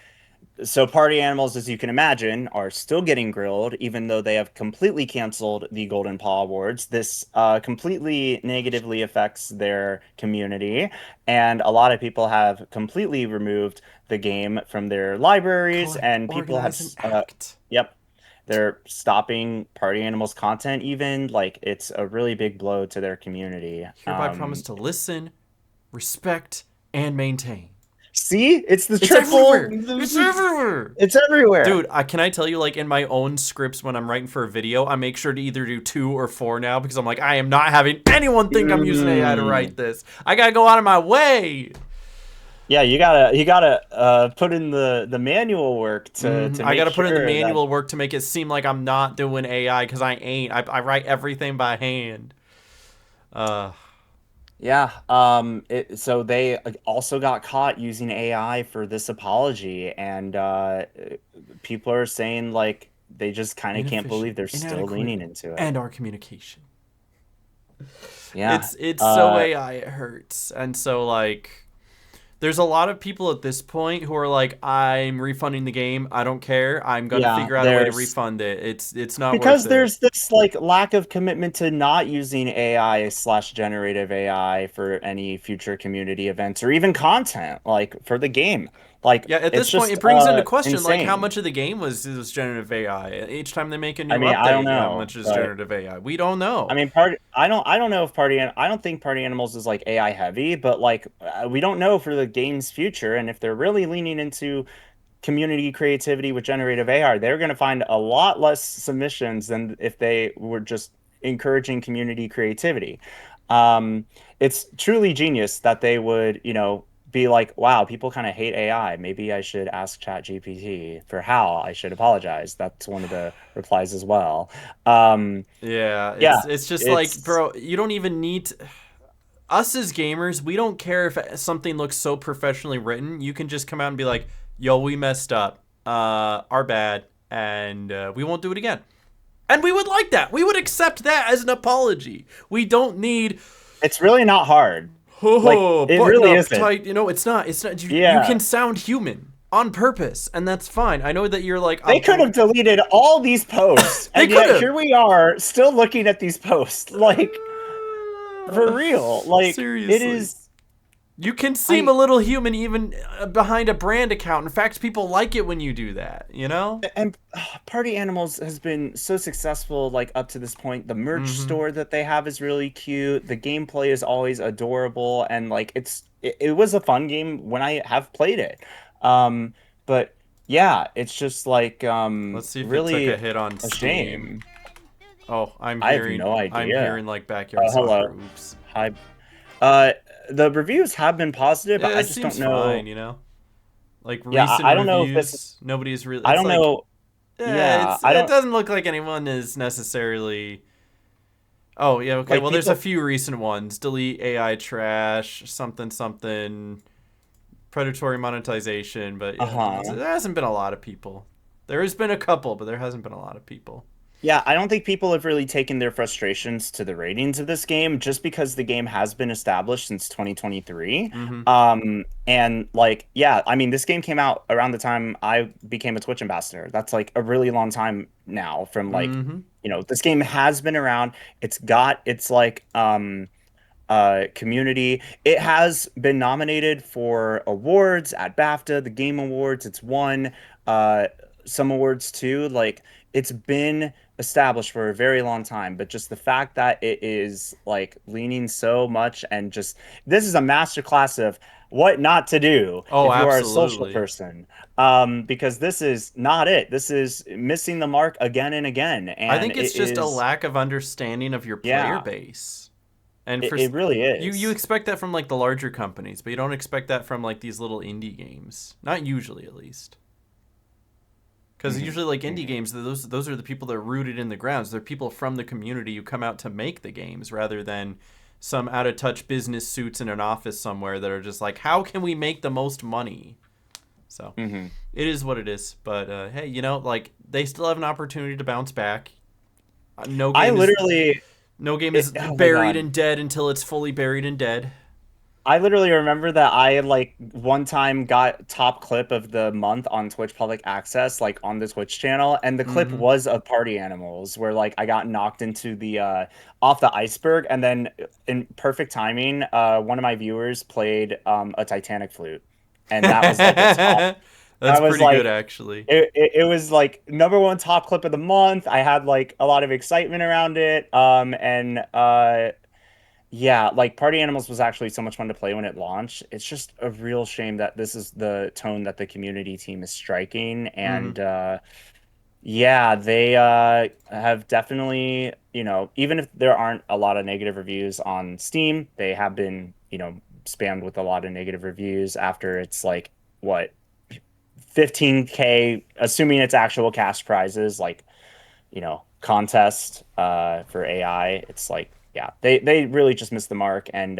so party animals, as you can imagine, are still getting grilled, even though they have completely canceled the Golden Paw Awards. This completely negatively affects their community, and a lot of people have completely removed the game from their librarities, Collect, and people have, organize, and act. yep, they're stopping Party Animals content even. Like it's a really big blow to their community. Hereby promise to listen, respect, and maintain. See, it's the It's triple. everywhere. It's everywhere. It's everywhere. Dude, can I tell you, like, in my own scripts when I'm writing for a video, I make sure to either do 2 or 4 now because I'm like, I am not having anyone think I'm using AI to write this. I gotta go out of my way. Yeah, you gotta put in the manual work to I make gotta put in the sure that manual work to make it seem like I'm not doing AI because I ain't. I write everything by hand. Uh, yeah. So they also got caught using AI for this apology, and people are saying like they just kind of can't inefficient, believe they're still inadequate, leaning into it. and our communication. Yeah. It's so AI it hurts, and so like there's a lot of people at this point who are like, I'm refunding the game. I don't care. I'm gonna Yeah. figure out a way to There's refund it. It's not worth because it. there's this like lack of commitment to not using AI/generative AI for any future community events or even content like for the game. Like Yeah, at it's this point, just it brings into question like how insane. much of the game was generative AI. Each time they make a I new mean, I don't update, how know, much is but generative AI? We don't know. I mean, I don't know if I don't think Party Animals is like AI heavy, but like we don't know for the game's future, and if they're really leaning into community creativity with generative AI, they're going to find a lot less submissions than if they were just encouraging community creativity. It's truly genius that they would, be like, wow, people kind of hate AI. Maybe I should ask ChatGPT for how I should apologize. That's one of the replies as well. Um, Yeah, yeah, it's just like, it's bro, you don't even need us as gamers. We don't care if something looks so professionally written. You can just come out and be like, "Yo, we messed up. Our bad, and we won't do it again." And we would like that. We would accept that as an apology. We don't need it's really not hard. Like oh, it button really up isn't. tight. You know, it's not. It's not. You Yeah. can sound human on purpose, and that's fine. I know that you're like, They could have deleted all these posts, they and could yet have. here we are still looking at these posts. Like, for real. Like, it Seriously. is. You can seem a I. little human even behind a brand account. In fact, people like it when you do that, you know? And Party Animals has been so successful, like, up to this point. The merch Mm-hmm. store that they have is really cute. The gameplay is always adorable. And, like, it was a fun game when I have played it. But yeah, it's just, like, Let's see if it took really a hit on a Steam. shame. Oh, I have no I'm idea. hearing like backyard soccer. Hello. Oops. Hi. Uh, the reviews have been positive, but Yeah, I it just don't seems fine, know. you know? Like Yeah, recent I don't know if this. reviews, nobody's really. I It's don't like, know. Yeah, I it don't doesn't look like anyone is necessarily. Oh yeah, okay. like Well, there's a people. few recent ones. Delete AI trash, something something, predatory monetization. But yeah, Uh-huh. there hasn't been a lot of people. There has been a couple, but there hasn't been a lot of people. Yeah, I don't think people have really taken their frustrations to the ratings of this game just because the game has been established since 2023. Mm-hmm. And like, yeah, I mean, this game came out around the time I became a Twitch ambassador. That's like a really long time now from like, Mm-hmm. this game has been around. It's like community. It has been nominated for awards at BAFTA, the Game Awards. It's won uh, some awards too. Like it's been established for a very long time, but just the fact that it is like leaning so much and just this is a masterclass of what not to do Oh, if you are a social absolutely. person. Because this is not it. This is missing the mark again and again, I and think it's it just a is lack of understanding of your player yeah, base. And it really you is. expect that from like the larger companies, but you don't expect that from like these little indie games. Not usually, at least. Because Hmm. usually, like indie Hmm. games, those are the people that are rooted in the grounds. They're people from the community who come out to make the games, rather than some out of touch business suits in an office somewhere that are just like, how can we make the most money? So Hmm. it is what it is. But hey, like they still have an opportunity to bounce back. No I game is literally, no game is oh my buried God. and dead until it's fully buried and dead. I literally remember that I like one time got top clip of the month on Twitch Public Access, like on the Twitch channel, and the clip Mm-hmm. was of Party Animals, where like I got knocked into the off the iceberg, and then in perfect timing, one of my viewers played a Titanic flute, and that was like a top. That's I was pretty good, like, actually. it was like number one top clip of the month. I had like a lot of excitement around it. And yeah, like Party Animals was actually so much fun to play when it launched. It's just a real shame that this is the tone that the community team is striking. Hmm. And yeah, they have definitely, even if there aren't a lot of negative reviews on Steam, they have been, spammed with a lot of negative reviews after it's like what 15K, assuming it's actual cash prizes, like, contest for AI. It's like, yeah, they really just missed the mark. And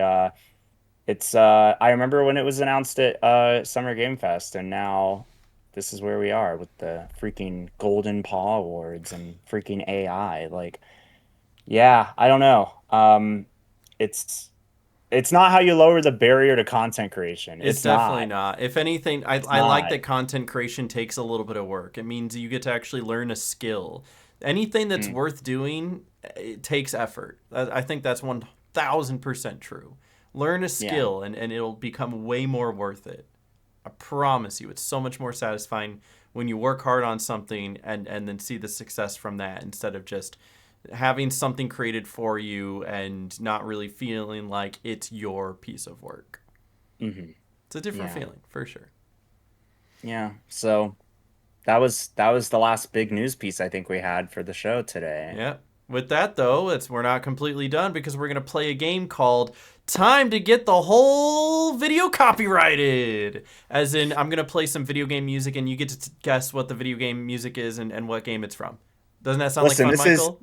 it's I remember when it was announced at Summer Game Fest, and now this is where we are with the freaking Golden Paw Awards and freaking AI. Like, yeah, I don't know. It's it's not how you lower the barrier to content creation. It's It's definitely not. not. If anything, It's I like not. that content creation takes a little bit of work. It means you get to actually learn a skill. Anything that's Mm, worth doing, it takes effort. I think that's 1000% true. Learn a yeah. skill and it'll become way more worth it. I promise you, it's so much more satisfying when you work hard on something and then see the success from that instead of just having something created for you and not really feeling like it's your piece of work. Hmm. It's a different Yeah. feeling for sure. Yeah. So that was the last big news piece I think we had for the show today. Yeah. With that though, we're not completely done because we're gonna play a game called Time to Get the Whole Video Copyrighted. As in, I'm gonna play some video game music and you get to guess what the video game music is and what game it's from. Doesn't that sound like Listen, fun, this is Michael?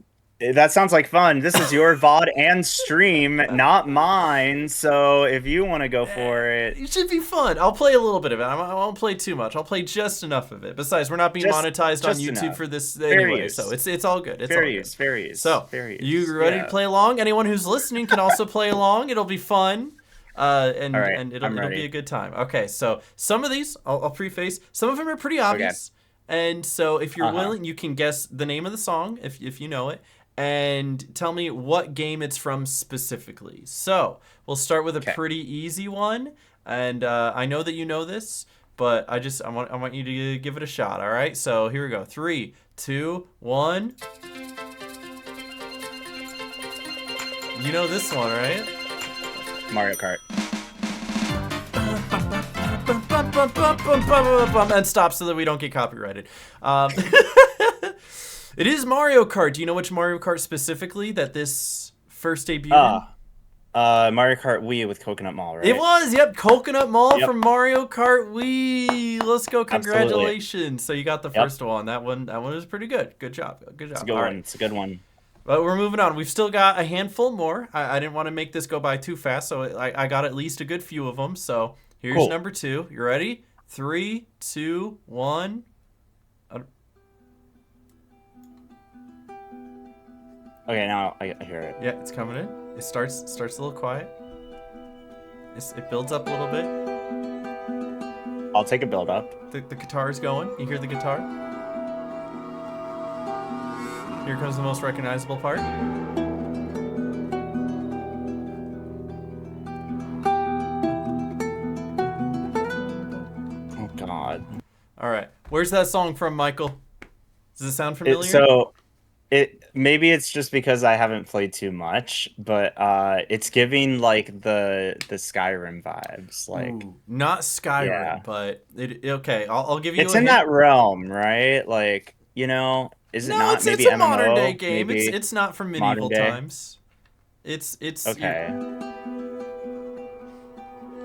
that sounds like fun. This is your VOD and stream, not mine. So if you want to go for it, It should be fun. I'll play a little bit of it. I won't play too much. I'll play just enough of it. Besides, we're not being just monetized on just YouTube enough. for this Fair anyway, so use. it's all good. It's Fair all good. use. Fair use. So, Fair you use. ready to Yeah. play along? Anyone who's listening can also play along. It'll be fun. All And right. and I'm it'll be a ready. good time. Okay, so some of these I'll preface. Some of them are pretty Okay. obvious, and so if you're Uh-huh. willing, you can guess the name of the song if you know it, and tell me what game it's from specifically. So we'll start with a Okay. pretty easy one, and I know that you know this, but I want you to give it a shot. All right, so here we go. Three, two, one. You know this one, right? Mario Kart. And stop so that we don't get copyrighted. It is Mario Kart. Do you know which Mario Kart specifically that this first debuted in? Uh, Mario Kart Wii with Coconut Mall, It right? was, yep, Coconut Mall Yep. from Mario Kart Wii. Let's go, Absolutely. congratulations. So you got the Yep. first one. That one was pretty good. Good job. Good It's a job. good All one. right. It's a good one. But we're moving on. We've still got a handful more. I didn't want to make this go by too fast, so I got at least a good few of them. So here's Cool. number two. You ready? Three, two, one. Uh, Okay, now I hear it. Yeah, it's coming in. It starts a little quiet. It builds up a little bit. I'll take a build up. The guitar's going. You hear the guitar? Here comes the most recognizable part. Oh God. All right. Where's that song from, Michael? Does it sound It familiar? so it maybe it's just because I haven't played too much, but it's giving like the Skyrim vibes. Like, Ooh, not yeah. Skyrim, but okay. I'll give you It's a in hint. that realm, right? Like, is it No, not it's maybe a modern day MMO? game. It's Maybe it's not from modern medieval day? times. It's you're, Okay.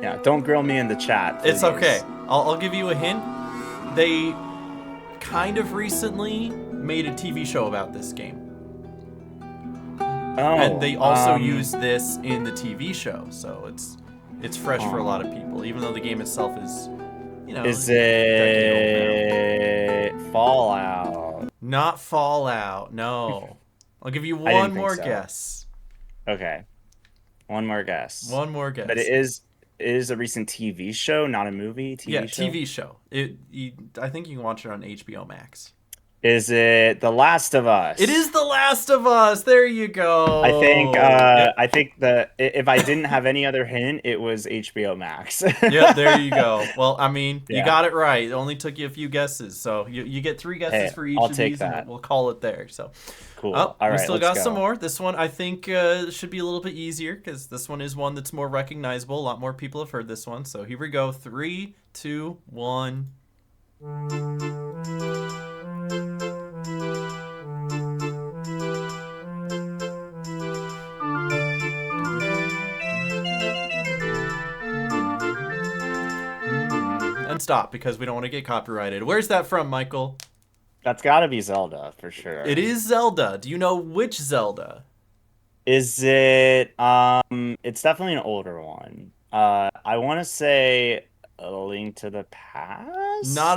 Yeah, don't grill me in the chat, it's okay. please. I'll give you a hint. They kind of recently made a TV show about this game, and they Oh, also use this in the TV show, so it's fresh for a lot of people, even though the game itself is, is decade old now. it Fallout? Not Fallout. No. I'll give you I one didn't think more so. guess. Okay, one more guess. One more But guess. it is a recent TV show, not a movie. Yeah, TV show. TV show. I think you can watch it on HBO Max. Is it The Last of It Us? is The Last of Us. There you go. Yep. I think if I didn't have any other hint, it was HBO Max. Yep, there you go. Well, I mean, you Yeah. got it right. It only took you a few guesses. So you get three guesses Hey, for each I'll of take these, and that. we'll call it there. So, Cool. oh, All we right, still let's got some go. more. This one, I think, should be a little bit easier because this one is one that's more recognizable. A lot more people have heard this one. So here we go. Three, two, one. And stop because we don't want to get copyrighted. Where's that from, Michael? That's got to be Zelda for It sure. is Zelda. Do you know which Zelda? Is it it's definitely an older one. I want to say A Link to the Not A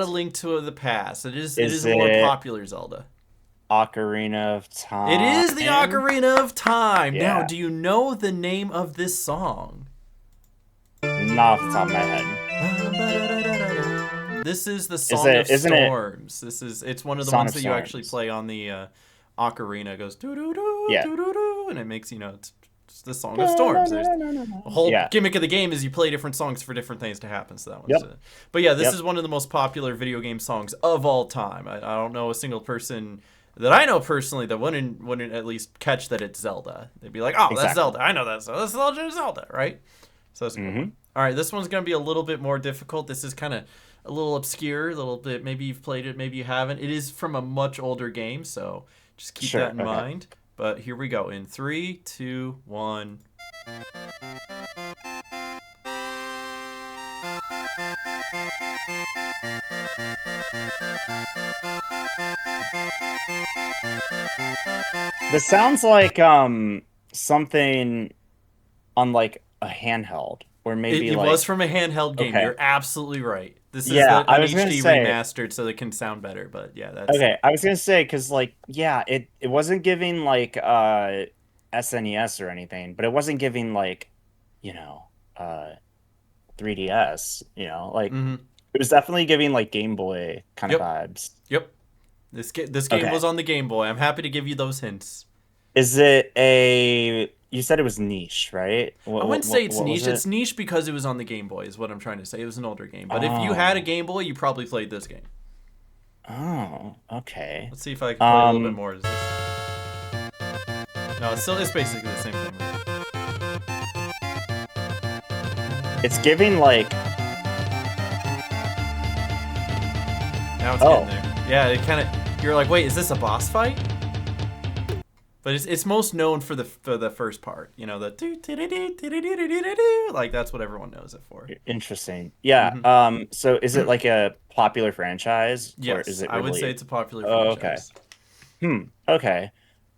Past? Link to the Past. It is Is a more it popular Zelda. Ocarina of It is the Time? Ocarina of Time. Now, Yeah, do you know the name of this song? not off the top of my head. This is the Is Song it of isn't it Storms. It's one of the Song ones of that you actually Storms? play on the ocarina. It goes doo doo doo Yeah. doo doo doo, and it makes it's the Song of Storms. There's the whole Yeah. gimmick of the game is you play different songs for different things to happen. So that one's, Yep. but yeah, this is Yep. one of the most popular video game songs of all time. I don't know a single person that I know personally that wouldn't at least catch that it's Zelda. They'd be like, oh, that's Exactly. Zelda. I know that's Zelda. That's Legend of Zelda, right? So that's a good one. Hmm. All right, this one's gonna be a little bit more difficult. This is kind of a little obscure, a little bit. Maybe you've played it, maybe you haven't. It is from a much older game, so just keep that Sure. in Okay. mind. But here we go. In three, two, one. This sounds like something on like a handheld or It, maybe it was like from a handheld game. okay. You're absolutely right. This is Yeah, the I an was gonna HD say remastered, so it can sound better. But yeah, that's okay, I was gonna say because like yeah, it wasn't giving like SNES or anything, but it wasn't giving like, you know, 3DS, like mm-hmm. it was definitely giving like Game Boy kind of Yep, vibes. yep. This game Okay. was on the Game Boy. I'm happy to give you those hints. Is it a you said it was niche, right? I wouldn't say it's What was niche. It's it? niche because it was on the Game Boy, is what I'm trying to say. It was an older game. But if you had a Oh. Game Boy, you probably played this game. Oh, okay. Let's see if I can play a little bit Um, more. Is this... No, it's basically the same thing. it's giving like Now it's getting oh, there. Yeah, it kind of. You're like, wait, is this a boss fight? But it's most known for the first part. You know, the like that's what everyone knows it for. interesting. Yeah. Hmm. So is it like a popular franchise or is Yes, it I would say really it's a popular Oh, okay. franchise. Okay.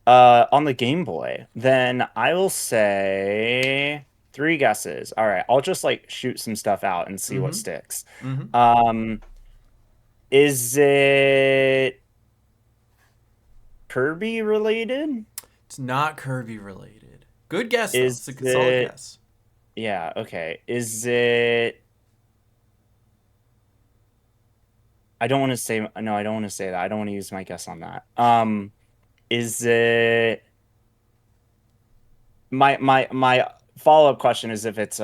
On the Game Boy, then I will say three guesses. All right, I'll just like shoot some stuff out and see what Mm-hmm. sticks. Mm-hmm. Um, is it Kirby related? It's not Kirby related. Good guess though. It's Is a good, solid it, guess. yeah, okay. Is it, I don't want to say, no, I don't want to say that. I don't want to use my guess on that. Is it, my follow-up question is if it's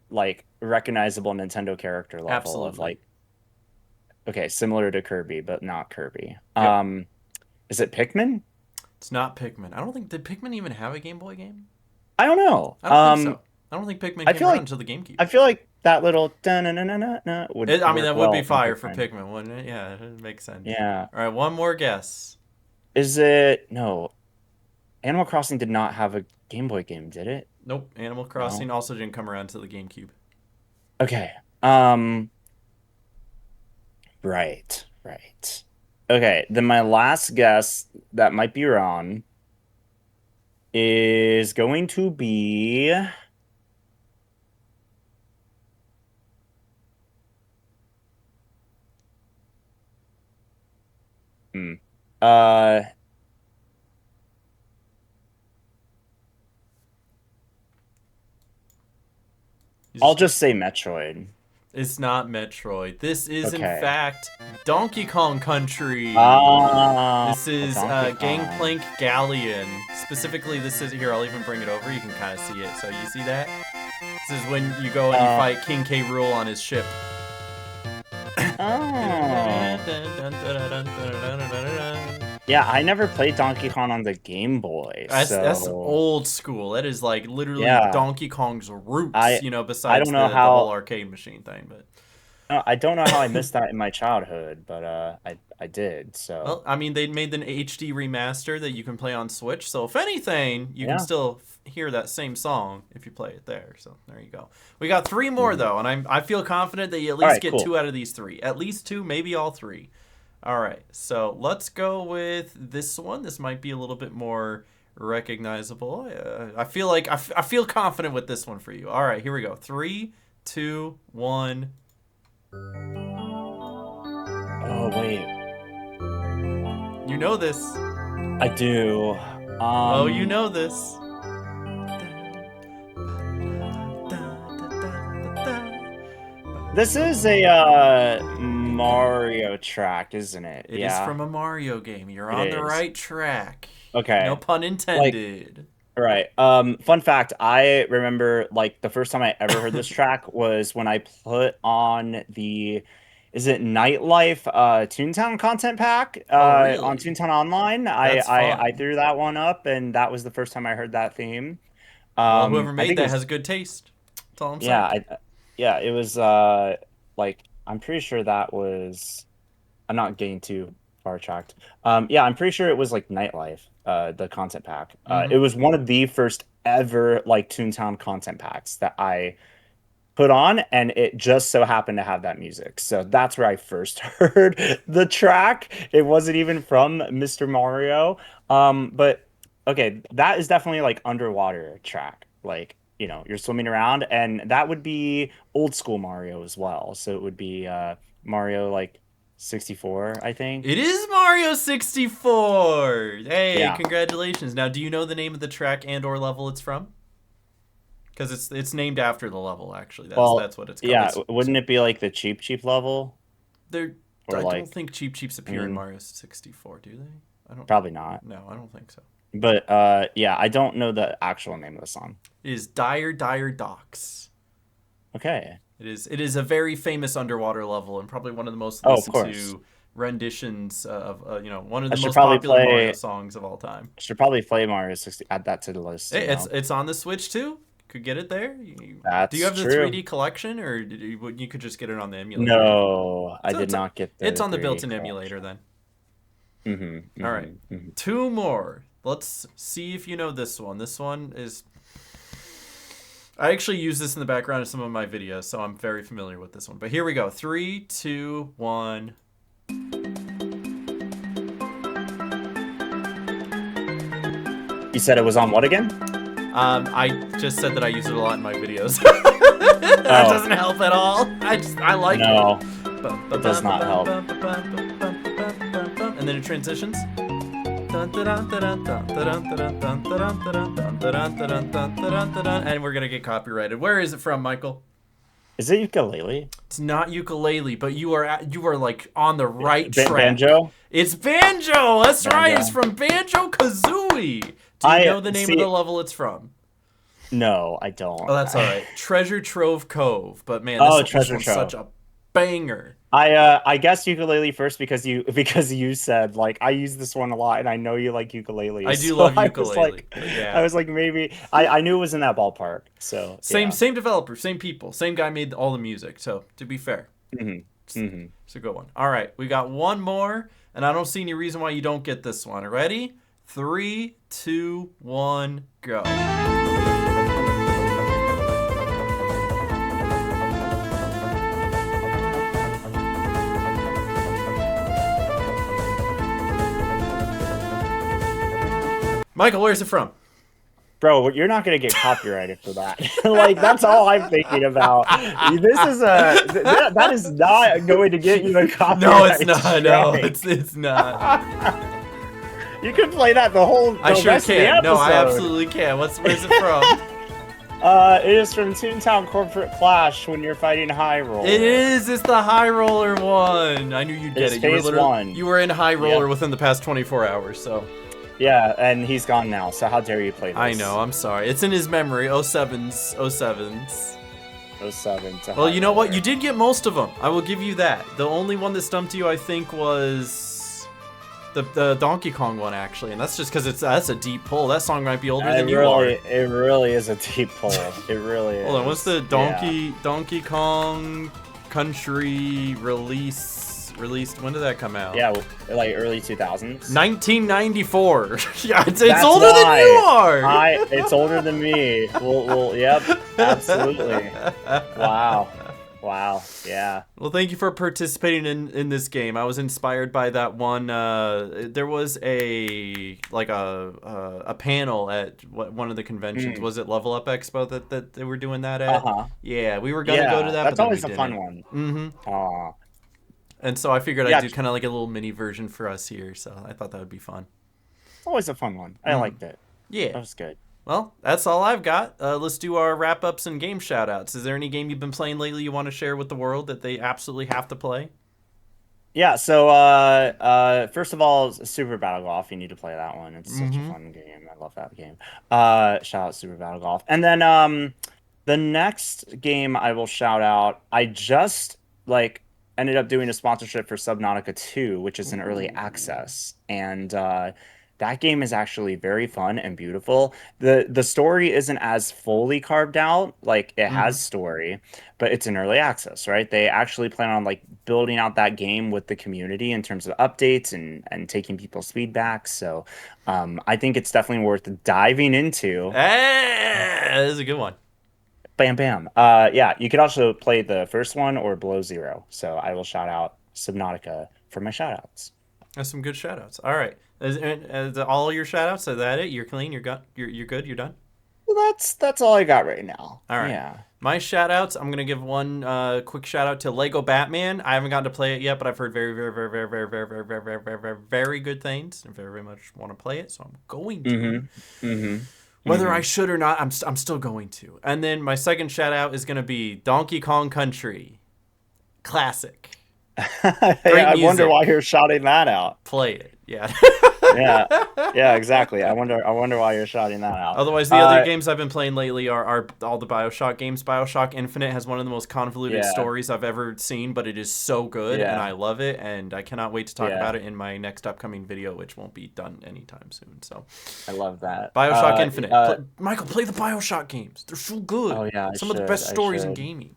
like recognizable Nintendo character level of Absolutely. like, okay, similar to Kirby, but not Kirby. Yep. Is it Pikmin? It's not Pikmin. I don't think did Pikmin even have a Game Boy game? I don't know. I don't think so. I don't think Pikmin I came feel around like until the GameCube. I feel like that little na na na na na would I mean, work that would be well in fire for Pikmin. Pikmin, wouldn't it? Yeah, it makes sense. Yeah. All right, one more guess. Is it no? Animal Crossing did not have a Game Boy game, did it? Nope. Animal No. Crossing also didn't come around to the GameCube. Okay. Right, right. Okay, then my last guess that might be wrong is going to be hmm. Uh, You I'll just just say Metroid. It's not Metroid. This is, in Okay. fact, Donkey Kong Country. Ah, This is Donkey Kong. Gangplank Galleon. Specifically, this is here. I'll even bring it over. You can kind of see it. So you see that? This is when you go and you fight King K. Rool on his ship. Oh. Yeah, I never played Donkey Kong on the Game Boy, That's so old school. That is like literally yeah. Donkey Kong's roots. I You know, I besides don't know the whole how arcade machine thing, but. I don't know how I missed that in my childhood, but I did. So Well, I mean, they made an HD remaster that you can play on Switch. So if anything, you can yeah. still hear that same song if you play it there. So there you go. We got 3 more Mhm. though, and I feel confident that you at All least right, get cool. 2 out of these 3. At least 2, maybe all 3. All right. So let's go with this one. This might be a little bit more recognizable. I feel like I feel confident with this one for you. All right, here we go. 3, 2, 1. Oh wait, You know this. I do. Oh, you know this. This is a Mario track, isn't it? It is Yeah, from a Mario game. You're it on the is. right track. No Okay. pun Like, intended. right. Fun fact, I remember like the first time I ever heard this track was when I put on the, is it Nightlife Toontown content pack Oh, on really? Toontown Online. That's I fun. threw that one up and that was the first time I heard that theme. Well, whoever I made think it that was has good taste. That's all I'm yeah, saying. yeah, it was like I'm pretty sure that was I'm not getting too far tracked. Yeah, I'm pretty sure it was like Nightlife, the content pack. It Mm-hmm. was one of the first ever like Toontown content packs that I put on, and it just so happened to have that music. So that's where I first heard the track. It wasn't even from Mr. Mario. But okay, that is definitely like underwater track. Like, you're swimming around, and that would be old school Mario as well. So it would be Mario like 64, I think. It is Mario 64. Hey, Yeah. congratulations. Now, do you know the name of the track and/or level it's from? Because it's named after the level. Actually, Well, that's what it's called. yeah, It's wouldn't it be like the cheap cheap level? there. Or I don't like, think Cheap Cheeps I appear in mean, Mario 64. Do they? I don't. probably not. No, I don't think so. But yeah, I don't know the actual name of the song. It is Dire Dire Docks. Okay. It is a very famous underwater level and probably one of the most Oh, of listened course. to renditions of one of I the should most probably popular Mario play songs of all time. Mario 60, add that to the list, Hey, it's on the Switch too. Could get it there. Do you That's have the true. 3D collection, or you could just get it on the emulator? No, I So did not get it's the on the 3D built-in emulator collection. then. Mm-hmm, All right, mm-hmm, mm-hmm. 2 more. Let's see if you know this one. This one is. I actually use this in the background of some of my videos, so I'm very familiar with this one. But here we go. 3, 2, 1. You said it was on what again? I just said that I use it a lot in my videos. That Oh, doesn't help at all. I like it. no, it does not help. And then it transitions. And we're gonna get copyrighted. Where is it from, Michael? Is it ukulele? It's not ukulele, but you are like on the right track. Banjo? It's banjo. That's right. It's Banjo. from Banjo Kazooie. Do you I know the name of the see. level it's from? No, I don't. Oh, that's all right. Treasure Trove Cove. But man, Oh, this Treasure one's such Trove. a banger. I guess ukulele first because you said like I use this one a lot and I know you like ukuleles. I do So love ukulele. But I yeah. was like maybe I knew it was in that ballpark. So Same yeah. same developer, same people, same guy made all the music. So to be fair, Mm-hmm. Mm-hmm. it's a good one. All right, we got one more, and I don't see any reason why you don't get this one. Ready? 3, 2, 1, go. Michael, where's it from? Bro, you're not gonna get copyrighted for that. Like that's all I'm thinking about. This is that is not going to get you a No, it's copyright not. No, strike. it's not. You could play that the I sure rest of the can. No, I episode. absolutely can. Where's it from? It is from Toontown Corporate Clash when you're fighting High Roller. It is. It's the High Roller one. I knew you'd get It's it. You were phase literally 1. you were in High Roller Yep. within the past 24 hours. So Yeah, and he's gone now. So how dare you play this? I know. I'm sorry. It's in his memory. 07s. 07s. 07 to Well, High you know what? Roller. You did get most of them. I will give you that. The only one that stumped you, I think, was the Donkey Kong one, actually, and that's just because that's a deep pull. That song might be older than you are. It really is a deep pull. It really is. Hold on, what's the Donkey Kong Country released? When did that come out? Yeah, like early 2000s. 1994. Yeah, it's That's older than you are. It's older than me. Well, yep, absolutely. Wow, yeah. Well, thank you for participating in this game. I was inspired by that one. There was a panel at one of the conventions. Was it Level Up Expo that they were doing that at? Yeah, we were gonna go to that. That's but always then a we fun didn't. one. Aw. And so I figured Yeah. I'd do kind of like a little mini version for us here. So I thought that would be fun. It's always a fun one. I liked it. That Yeah. was good. Well, that's all I've got. Let's do our wrap-ups and game shout-outs. Is there any game you've been playing lately you want to share with the world that they absolutely have to play? Yeah, so first of all, Super Battle Golf. You need to play that one. It's such a fun game. I love that game. Shout out Super Battle Golf. And then the next game I will shout out, I just ended up doing a sponsorship for Subnautica 2, which is an early access. And that game is actually very fun and beautiful. The story isn't as fully carved out. Like, it has story, but it's an early access, right? They actually plan on building out that game with the community in terms of updates and taking people's feedback. So I think it's definitely worth diving into. That is a good one. Bam, bam. Yeah, you could also play the first one or Below Zero. So I will shout out Subnautica for my shout outs. That's some good shout-outs. All right. Is all your shout-outs? Is that it? You're clean? You're good? You're good? You're done? Well, that's all I got right now. All right. Yeah. My shout-outs, I'm going to give one quick shout-out to Lego Batman. I haven't gotten to play it yet, but I've heard very, very, very, very, very, very, very, very, very, very, very, very good things. I very, very much want to play it, so I'm going to. Whether I should or not, I'm still going to. And then my second shout-out is going to be Donkey Kong Country. Classic. I wonder why you're shouting that out. Play it. Yeah. Yeah, exactly. I wonder why you're shouting that out. Otherwise, the other games I've been playing lately are all the BioShock games. BioShock Infinite has one of the most convoluted stories I've ever seen, but it is so good, and I love it, and I cannot wait to talk about it in my next upcoming video, which won't be done anytime soon. So, I love that. BioShock Infinite. Michael, play the BioShock games. They're so good. Oh yeah, some of the best stories in gaming.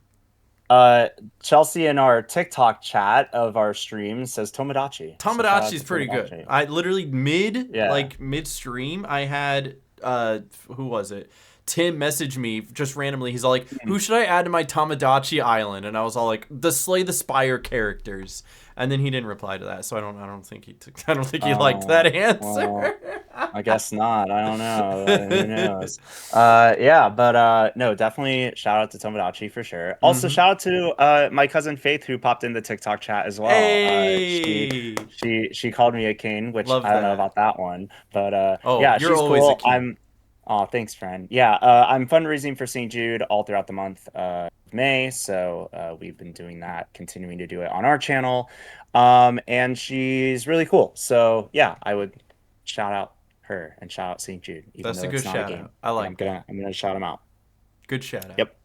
Chelsea in our TikTok chat of our stream says Tomodachi. Tomodachi's pretty good. I literally mid-stream, I had who was it? Tim messaged me just randomly. He's all like, "Who should I add to my Tomodachi island?" And I was all like, "The Slay the Spire characters." And then he didn't reply to that, so I don't think he liked that answer. Well, I guess not. I don't know. Who knows? Yeah, but no, definitely shout out to Tomodachi for sure. Also, shout out to my cousin Faith who popped in the TikTok chat as well. Hey! She called me a king, which Love I don't know that. about that one, but you're yeah, she's always cool. a king. Oh, thanks, friend. Yeah, I'm fundraising for St. Jude all throughout the month of May, so we've been doing that, continuing to do it on our channel, and she's really cool. So yeah, I would shout out her and shout out St. Jude. Even That's though a good it's not shout game. out. I like that. I'm gonna shout them out. Good shout out. Yep.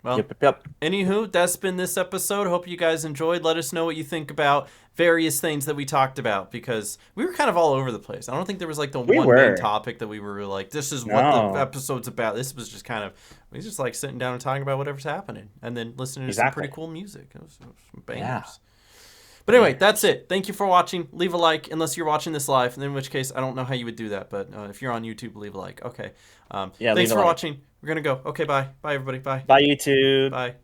Well, Yep. anywho, that's been this episode. Hope you guys enjoyed. Let us know what you think about various things that we talked about, because we were kind of all over the place. I don't think there was one main topic that we were like, this is what the episode's about. This was just kind of, we just like sitting down and talking about whatever's happening and then listening to some pretty cool music. It was some bangers. Yeah. But anyway, that's it. Thank you for watching. Leave a like, unless you're watching this live, in which case I don't know how you would do that. But if you're on YouTube, leave a like. Okay. Thanks for watching. We're going to go. Okay, bye. Bye, everybody. Bye. Bye, YouTube. Bye.